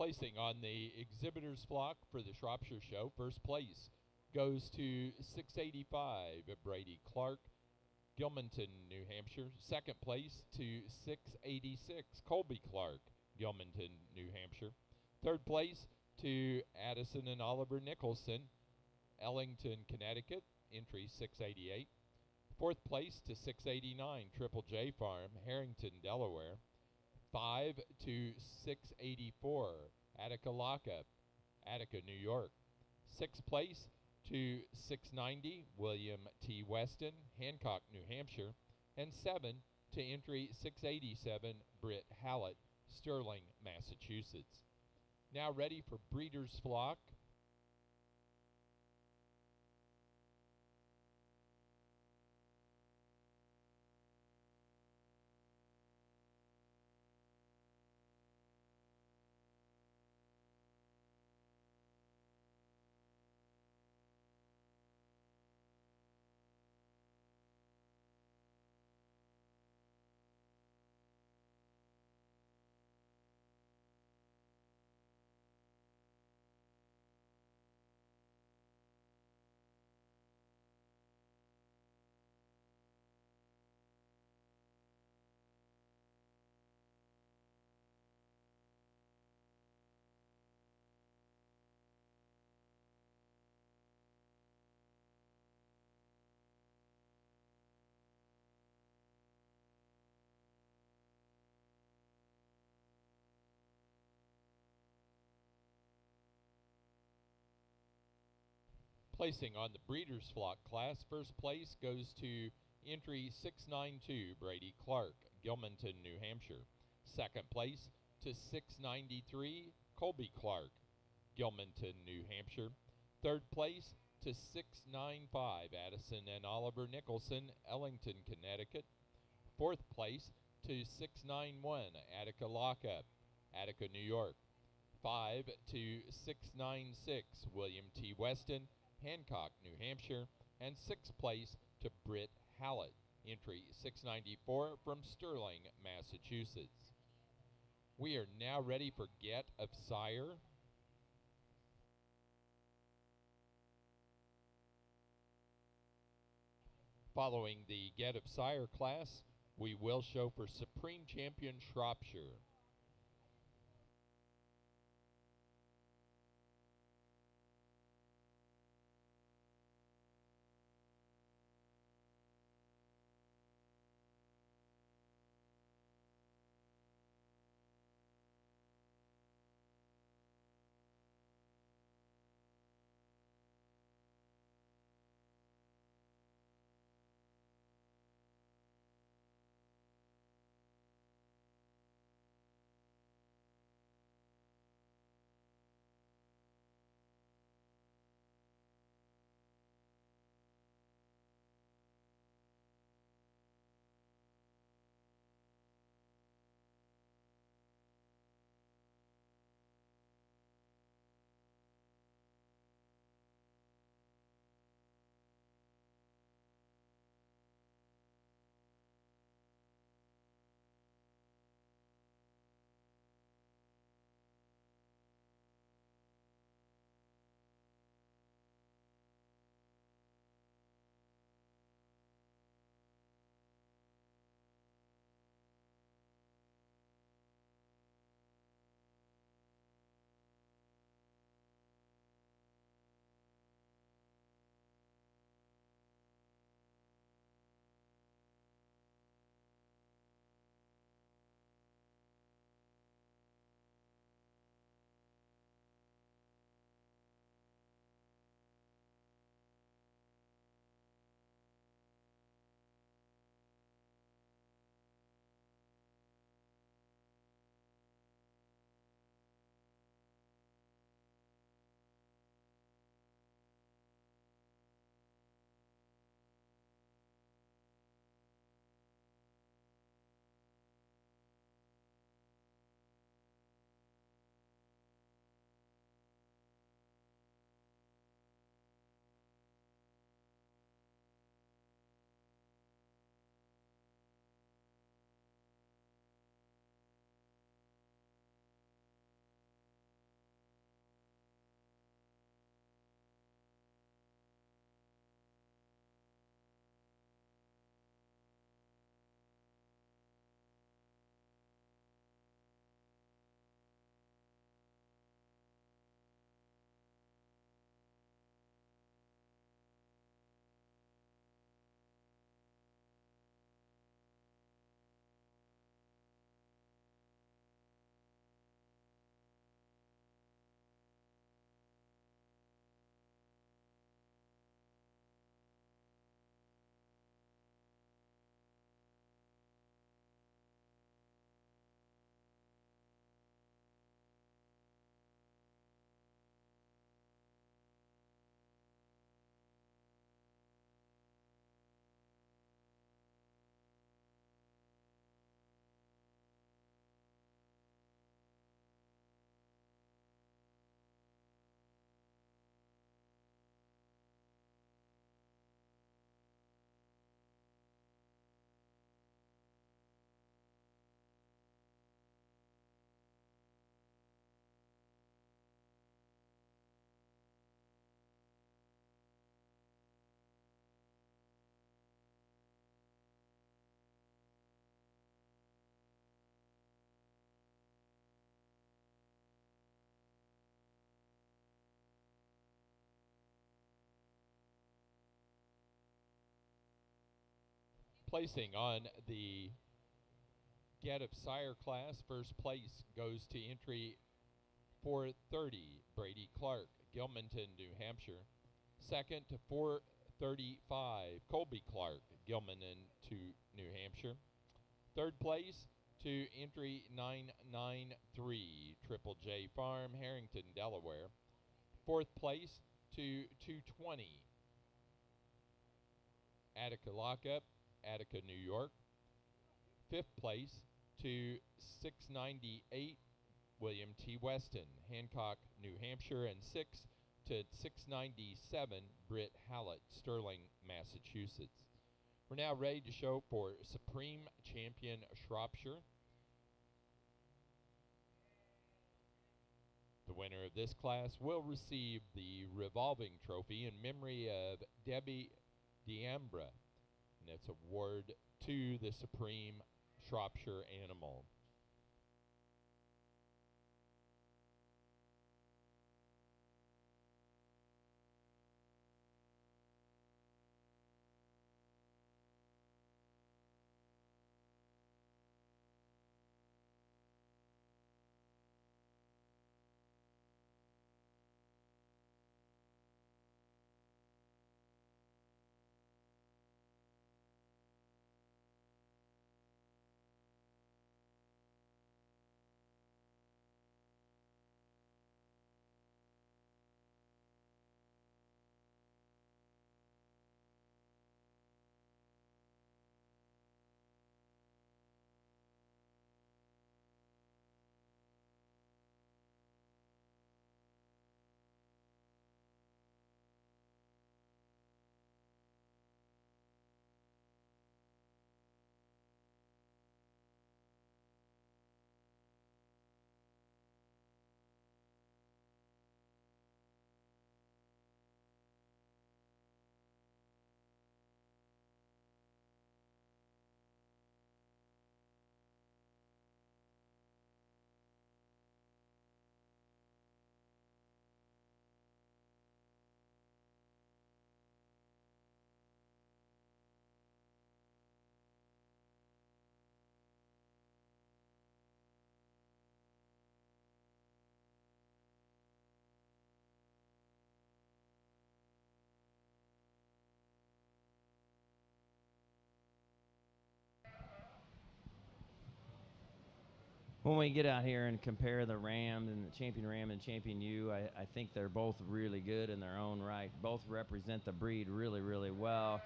Placing on the exhibitors flock for the Shropshire Show, first place goes to 685 Brady Clark, Gilmanton, New Hampshire. Second place to 686 Colby Clark, Gilmanton, New Hampshire. Third place to Addison and Oliver Nicholson, Ellington, Connecticut, entry 688. Fourth place to 689 Triple J Farm, Harrington, Delaware. 5 to 684 Attica Lockup, Attica, New York. Sixth place to 690 William T. Weston, Hancock, New Hampshire. And 7 to entry 687 Britt Hallett, Sterling, Massachusetts. Now ready for Breeders' Flock. Placing on the Breeders' Flock class, first place goes to entry 692 Brady Clark, Gilmanton, New Hampshire. Second place to 693 Colby Clark, Gilmanton, New Hampshire. Third place to 695 Addison and Oliver Nicholson, Ellington, Connecticut. Fourth place to 691 Attica Lockup, Attica, New York. 5 to 696 William T. Weston, Hancock, New Hampshire. And sixth place to Britt Hallett, entry 694 from Sterling, Massachusetts. We are now ready for Get of Sire. Following the Get of Sire class, we will show for Supreme Champion Shropshire. Placing on the Get of Sire class, first place goes to entry 430, Brady Clark, Gilmanton, New Hampshire. Second to 435, Colby Clark, Gilmanton to New Hampshire. Third place to entry 993, Triple J Farm, Harrington, Delaware. Fourth place to 220, Attica Lockup, Attica, New York. Fifth place to 698, William T. Weston, Hancock, New Hampshire. And sixth to 697, Britt Hallett, Sterling, Massachusetts. We're now ready to show for Supreme Champion Shropshire. The winner of this class will receive the revolving trophy in memory of Debbie Diambra, and it's award to the Supreme Shropshire animal. When we get out here and compare the Ram and the Champion Ram and Champion U, I think they're both really good in their own right. Both represent the breed really, really well.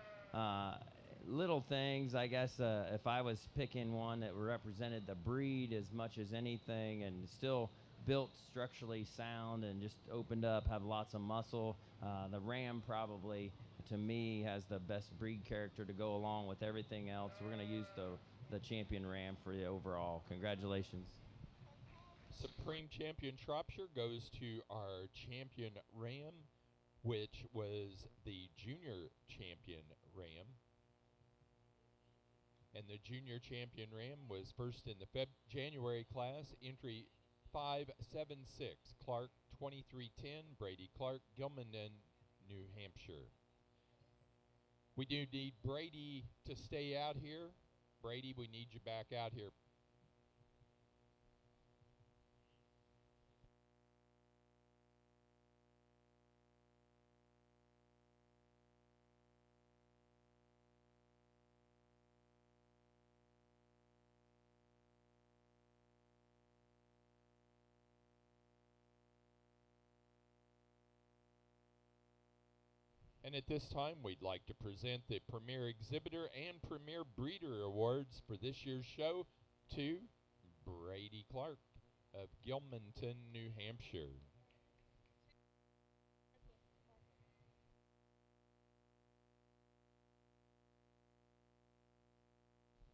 Little things, I guess, if I was picking one that represented the breed as much as anything and still built structurally sound and just opened up, have lots of muscle, the Ram probably, to me, has the best breed character to go along with everything else. We're going to use the Champion Ram for the overall. Congratulations. Supreme Champion Shropshire goes to our Champion Ram, which was the Junior Champion Ram. And the Junior Champion Ram was first in the January class, entry 576, Clark 2310, Brady Clark, Gilmanton, New Hampshire. We do need Brady to stay out here. Brady, we need you back out here. And at this time, we'd like to present the Premier Exhibitor and Premier Breeder Awards for this year's show to Brady Clark of Gilmanton, New Hampshire.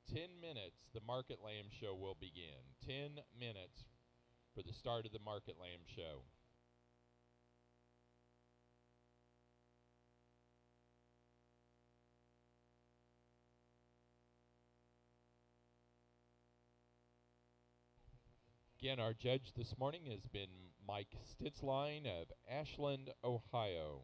"10 minutes, the Market Lamb Show will begin. 10 minutes for the start of the Market Lamb Show. Again, our judge this morning has been Mike Stitzline of Ashland, Ohio.